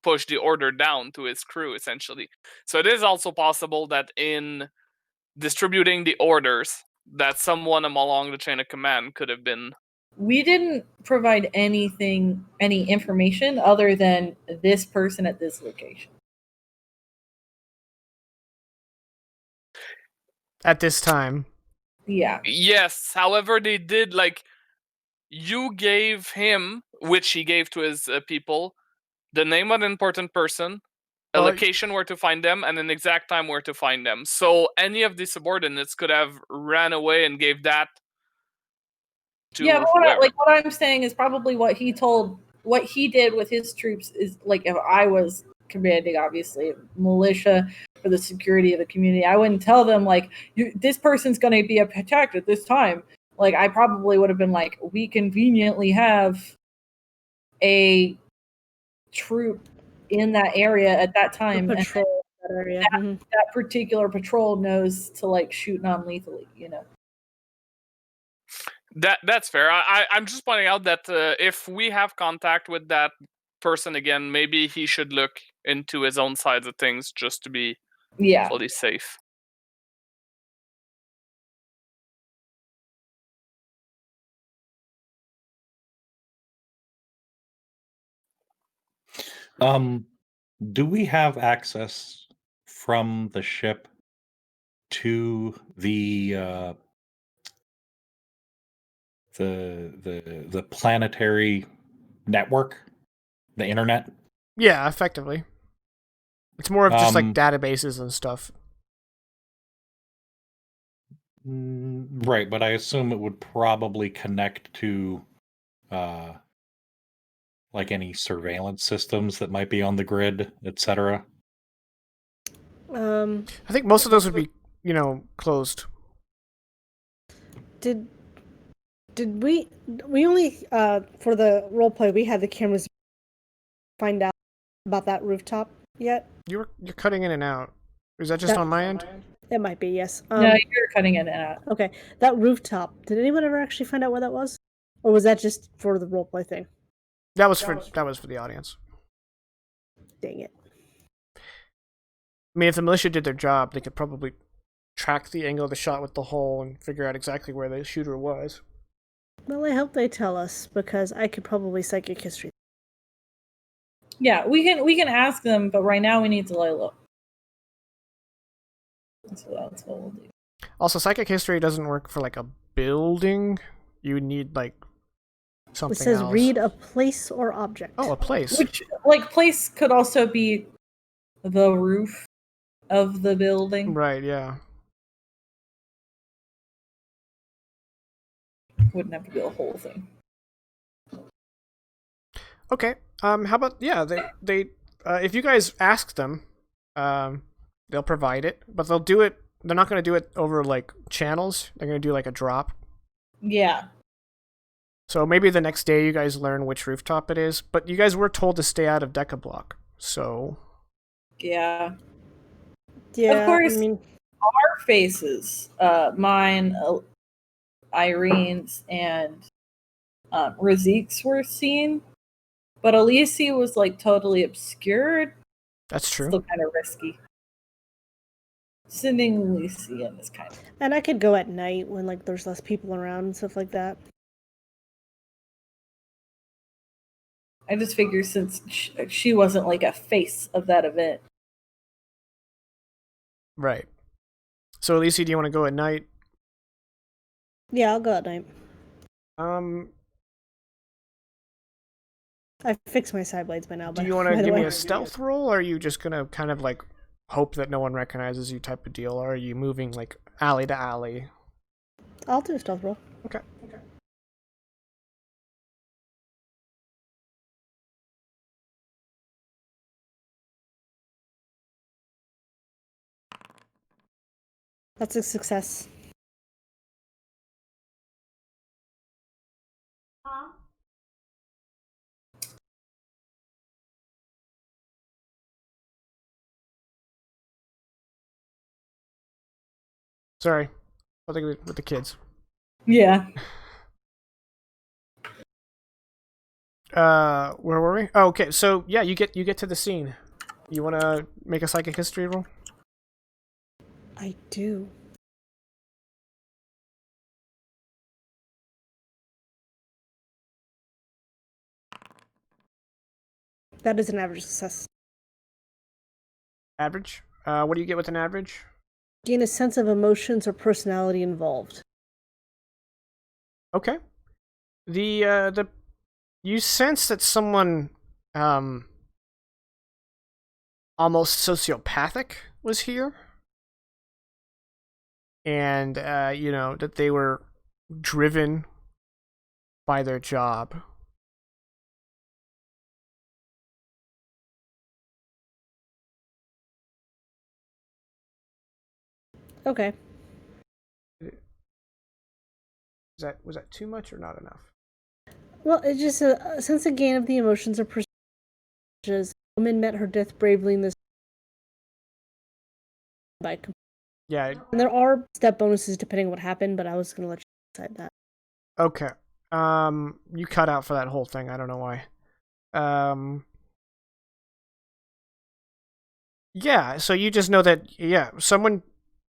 push the order down to his crew, essentially. So it is also possible that in distributing the orders, that someone along the chain of command could have been. We didn't provide any information other than this person at this location. At this time. Yeah. Yes, however, they did, like, you gave him, which he gave to his people, the name of an important person, a location where to find them, and an exact time where to find them. So any of the subordinates could have ran away and gave that to but what I'm saying is probably what he did with his troops is, like, if I was commanding, obviously, militia for the security of the community, I wouldn't tell them, like, this person's going to be attacked at this time. Like, I probably would have been like, we conveniently have a troop in that area at that time. A patrol that area. That particular patrol knows to, like, shoot non-lethally, you know. That's fair. I'm just pointing out that if we have contact with that person again, maybe he should look into his own sides of things just to be fully safe. Do we have access from the ship to the planetary network, the internet? Yeah, effectively. It's more of just like databases and stuff. Right, but I assume it would probably connect to like any surveillance systems that might be on the grid, etc. I think most of those would be, closed. Did we only for the roleplay we had the cameras find out about that rooftop yet? You're cutting in and out. Is that just on my end? It might be, yes. No, you're cutting in and out. Okay, that rooftop. Did anyone ever actually find out where that was, or was that just for the roleplay thing? That was for the audience. Dang it. I mean, if the militia did their job, they could probably track the angle of the shot with the hole and figure out exactly where the shooter was. Well, I hope they tell us, because I could probably psychic history. Yeah, we can ask them, but right now we need to lay low. That's what we'll do. Also, psychic history doesn't work for like a building. You need like something else. It says read a place or object. Oh, a place. Which, like, place could also be the roof of the building. Right, yeah. Wouldn't have to be the whole thing. Okay. How about they if you guys ask them, they'll provide it, but they'll do it. They're not going to do it over like channels. They're going to do like a drop. Yeah. So maybe the next day you guys learn which rooftop it is, but you guys were told to stay out of Deca block. So. Yeah. Yeah. Of course, I mean, our faces, mine, Irene's, and Razik's were seen, but Alisi was like totally obscured. That's true. Still kind of risky. Sending Alisi in is kind of. And I could go at night when like there's less people around and stuff like that. I just figure since she wasn't like a face of that event. Right. So, Alisi, do you want to go at night? Yeah, I'll go at night. I fixed my side blades by now. Do you want to give me a stealth roll, or are you just gonna kind of like hope that no one recognizes you type of deal, or are you moving like alley to alley? I'll do a stealth roll. Okay. That's a success. Sorry, I think with the kids. Yeah. Where were we? Oh, okay. So yeah, you get to the scene. You want to make a psychic history roll? I do. That is an average success. Average. What do you get with an average? Gain a sense of emotions or personality involved. Okay. The you sense that someone almost sociopathic was here, and you know that they were driven by their job. Okay. Was that too much or not enough? Well, it's just a sense of gain of the emotions or percentages. A woman met her death bravely in this by. Yeah. And there are step bonuses depending on what happened, but I was gonna let you decide that. Okay. You cut out for that whole thing. I don't know why. Yeah. So you just know that someone,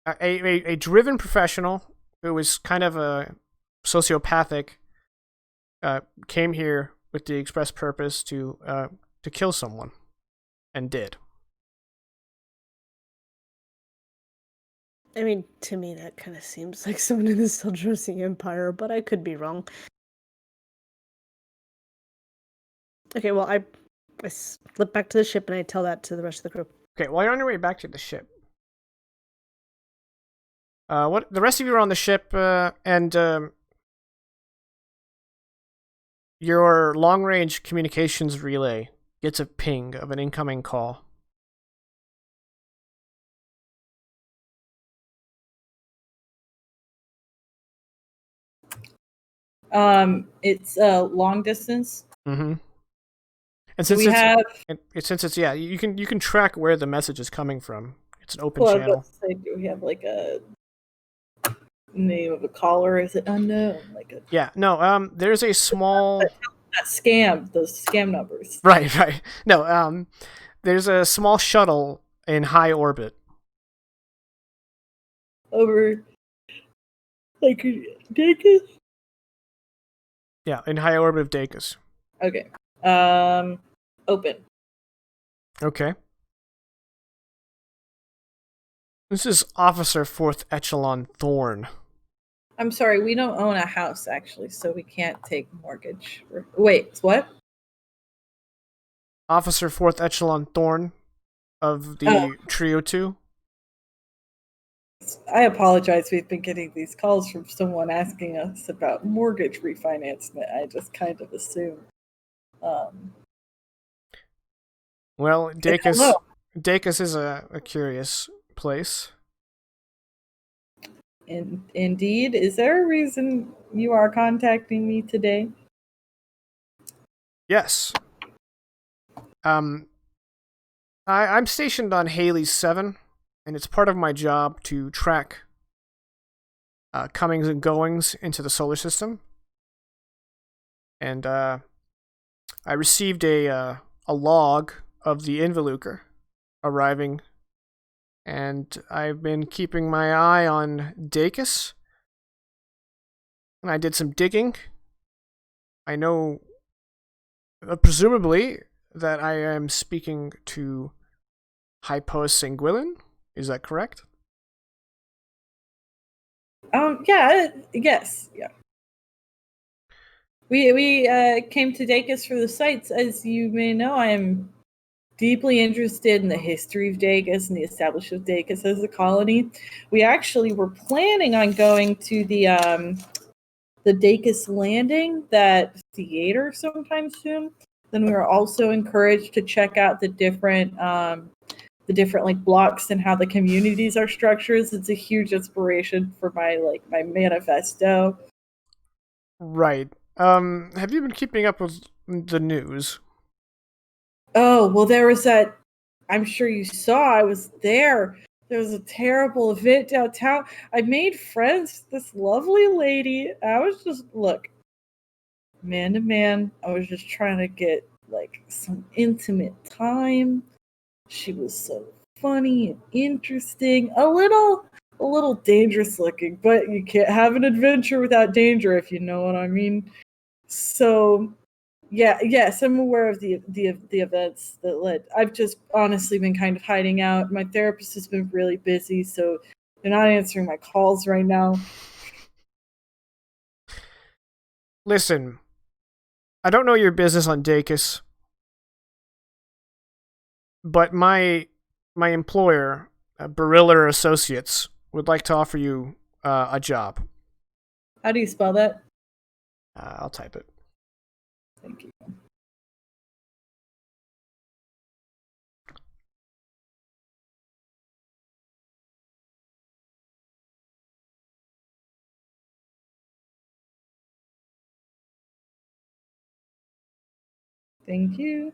a driven professional who was kind of a sociopathic, came here with the express purpose to kill someone, and did. I mean, to me, that kind of seems like someone in the Seldrosian Empire, but I could be wrong. Okay, well, I slip back to the ship and I tell that to the rest of the crew. Okay, while you're on your way back to the ship, what the rest of you are on the ship, and your long-range communications relay gets a ping of an incoming call. It's long distance. Mm-hmm. And Do since we have? since it's you can track where the message is coming from. It's an open Well, channel. say, do we have like a name of a caller? Is it unknown? Like a there's a small that scam. Those scam numbers. right. No, there's a small shuttle in high orbit. Over, like Deicus. Yeah, in high orbit of Deicus. Okay. Open. Okay. This is Officer 4th Echelon Thorn. I'm sorry, we don't own a house actually, so we can't take mortgage. Wait, what? Officer 4th Echelon Thorn of the Trio 2. I apologize. We've been getting these calls from someone asking us about mortgage refinancement. I just kind of assumed. Well, Deicus is a curious place. Indeed. Is there a reason you are contacting me today? Yes. I'm stationed on Haley's 7, and it's part of my job to track comings and goings into the solar system. And I received a log of the Involuker arriving, and I've been keeping my eye on Deicus. And I did some digging. I know, presumably, that I am speaking to Hypos Sanguilin. Is that correct? Yes. We came to Deicus for the sites. As you may know, I am deeply interested in the history of Deicus and the establishment of Deicus as a colony. We actually were planning on going to the Deicus Landing, that theater, sometime soon. Then we were also encouraged to check out the different like blocks and how the communities are structured. It's a huge inspiration for my manifesto. Right. Have you been keeping up with the news? Oh, well, there was that, I'm sure you saw, I was there. There was a terrible event downtown. I made friends with this lovely lady. I was just, look, man to man, I was just trying to get like some intimate time. She was so funny and interesting. A little dangerous looking, but you can't have an adventure without danger, if you know what I mean. So yes, I'm aware of the events that led. I've just honestly been kind of hiding out. My therapist has been really busy, so they're not answering my calls right now. Listen, I don't know your business on Deicus, but my employer, Barilla Associates, would like to offer you a job. How do you spell that? I'll type it. Thank you. Thank you.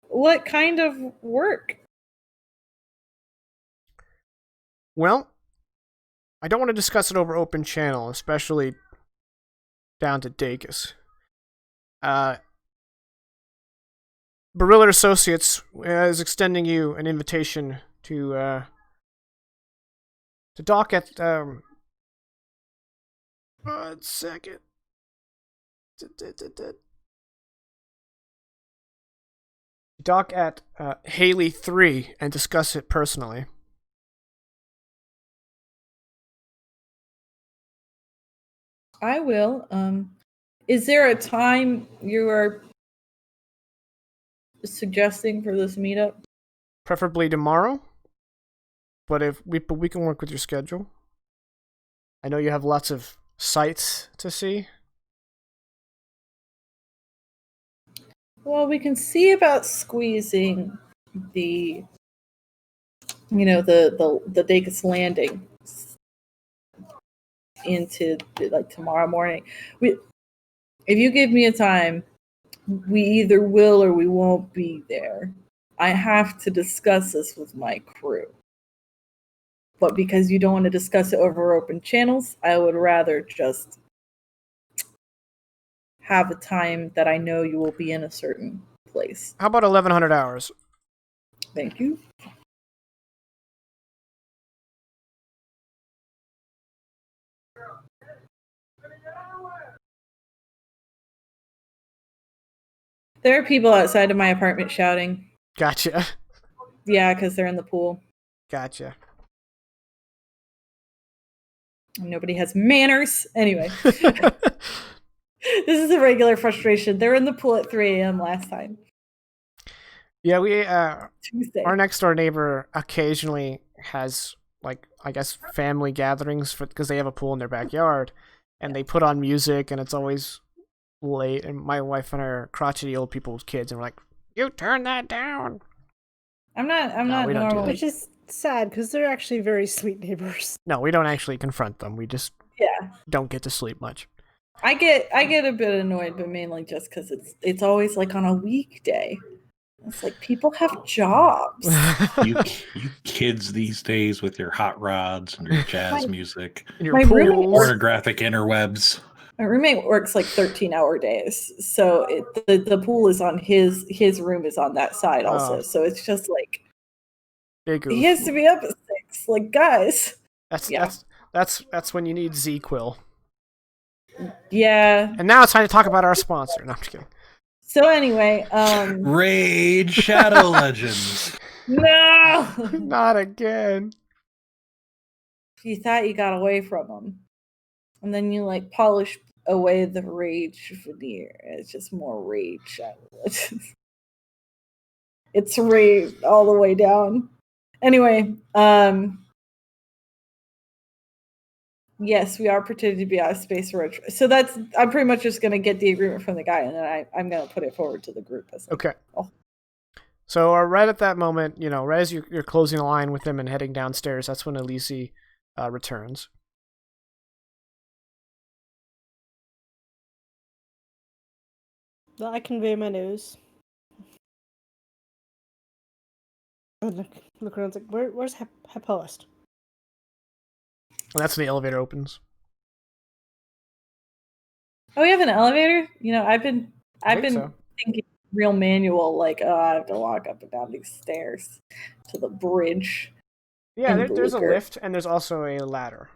What kind of work? Well, I don't want to discuss it over open channel, especially down to Deicus. Barilla Associates is extending you an invitation to dock at 1 second. Dock at Haley 3 and discuss it personally. I will. Is there a time you are suggesting for this meetup? Preferably tomorrow. But we can work with your schedule. I know you have lots of sites to see. Well, we can see about squeezing the Deicus Landing into like tomorrow morning. If you give me a time, we either will or we won't be there. I have to discuss this with my crew. But because you don't want to discuss it over open channels, I would rather just have a time that I know you will be in a certain place. How about 1100 hours? Thank you. There are people outside of my apartment shouting. Gotcha. Yeah, because they're in the pool. Gotcha. Nobody has manners. Anyway. This is a regular frustration. They were in the pool at 3 a.m. last time. Yeah, we Tuesday. Our next door neighbor occasionally has, like, I guess, family gatherings because they have a pool in their backyard, and they put on music, and it's always late. And my wife and I are crotchety old people with kids, and we're like, "You turn that down." I'm not normal. Which is sad because they're actually very sweet neighbors. No, we don't actually confront them. We just don't get to sleep much. I get a bit annoyed, but mainly just because it's always like on a weekday. It's like people have jobs. You kids these days with your hot rods and your jazz music, and your pool, pornographic interwebs. My roommate works like 13-hour days, so the pool is on his room is on that side also. So it's just like he has to be up at 6. Like, guys, that's when you need Z-Quill. Yeah. And now it's time to talk about our sponsor. No, I'm just kidding. So anyway, Raid Shadow Legends. No, not again. You thought you got away from them, and then you like polish away the rage veneer. It's just more rage. It's rage all the way down. Anyway, yes, we are pretending to be out of space road. So I'm pretty much just going to get the agreement from the guy, and then I'm going to put it forward to the group. Okay. Oh. So right at that moment, right as you're closing the line with him and heading downstairs, that's when Elise returns. Well, I convey my news. Look around, like, where's Hippoist? And that's when the elevator opens. Oh, we have an elevator? I've been So. thinking real manual, like, I have to walk up and down these stairs to the bridge. Yeah, there's a lift, and there's also a ladder.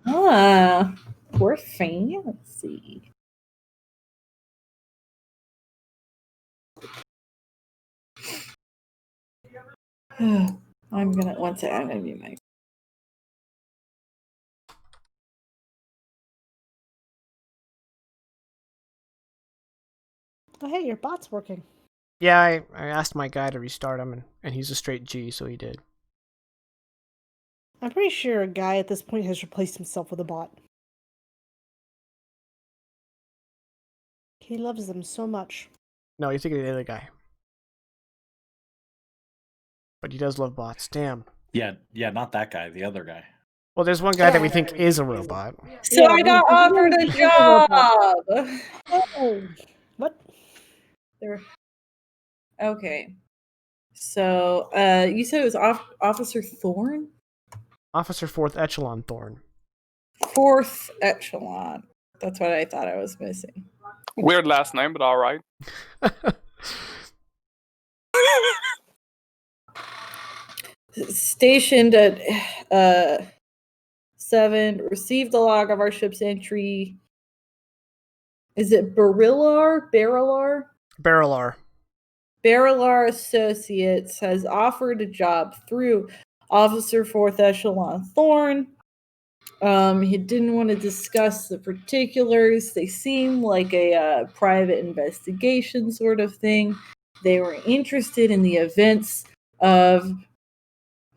Ah, we're fancy. I'm gonna mute my. Oh, hey, your bot's working. Yeah, I asked my guy to restart him, and he's a straight G, so he did. I'm pretty sure a guy at this point has replaced himself with a bot. He loves them so much. No, you're thinking of the other guy. But he does love bots. Damn. Yeah, not that guy, the other guy. Well, there's one guy that we think is a robot. So I got offered a job. Oh, what? Okay. So, you said it was Officer Thorne? Officer 4th Echelon Thorne. 4th Echelon. That's what I thought I was missing. Weird last name, but all right. Stationed at 7. Received the log of our ship's entry. Is it Barillar? Barillar Associates has offered a job through Officer 4th Echelon Thorne. He didn't want to discuss the particulars. They seem like a private investigation sort of thing. They were interested in the events of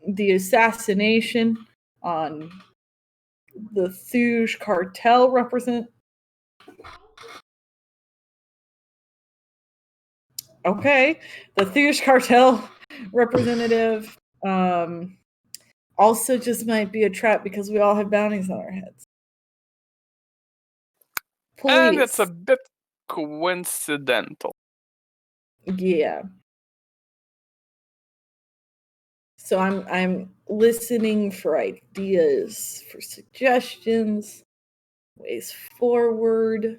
the assassination on the Thuge cartel Okay, the Thuge cartel representative also just might be a trap because we all have bounties on our heads. Please. And it's a bit coincidental. Yeah. So I'm listening for ideas, for suggestions, ways forward.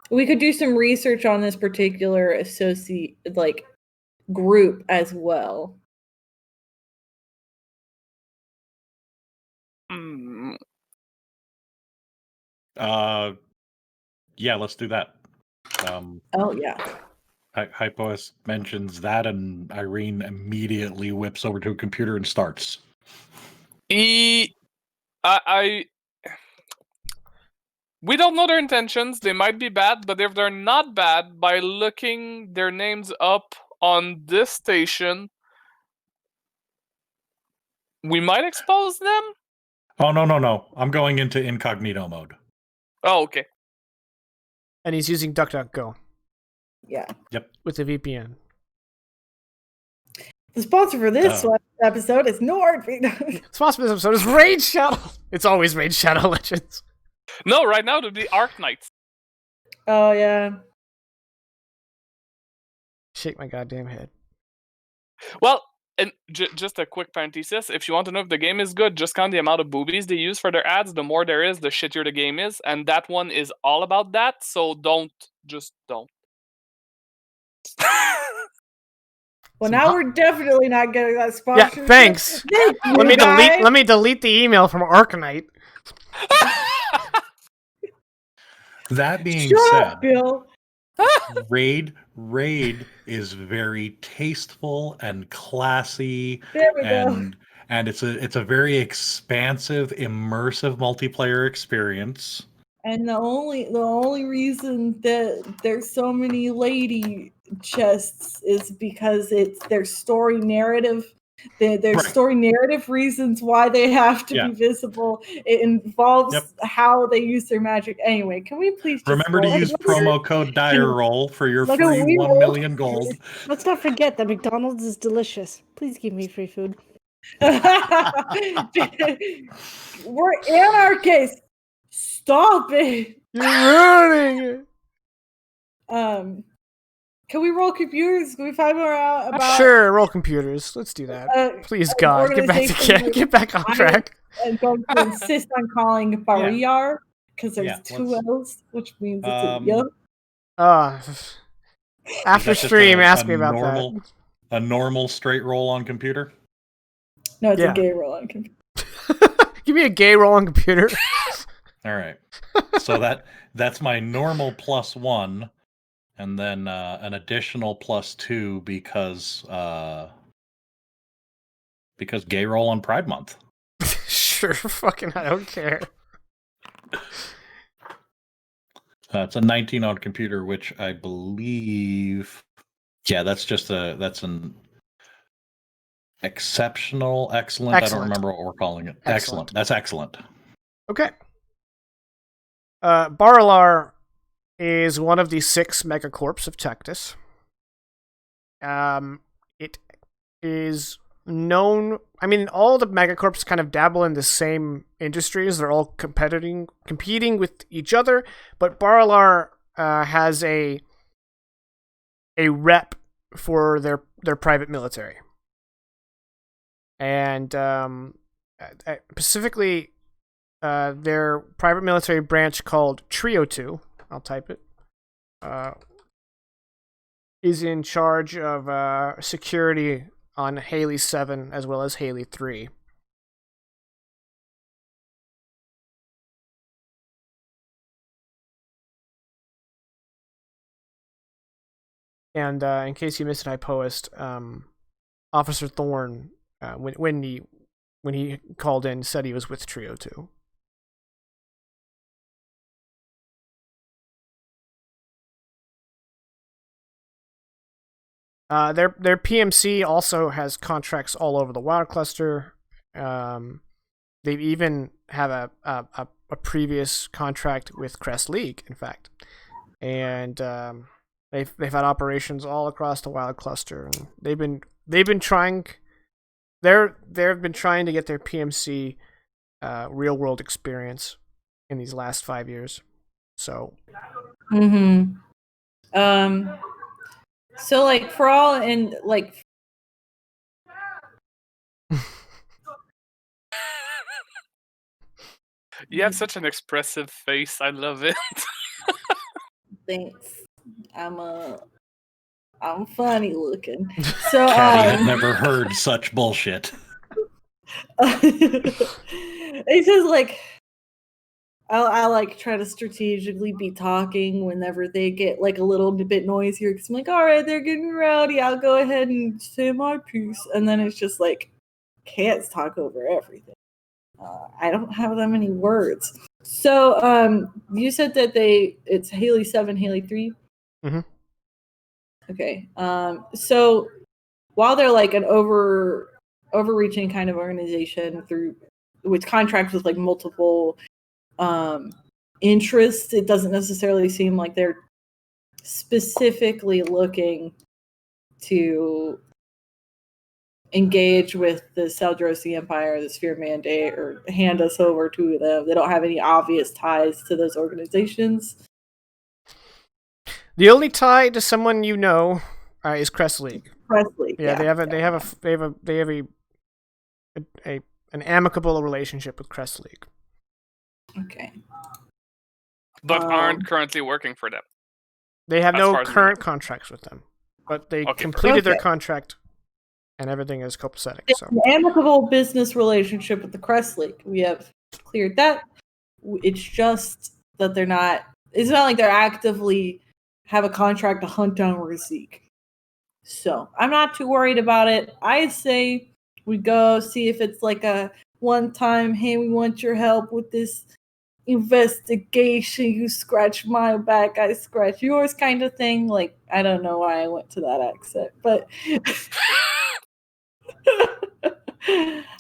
We could do some research on this particular group as well. Yeah, let's do that. Oh yeah. Hypoes mentions that, and Irene immediately whips over to a computer and starts. We don't know their intentions. They might be bad, but if they're not bad, by looking their names up on this station, we might expose them? Oh, no. I'm going into incognito mode. Oh, okay. And he's using DuckDuckGo. Yeah. Yep. With the VPN. The sponsor for this episode is NordVPN. Sponsor for this episode is Raid Shadow. It's always Raid Shadow Legends. No, right now it would be Arc Knights. Oh, yeah. Shake my goddamn head. Well, and just a quick parenthesis. If you want to know if the game is good, just count the amount of boobies they use for their ads. The more there is, the shittier the game is. And that one is all about that. So don't. Well, now we're definitely not getting that sponsorship. Yeah, thanks. Let me delete the email from Arcanite. That being Shut said, up, Bill. Raid is very tasteful and classy There we and go. and it's a very expansive, immersive multiplayer experience. And the only reason that there's so many lady chests is because it's their story narrative. There's Right. story narrative reasons why they have to Yeah. be visible. It involves Yep. how they use their magic. Anyway, can we please just Remember to roll? use promo code DIREROLL for your Look, free we 1 roll. million gold. Let's not forget that McDonald's is delicious. Please give me free food. We're anarchists. Stop it. You're ruining it. Can we roll computers? Can we find more out about? Sure, roll computers. Let's do that. Please, God, get back on track. I'm going to insist on calling Barriar because there's two L's, which means it's a after stream, ask me about that. A normal straight roll on computer? No, it's a gay roll on computer. Give me a gay roll on computer. All right. So that's my normal +1, and then an additional +2 because gay roll on Pride Month. Sure, fucking, I don't care. It's a 19 on computer, which I believe. Yeah, that's an exceptional, excellent. I don't remember what we're calling it. Excellent. That's excellent. Okay. Barilar is one of the 6 megacorps of Tectus. It is known. I mean, all the megacorps kind of dabble in the same industries. They're all competing with each other, but Barilar has a rep for their private military, and specifically their private military branch called Trio 2. I'll type it. Is in charge of security on Haley 7 as well as Haley 3. And in case you missed it, I post Officer Thorne when he called in said he was with Trio 2. Their PMC also has contracts all over the Wild Cluster. They even have a previous contract with Crest League, in fact, and they've had operations all across the Wild Cluster. And they've been trying to get their PMC real world experience in these last 5 years. So. So, like, for all in, like... You have such an expressive face. I love it. Thanks. I'm funny looking. So, Caddy, I've never heard such bullshit. It's just, like... I like try to strategically be talking whenever they get like a little bit noisier because I'm like, all right, they're getting rowdy. I'll go ahead and say my piece, and then it's just like cats talk over everything. I don't have that many words. So you said that it's Haley 7, Haley 3. Mm-hmm. Okay. So while they're like an overreaching kind of organization with contracts with like multiple interests, it doesn't necessarily seem like they're specifically looking to engage with the Seldrosi Empire, the Sphere Mandate, or hand us over to them. They don't have any obvious ties to those organizations. The only tie to someone you know is Crest League. Crest League, yeah. They have an amicable relationship with Crest League. Okay. But aren't currently working for them. They have no current contracts with them, but they completed their contract, and everything is copacetic. It's so an amicable business relationship with the Crest League. We have cleared that. It's just that they're not. It's not like they're actively have a contract to hunt down Razik. So I'm not too worried about it. I say We go see if it's like a one-time, hey, we want your help with this investigation. You scratch my back, I scratch yours kind of thing. Like, I don't know why I went to that accent, but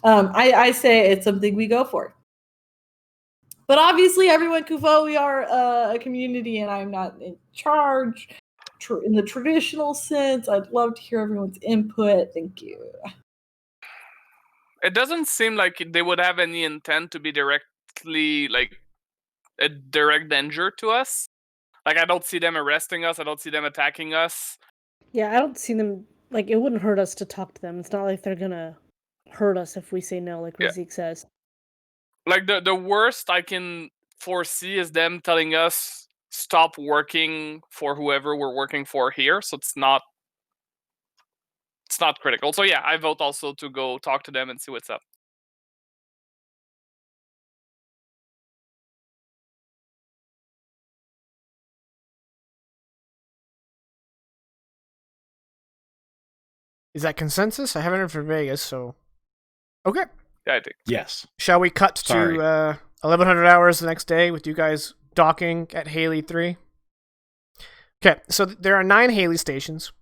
I say it's something we go for. But obviously, everyone, Kufo, we are a community, and I'm not in charge in the traditional sense. I'd love to hear everyone's input. Thank you. It doesn't seem like they would have any intent to be directly, like, a direct danger to us. Like, I don't see them arresting us. I don't see them attacking us. Yeah, I don't see them, like, it wouldn't hurt us to talk to them. It's not like they're gonna hurt us if we say no, like Razik says. Like, the worst I can foresee is them telling us stop working for whoever we're working for here. So it's not critical. So yeah, I vote also to go talk to them and see what's up. Is that consensus? I haven't heard from Vegas, so okay. Yeah, I think. Yes. Shall we cut Sorry. to 1100 hours the next day with you guys docking at Haley 3? Okay, so there are 9 Haley stations,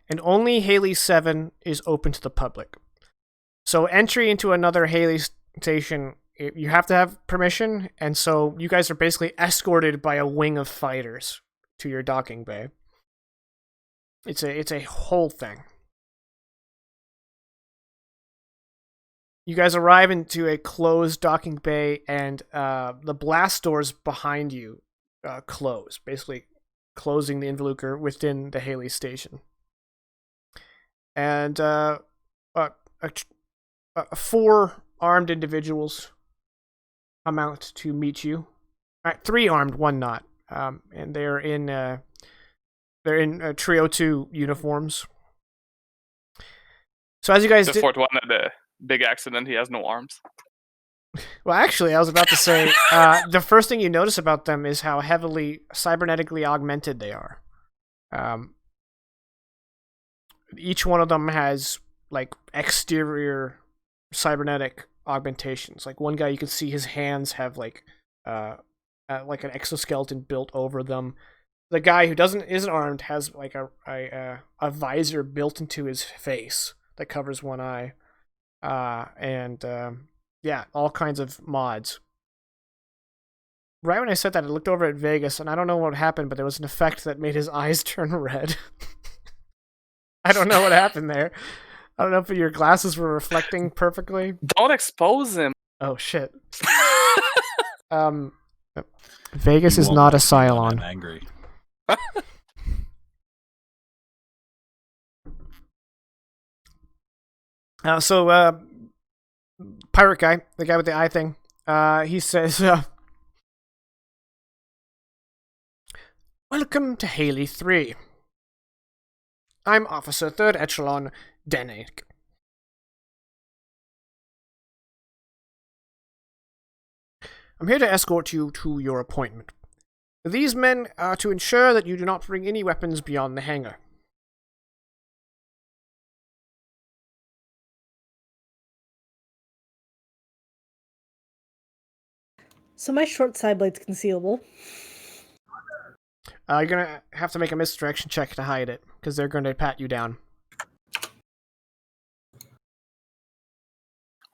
and only Haley 7 is open to the public. So entry into another Haley station, you have to have permission, and so you guys are basically escorted by a wing of fighters to your docking bay. It's a whole thing. You guys arrive into a closed docking bay, and the blast doors behind you close, basically closing the Involucre within the Haley station. And 4 armed individuals come out to meet you. 3 armed, 1 not, and they're in Trio 2 uniforms. So as you guys The fourth one had a big accident. He has no arms. Well, actually, I was about to say, the first thing you notice about them is how heavily cybernetically augmented they are. Each one of them has, like, exterior cybernetic augmentations. Like, one guy, you can see his hands have, like an exoskeleton built over them. The guy who isn't armed has, like, a visor built into his face that covers one eye. Yeah, all kinds of mods. Right when I said that, I looked over at Vegas, and I don't know what happened, but there was an effect that made his eyes turn red. I don't know what happened there. I don't know if your glasses were reflecting perfectly. Don't expose him. Oh, shit. Vegas is not a Cylon. I'm angry. Pirate guy, the guy with the eye thing, he says, "Welcome to Haley 3. I'm Officer 3rd Echelon Deicus. I'm here to escort you to your appointment. These men are to ensure that you do not bring any weapons beyond the hangar." So my short side blade's concealable. You're gonna have to make a misdirection check to hide it, because they're gonna pat you down.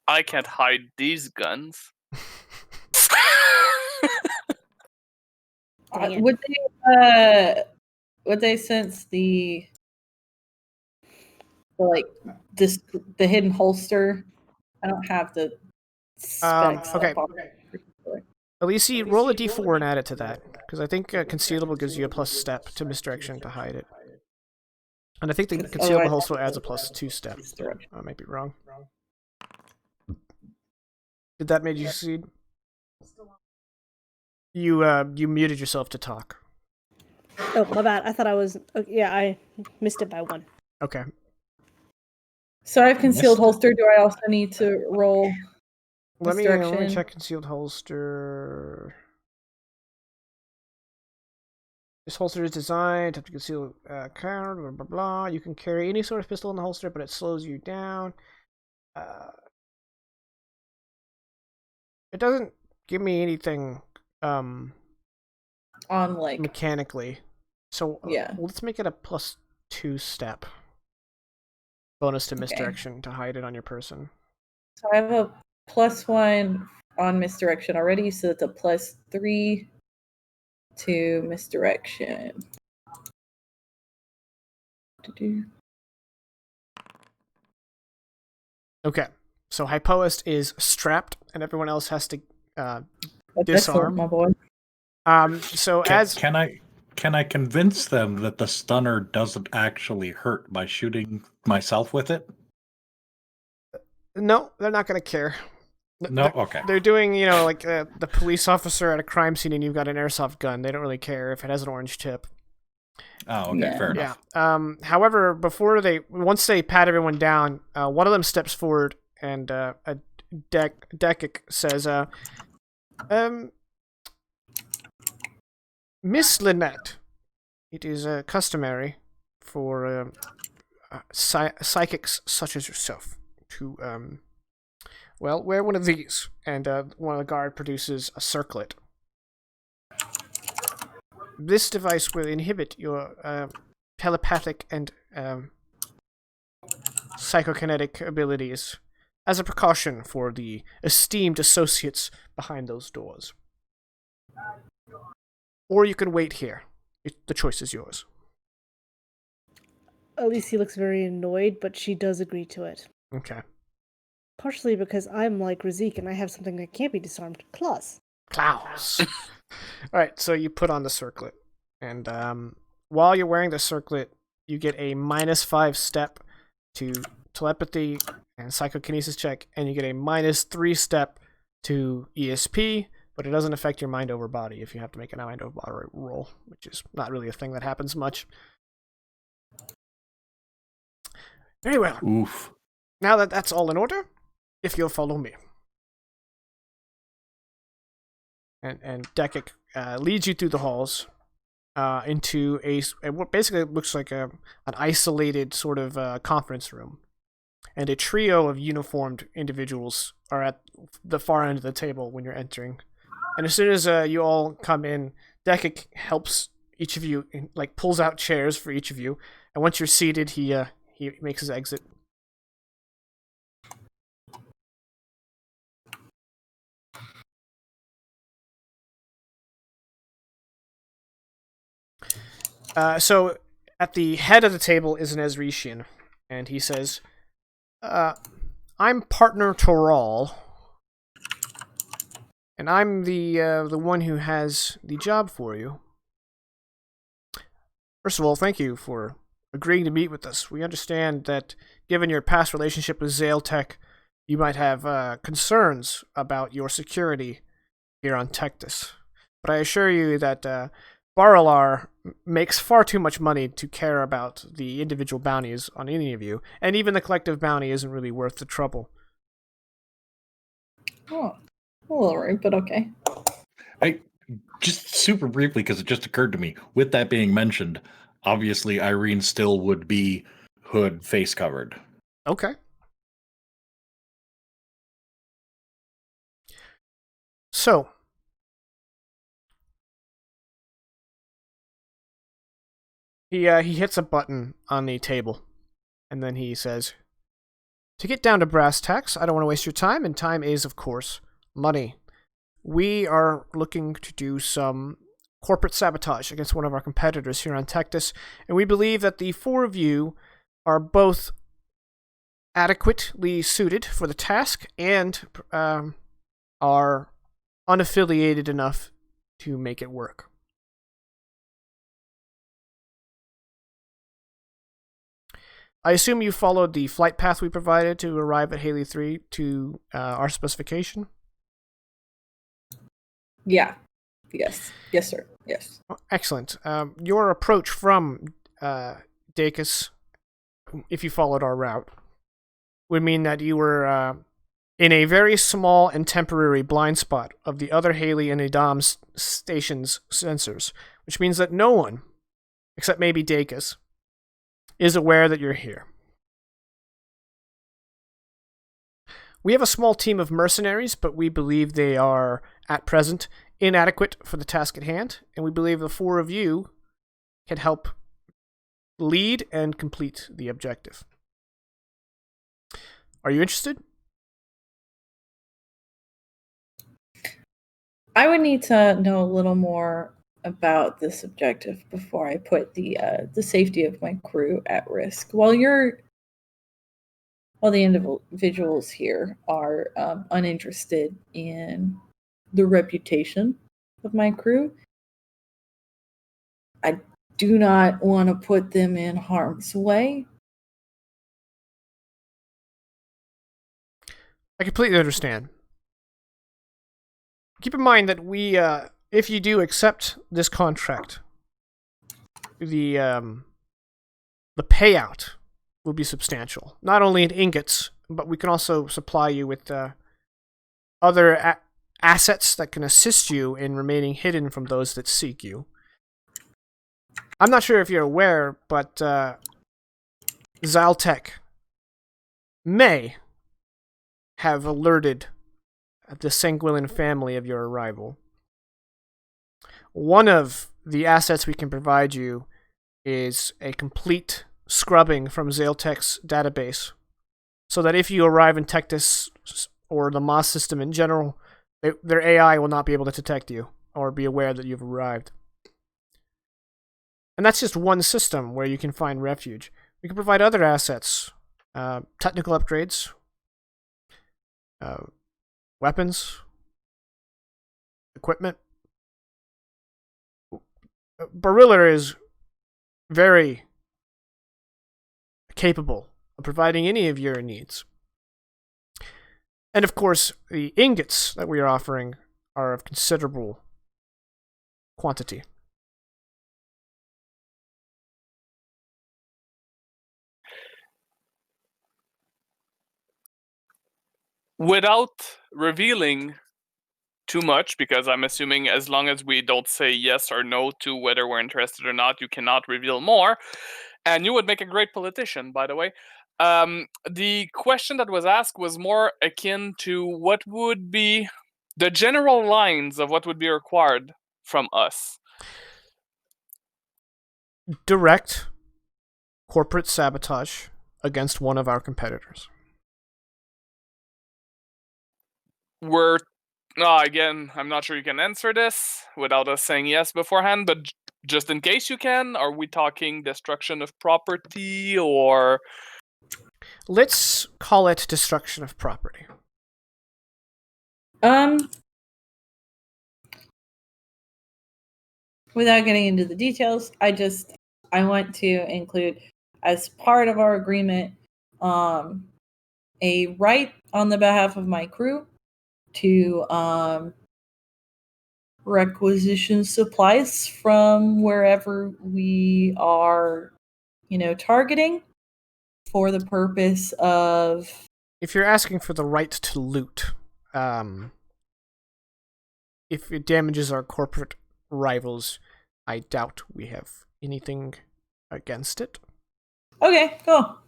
I can't hide these guns. Would they sense the hidden holster? I don't have the specs. Okay. up on it. Elise, roll a d4 and add it to that, because I think concealable gives you a plus step to misdirection to hide it. And I think the concealable also adds a plus 2 step. I might be wrong. Did that make you succeed? You muted yourself to talk. Oh, my bad. I thought I was... yeah, I missed it by 1. Okay. So I have concealed holster. Do I also need to roll Let me misdirection? check concealed holster. This holster is designed to conceal card, blah, blah, blah. You can carry any sort of pistol in the holster, but it slows you down. it doesn't give me anything On like mechanically. So Yeah. let's make it a +2 step. Bonus to Okay. misdirection to hide it on your person. So I have a +1 on misdirection already, so it's a +3 to misdirection. Okay, so Hypoist is strapped, and everyone else has to That's disarm. excellent, my boy. So Can I convince them that the stunner doesn't actually hurt by shooting myself with it? No, they're not going to care. No? Okay. They're doing, like the police officer at a crime scene and you've got an airsoft gun. They don't really care if it has an orange tip. Oh, okay, Yeah. fair enough. Yeah. However, once they pat everyone down, one of them steps forward and Deicus says, Miss Lynette, it is customary for psychics such as yourself to wear one of these. And one of the guard produces a circlet. This device will inhibit your telepathic and psychokinetic abilities as a precaution for the esteemed associates behind those doors. Or you can wait here. The choice is yours. Alicia looks very annoyed, but she does agree to it. Okay. Partially because I'm like Razik and I have something that can't be disarmed. Claws. Klaus. Alright, so you put on the circlet. And while you're wearing the circlet, you get a -5 step to telepathy and psychokinesis check, and you get a -3 step to ESP, but it doesn't affect your mind over body if you have to make a mind over body roll, which is not really a thing that happens much. Very well. Oof. Now that that's all in order, if you'll follow me. And Deicus leads you through the halls into what basically looks like an isolated sort of conference room. And a trio of uniformed individuals are at the far end of the table when you're entering. And as soon as you all come in, Deicus helps each of you, pulls out chairs for each of you. And once you're seated, he makes his exit. So at the head of the table is an Ezrician, and he says, I'm partner Toral, and I'm the one who has the job for you. First of all, thank you for agreeing to meet with us. We understand that given your past relationship with Zaeltech, you might have concerns about your security here on Tectus. But I assure you that Baralar makes far too much money to care about the individual bounties on any of you, and even the collective bounty isn't really worth the trouble. Oh, a little rude, but okay. I just super briefly, because it just occurred to me, with that being mentioned, obviously Irene still would be hood face covered. Okay. So, he hits a button on the table, and then he says, to get down to brass tacks, I don't want to waste your time, and time is, of course, money. We are looking to do some corporate sabotage against one of our competitors here on Tectus, and we believe that the four of you are both adequately suited for the task and are unaffiliated enough to make it work. I assume you followed the flight path we provided to arrive at Haley 3 to our specification? Yeah. Yes. Yes, sir. Yes. Oh, excellent. Your approach from Deicus, if you followed our route, would mean that you were in a very small and temporary blind spot of the other Haley and Adam station's sensors, which means that no one, except maybe Deicus, is aware that you're here. We have a small team of mercenaries, but we believe they are, at present, inadequate for the task at hand, and we believe the 4 of you can help lead and complete the objective. Are you interested? I would need to know a little more about this objective before I put the safety of my crew at risk. While the individuals here are uninterested in the reputation of my crew, I do not want to put them in harm's way. I completely understand. Keep in mind that we, if you do accept this contract, the payout will be substantial. Not only in ingots, but we can also supply you with other assets that can assist you in remaining hidden from those that seek you. I'm not sure if you're aware, but Zaltec may have alerted the Sanguilin family of your arrival. One of the assets we can provide you is a complete scrubbing from Zaltec's database, so that if you arrive in Tectus or the Maz System in general, their AI will not be able to detect you or be aware that you've arrived. And that's just one system where you can find refuge. We can provide other assets, technical upgrades, weapons, equipment. Barilla is very capable of providing any of your needs. And of course, the ingots that we are offering are of considerable quantity. Without revealing too much, because I'm assuming as long as we don't say yes or no to whether we're interested or not, you cannot reveal more. And you would make a great politician, by the way. The question that was asked was more akin to what would be the general lines of what would be required from us. Direct corporate sabotage against one of our competitors. Again, I'm not sure you can answer this without us saying yes beforehand, but just in case you can, are we talking destruction of property or... Let's call it destruction of property. Without getting into the details, I want to include as part of our agreement a right on the behalf of my crew to requisition supplies from wherever we are, targeting for the purpose of... If you're asking for the right to loot, if it damages our corporate rivals, I doubt we have anything against it. Okay, cool.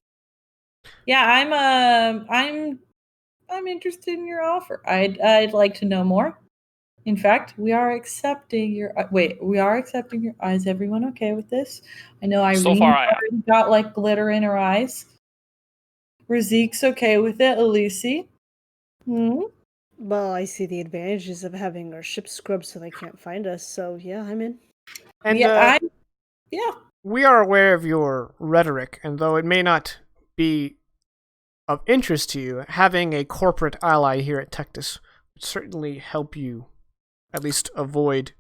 Yeah, I'm interested in your offer. I'd like to know more. In fact, we are accepting your... we are accepting your... Is everyone okay with this? I know Irene So far, I am. already got like glitter in her eyes. Raziq's okay with it. Elise? Well, I see the advantages of having our ship scrubbed so they can't find us, so yeah, I'm in. And Yeah, we are aware of your rhetoric, and though it may not be of interest to you, having a corporate ally here at Tectus would certainly help you at least avoid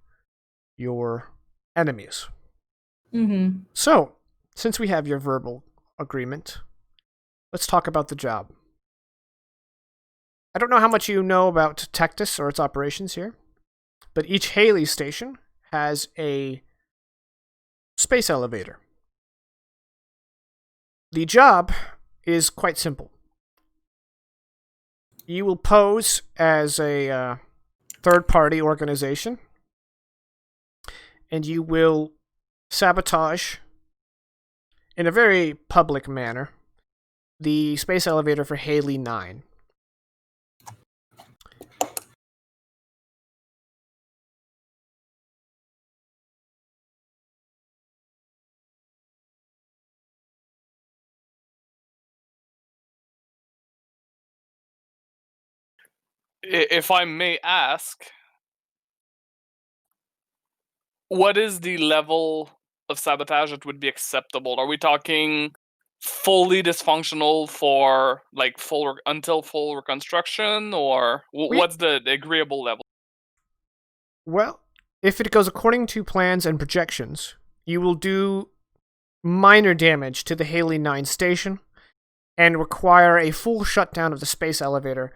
your enemies. Mm-hmm. So, since we have your verbal agreement, let's talk about the job. I don't know how much you know about Tectus or its operations here, but each Haley station has a space elevator. The job is quite simple. You will pose as a third-party organization, and you will sabotage, in a very public manner, the space elevator for Haley 9. If I may ask, what is the level of sabotage that would be acceptable? Are we talking fully dysfunctional for like until full reconstruction, or what's the agreeable level? Well, if it goes according to plans and projections, you will do minor damage to the Haley 9 station and require a full shutdown of the space elevator,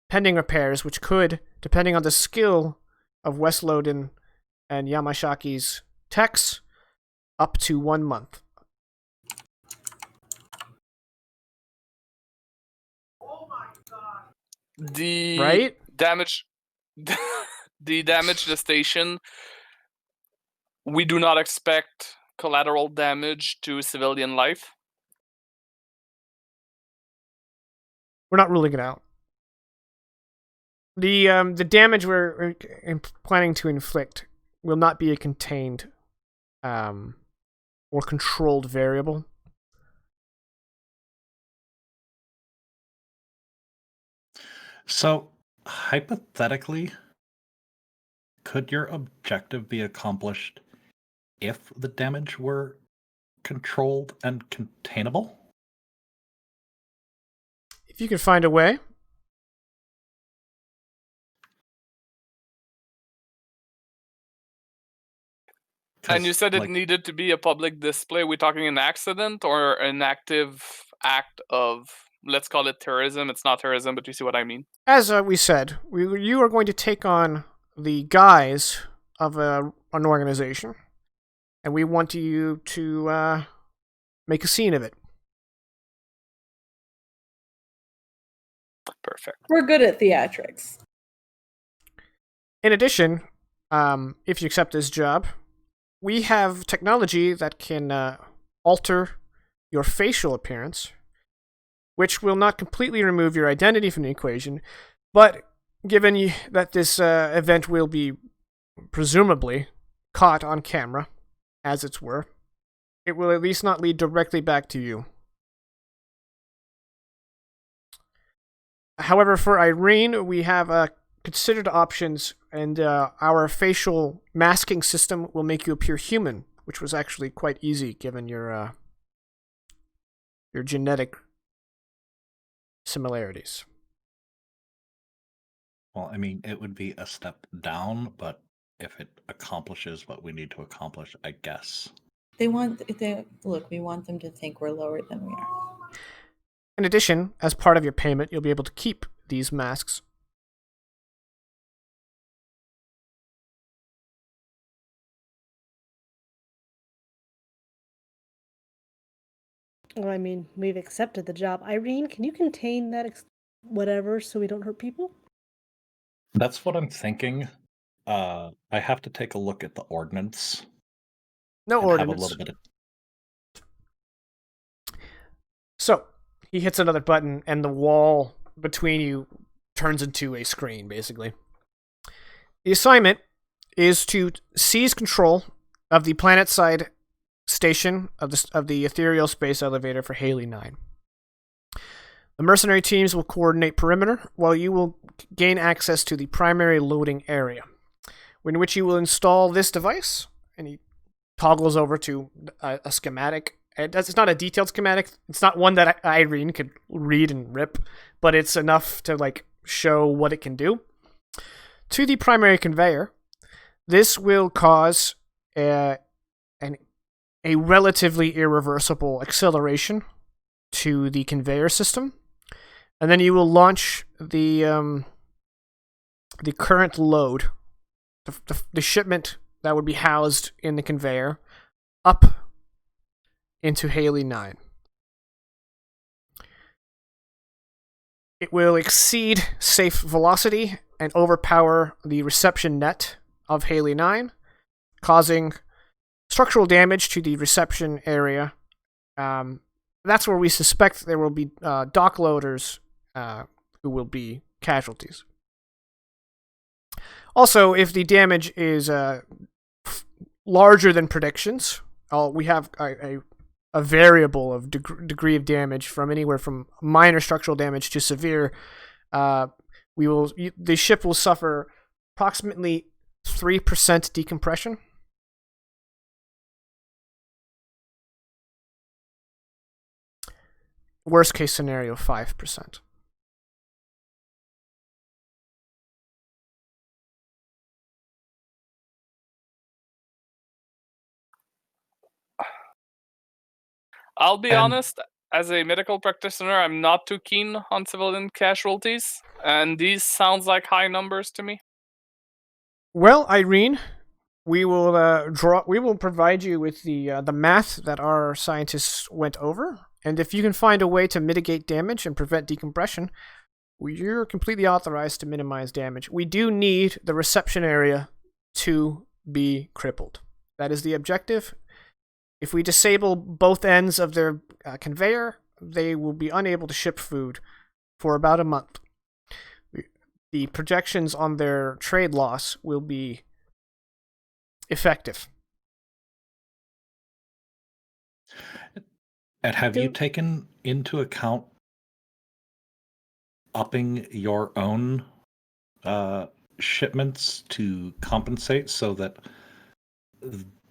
pending repairs, which could, depending on the skill of Westloden and Yamashaki's techs, up to 1 month. The Right? damage the damage to the station, we do not expect collateral damage to civilian life. We're not ruling it out. The damage we're planning to inflict will not be a contained or controlled variable. So, hypothetically, could your objective be accomplished if the damage were controlled and containable? If you could find a way. And you said it like, needed to be a public display. We're talking an accident or an active act of, let's call it terrorism. It's not terrorism, but you see what I mean. As we said, you are going to take on the guise of an organization, and we want you to make a scene of it. Perfect. We're good at theatrics. In addition, if you accept this job, we have technology that can alter your facial appearance, which will not completely remove your identity from the equation, but given that this event will be presumably caught on camera, as it were, it will at least not lead directly back to you. However, for Irene, we have considered options, and our facial masking system will make you appear human, which was actually quite easy given your genetic similarities. Well, I mean, it would be a step down, but if it accomplishes what we need to accomplish, I guess. We want them to think we're lower than we are. In addition, as part of your payment, you'll be able to keep these masks. Well, I mean, we've accepted the job. Irene, can you contain that whatever so we don't hurt people? That's what I'm thinking. I have to take a look at the ordinance. No and ordinance. Have a little bit of... So, he hits another button, and the wall between you turns into a screen, basically. The assignment is to seize control of the planet-side station of the ethereal space elevator for Haley 9. The mercenary teams will coordinate perimeter, while you will gain access to the primary loading area, in which you will install this device, and he toggles over to a schematic. It's not a detailed schematic. It's not one that Irene could read and rip, but it's enough to like show what it can do. To the primary conveyor, this will cause a relatively irreversible acceleration to the conveyor system, and then you will launch the current load, the shipment that would be housed in the conveyor, up into Haley 9. It will exceed safe velocity and overpower the reception net of Haley 9, causing structural damage to the reception area. That's where we suspect there will be dock loaders who will be casualties. Also, if the damage is larger than predictions, we have a variable of degree of damage from anywhere from minor structural damage to severe. the ship will suffer approximately 3% decompression. Worst case scenario, 5%. I'll be honest, as a medical practitioner, I'm not too keen on civilian casualties, and these sounds like high numbers to me. Well, Irene, we will provide you with the math that our scientists went over, and if you can find a way to mitigate damage and prevent decompression, you're completely authorized to minimize damage. We do need the reception area to be crippled. That is the objective. If we disable both ends of their conveyor, they will be unable to ship food for about a month. The projections on their trade loss will be effective. And have you taken into account upping your own shipments to compensate so that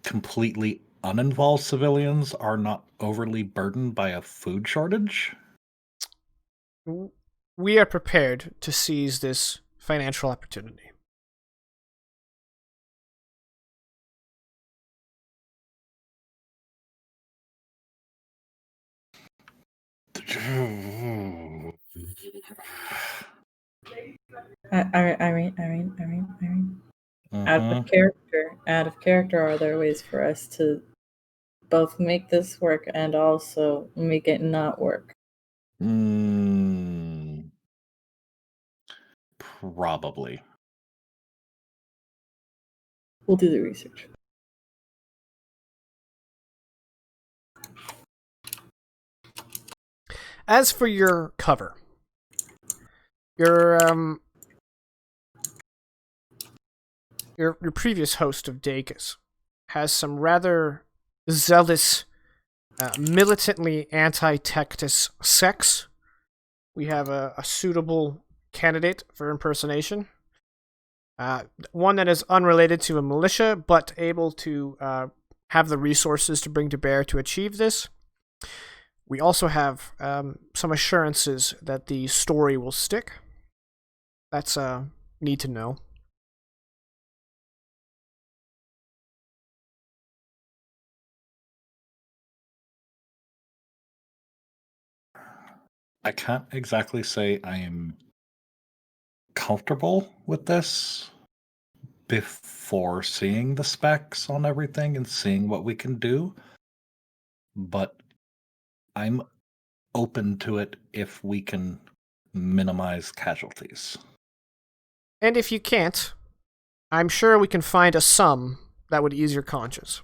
completely uninvolved civilians are not overly burdened by a food shortage? We are prepared to seize this financial opportunity. Irene. Out of character, are there ways for us to both make this work and also make it not work? Probably. We'll do the research. As for your cover, your previous host of Deicus has some rather zealous, militantly anti-Tectus sects. We have a suitable candidate for impersonation. One that is unrelated to a militia, but able to have the resources to bring to bear to achieve this. We also have some assurances that the story will stick. That's need to know. I can't exactly say I am comfortable with this before seeing the specs on everything and seeing what we can do, but I'm open to it if we can minimize casualties. And if you can't, I'm sure we can find a sum that would ease your conscience.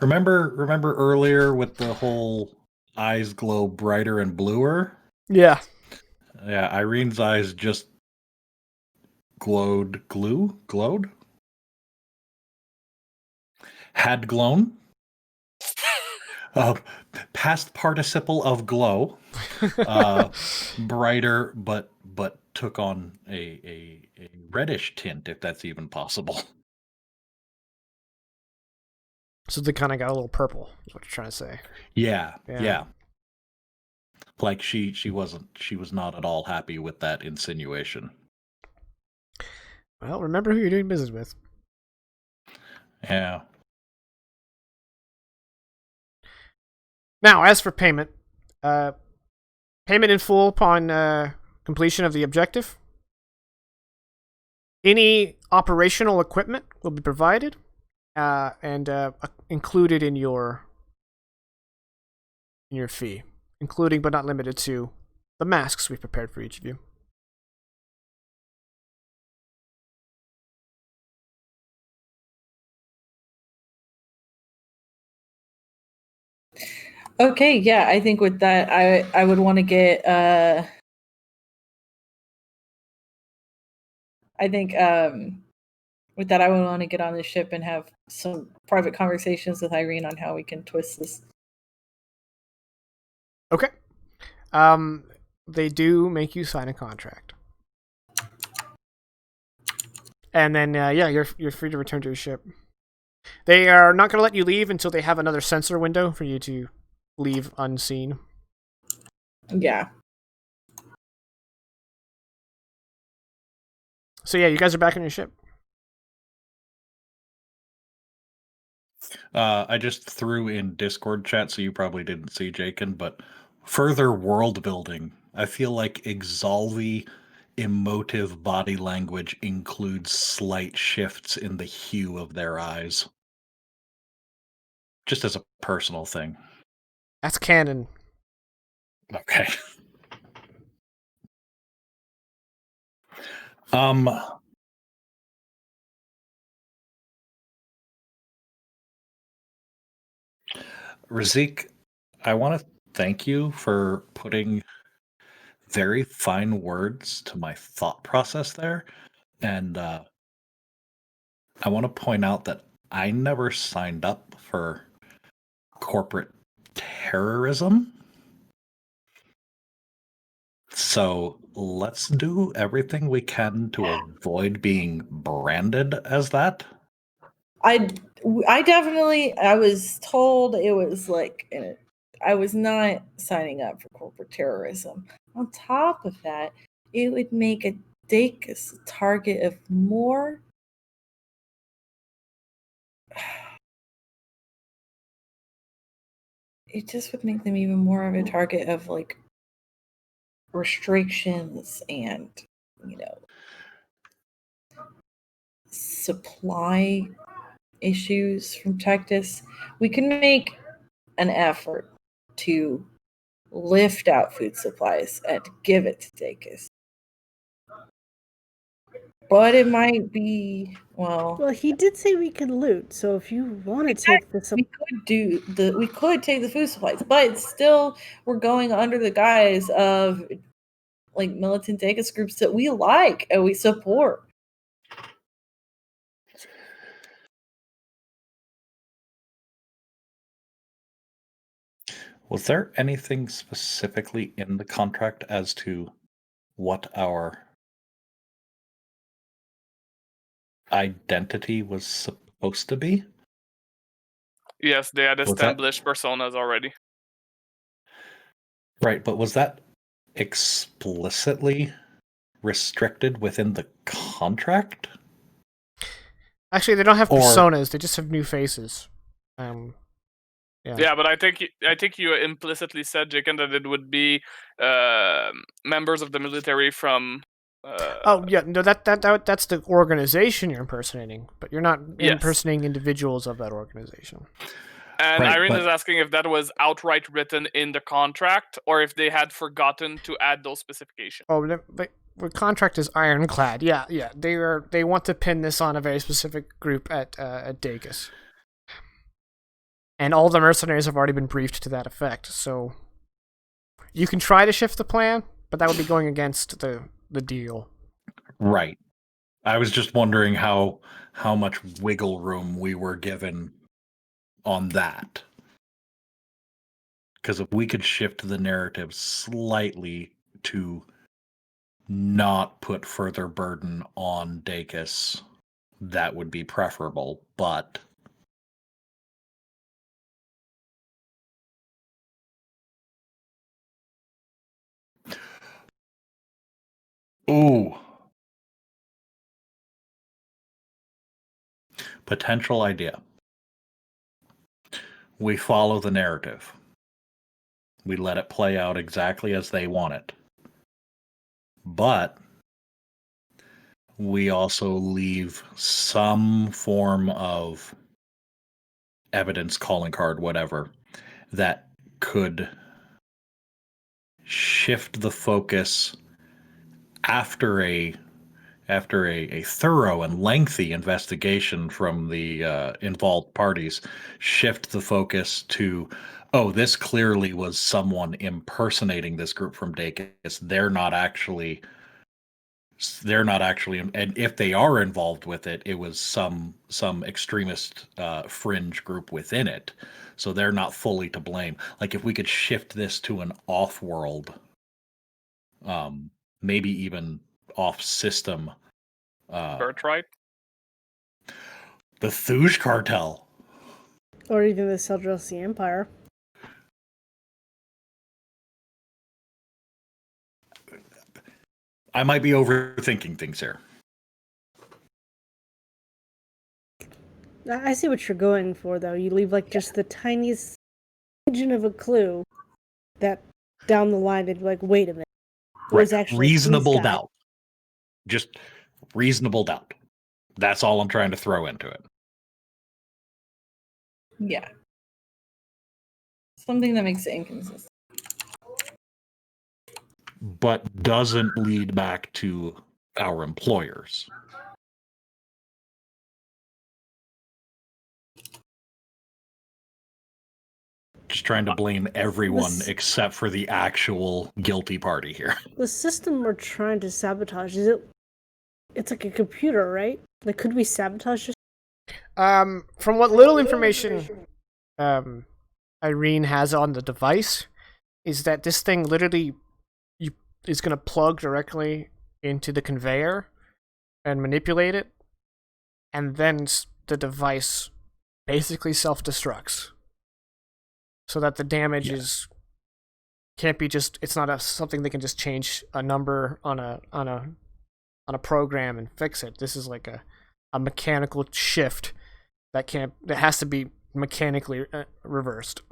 Remember earlier with the whole eyes glow brighter and bluer? Yeah. Yeah, Irene's eyes just glowed. Had glown. Past participle of glow. Brighter, but took on a reddish tint, if that's even possible. So they kind of got a little purple, is what you're trying to say. Yeah. Like she was not at all happy with that insinuation. Well, remember who you're doing business with. Yeah. Now, as for payment, payment in full upon completion of the objective. Any operational equipment will be provided and included in your fee, including but not limited to the masks we've prepared for each of you. Okay, yeah, I think with that, I would want to get. I think with that, I would want to get on the ship and have some private conversations with Irene on how we can twist this. Okay. They do make you sign a contract. And then, you're free to return to your ship. They are not going to let you leave until they have another sensor window for you to leave unseen. Yeah. So yeah, you guys are back on your ship. I just threw in Discord chat, so you probably didn't see, Jakin, but further world building. I feel like Exalvi emotive body language includes slight shifts in the hue of their eyes. Just as a personal thing. That's canon. Okay. Um, Razik, I want to thank you for putting very fine words to my thought process there. And I want to point out that I never signed up for corporate terrorism. So let's do everything we can to avoid being branded as that. I definitely, I was told it was like, I was not signing up for corporate terrorism. On top of that, it would make a Deicus a target of more. It just would make them even more of a target of like restrictions and, supply issues from Tectus. We can make an effort to lift out food supplies and give it to Deicus. But it might be, Well, he did say we could loot, so if you want to take this, we could take the food supplies, but still we're going under the guise of like militant Deicus groups that we like and we support. Was there anything specifically in the contract as to what our identity was supposed to be? Yes, they had Was that- established personas already. Right, but was that explicitly restricted within the contract? Actually, they don't have Or- personas; they just have new faces. Yeah, but I think you implicitly said, Jakin, that it would be members of the military from. No, that's the organization you're impersonating, but you're not Yes. impersonating individuals of that organization. And Right, Irene but- is asking if that was outright written in the contract or if they had forgotten to add those specifications. Oh, but the contract is ironclad. Yeah. They want to pin this on a very specific group at Deicus. And all the mercenaries have already been briefed to that effect, so you can try to shift the plan, but that would be going against the deal. Right. I was just wondering how much wiggle room we were given on that. Because if we could shift the narrative slightly to not put further burden on Deicus, that would be preferable, but ooh. Potential idea. We follow the narrative. We let it play out exactly as they want it. But we also leave some form of evidence, calling card, whatever, that could shift the focus after a thorough and lengthy investigation from the involved parties, shift the focus to, oh, this clearly was someone impersonating this group from Deicus. They're not actually, and if they are involved with it, it was some extremist fringe group within it. So they're not fully to blame. Like if we could shift this to an off-world maybe even off system. Birthright. The Thuj cartel. Or even the Seldrasi Empire. I might be overthinking things here. I see what you're going for, though. You leave like just the tiniest pigeon of a clue that down the line it'd be like, wait a minute. Where's actually reasonable this guy? doubt. Just reasonable doubt. That's all I'm trying to throw into it. Yeah. Something that makes it inconsistent. But doesn't lead back to our employers. Just trying to blame everyone except for the actual guilty party here. The system we're trying to sabotage, is it? It's like a computer, right? Like, could we sabotage this? From what little information Irene has on the device, is that this thing literally is going to plug directly into the conveyor and manipulate it, and then the device basically self-destructs, so that the damage can't be just. It's not something they can just change a number on a program and fix it. This is like a mechanical shift that has to be mechanically reversed.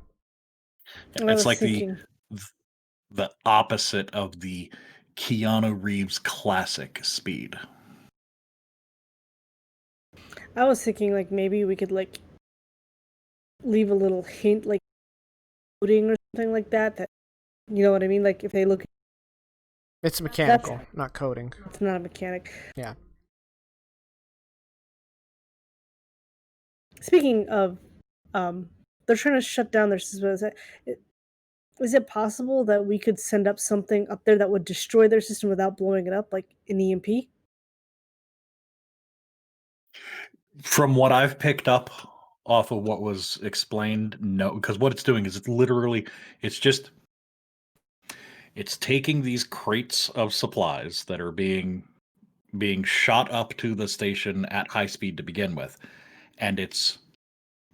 It's like the opposite of the Keanu Reeves classic speed. I was thinking like maybe we could like leave a little hint, like coding or something like that. That, you know what I mean? Like if they look, it's mechanical, not coding. It's not a mechanic. Yeah. Speaking of, they're trying to shut down their system. Is it possible that we could send up something up there that would destroy their system without blowing it up, like an EMP? From what I've picked up off of what was explained, no, because what it's doing is it's taking these crates of supplies that are being shot up to the station at high speed to begin with, and it's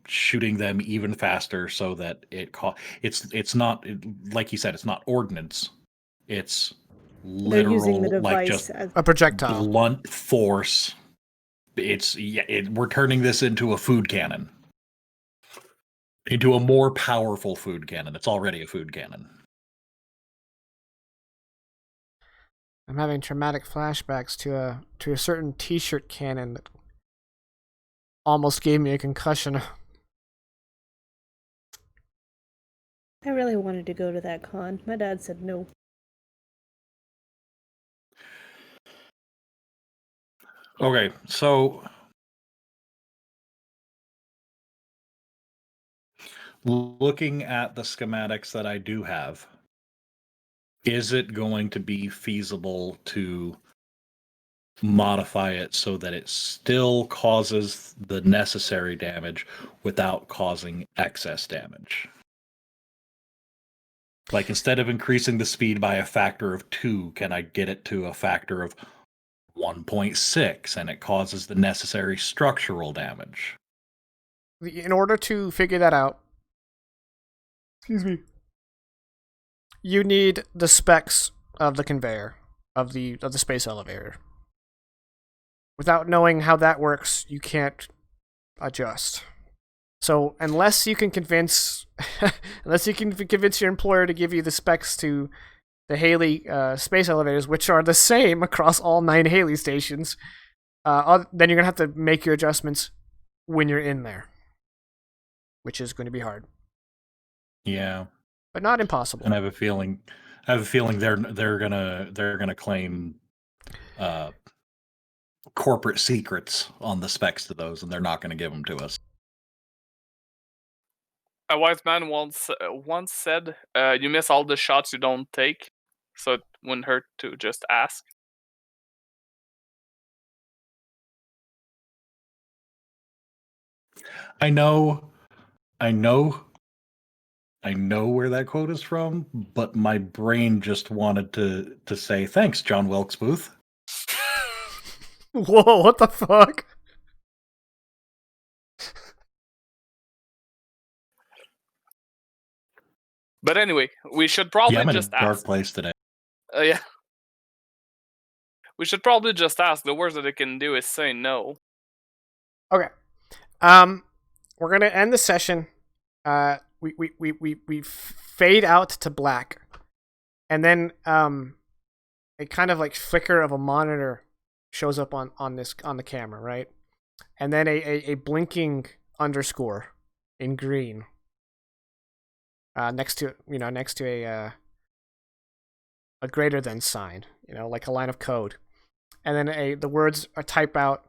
shooting them even faster so that it's not, like you said, it's not ordnance. It's literal, using the like device just as a projectile, blunt force. We're turning this into a food cannon, into a more powerful food cannon. It's already a food cannon. I'm having traumatic flashbacks to a certain T-shirt cannon that almost gave me a concussion. I really wanted to go to that con. My dad said no. Okay, so looking at the schematics that I do have, is it going to be feasible to modify it so that it still causes the necessary damage without causing excess damage? Like, instead of increasing the speed by a factor of 2, can I get it to a factor of 1.6 and it causes the necessary structural damage? In order to figure that out, excuse me, you need the specs of the conveyor, of the space elevator. Without knowing how that works, you can't adjust. So unless you can convince your employer to give you the specs to the Haley space elevators, which are the same across all 9 Haley stations, then you're gonna have to make your adjustments when you're in there, which is going to be hard. Yeah, but not impossible. And I have a feeling they're gonna claim corporate secrets on the specs to those, and they're not going to give them to us. A wise man once said, "You miss all the shots you don't take," so it wouldn't hurt to just ask. I know I know where that quote is from, but my brain just wanted to say thanks, John Wilkes Booth. Whoa, what the fuck? But anyway, we should probably Yeah, I'm in a just dark ask. place today. Yeah. We should probably just ask. The worst that it can do is say no. Okay. We're gonna end the session. We fade out to black, and then a kind of like flicker of a monitor shows up on the camera, right? And then a blinking underscore in green next to a greater than sign, like a line of code, and then the words are type out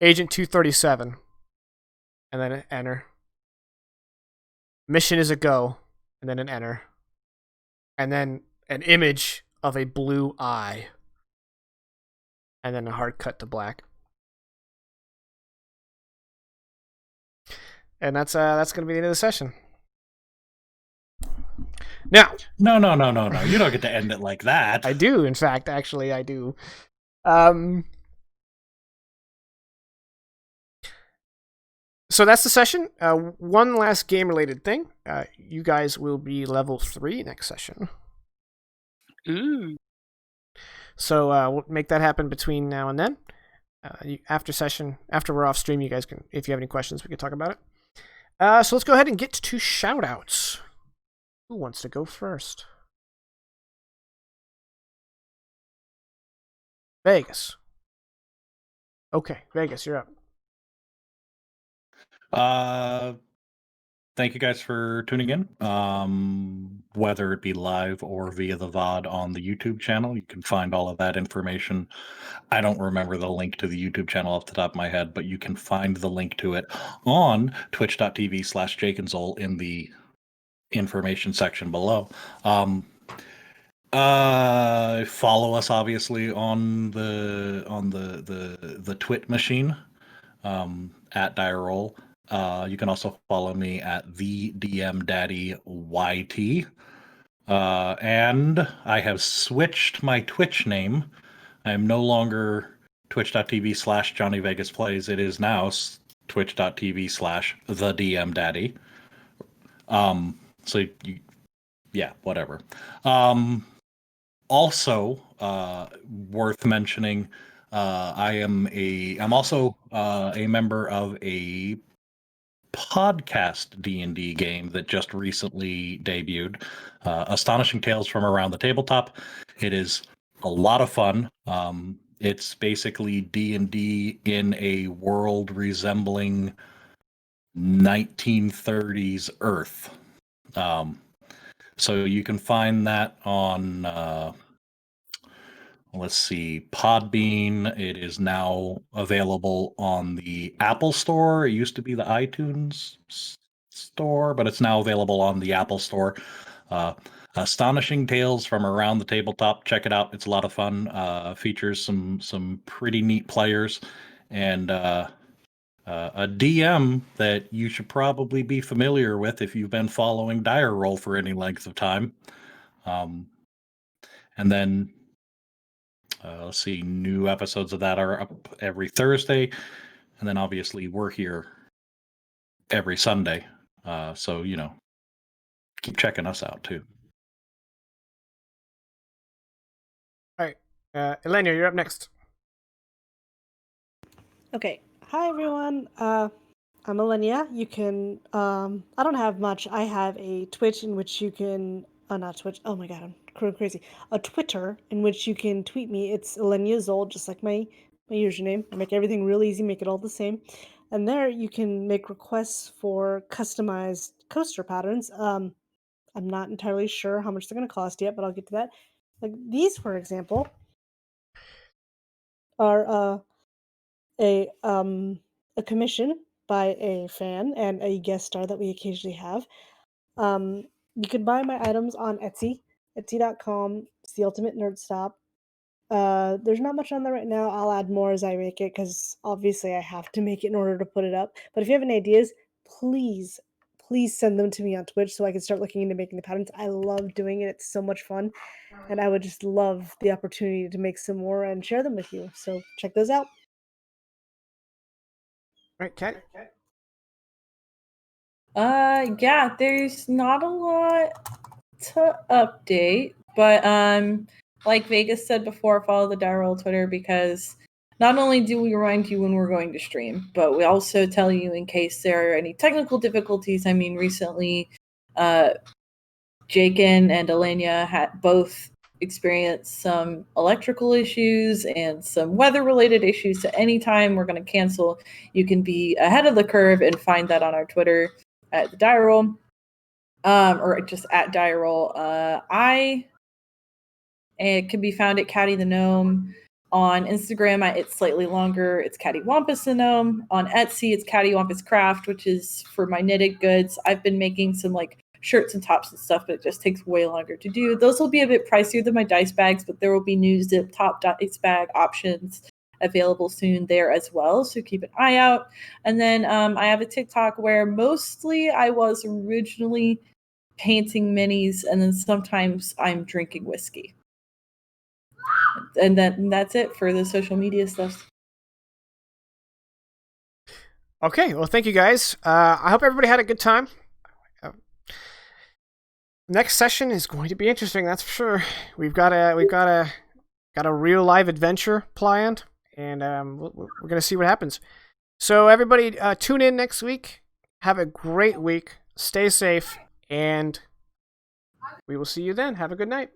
Agent 237, and then an enter. Mission is a go, and then an enter, and then an image of a blue eye, and then a hard cut to black. And that's gonna be the end of the session. Now, No. You don't get to end it like that. I do, in fact, actually, I do. So that's the session. One last game-related thing. You guys will be level 3 next session. Ooh. So we'll make that happen between now and then. After we're off stream, you guys can, if you have any questions, we can talk about it. So let's go ahead and get to shoutouts. Who wants to go first? Vegas. Okay, Vegas, you're up. Thank you guys for tuning in. Whether it be live or via the VOD on the YouTube channel, you can find all of that information. I don't remember the link to the YouTube channel off the top of my head, but you can find the link to it on twitch.tv/JakeandZol in the information section below. Follow us obviously on the Twit machine at Diroll. You can also follow me at the DM Daddy YT. And I have switched my Twitch name. I am no longer twitch.tv/Johnny Vegas Plays. It is now twitch.tv/the DM Daddy. So you, yeah, whatever. Also, worth mentioning, I'm also a member of a podcast D&D game that just recently debuted, Astonishing Tales from Around the Tabletop. It is a lot of fun. It's basically D&D in a world resembling 1930s Earth. So you can find that on let's see, Podbean. It is now available on the Apple Store. It used to be the iTunes Store, but it's now available on the Apple Store. Astonishing Tales from Around the Tabletop. Check it out. It's a lot of fun. Features some pretty neat players and a DM that you should probably be familiar with if you've been following Dire Roll for any length of time. And then let's see, new episodes of that are up every Thursday. And then obviously we're here every Sunday. So, keep checking us out too. All right. Elena, you're up next. Okay. Hi, everyone. I'm Elenia. You can, I don't have much. I have a Twitch in which you can, not Twitch. Oh my God, I'm crazy. A Twitter in which you can tweet me. It's Elenia Zold, just like my username. I make everything real easy, make it all the same. And there you can make requests for customized coaster patterns. I'm not entirely sure how much they're going to cost yet, but I'll get to that. Like these, for example, are a commission by a fan and a guest star that we occasionally have. You can buy my items on Etsy, etsy.com. It's the Ultimate Nerd Stop. There's not much on there right now. I'll add more as I make it because obviously I have to make it in order to put it up. But if you have any ideas, please please send them to me on Twitch so I can start looking into making the patterns. I love doing it. It's so much fun. And I would just love the opportunity to make some more and share them with you. So check those out. Right, Kat? Yeah, there's not a lot to update, but like Vegas said before, follow the Die Roll Twitter, because not only do we remind you when we're going to stream, but we also tell you in case there are any technical difficulties. I mean, recently Jakin and Elenia had both experienced some electrical issues and some weather-related issues. So anytime we're going to cancel, you can be ahead of the curve and find that on our Twitter at the Die Roll, or just at Die Roll. It can be found at Caddy the Gnome. On Instagram, it's slightly longer. It's Cattywampus the Gnome. On Etsy, it's Cattywampus Craft, which is for my knitted goods. I've been making some like shirts and tops and stuff, but it just takes way longer to do. Those will be a bit pricier than my dice bags, but there will be new zip top dice bag options available soon there as well, so keep an eye out. And then I have a TikTok where mostly I was originally painting minis, and then sometimes I'm drinking whiskey. And that's it for the social media stuff. Okay, well, thank you guys. I hope everybody had a good time. Next session is going to be interesting, that's for sure. We've got a real live adventure planned, and we're gonna see what happens. So everybody, tune in next week. Have a great week. Stay safe, and we will see you then. Have a good night.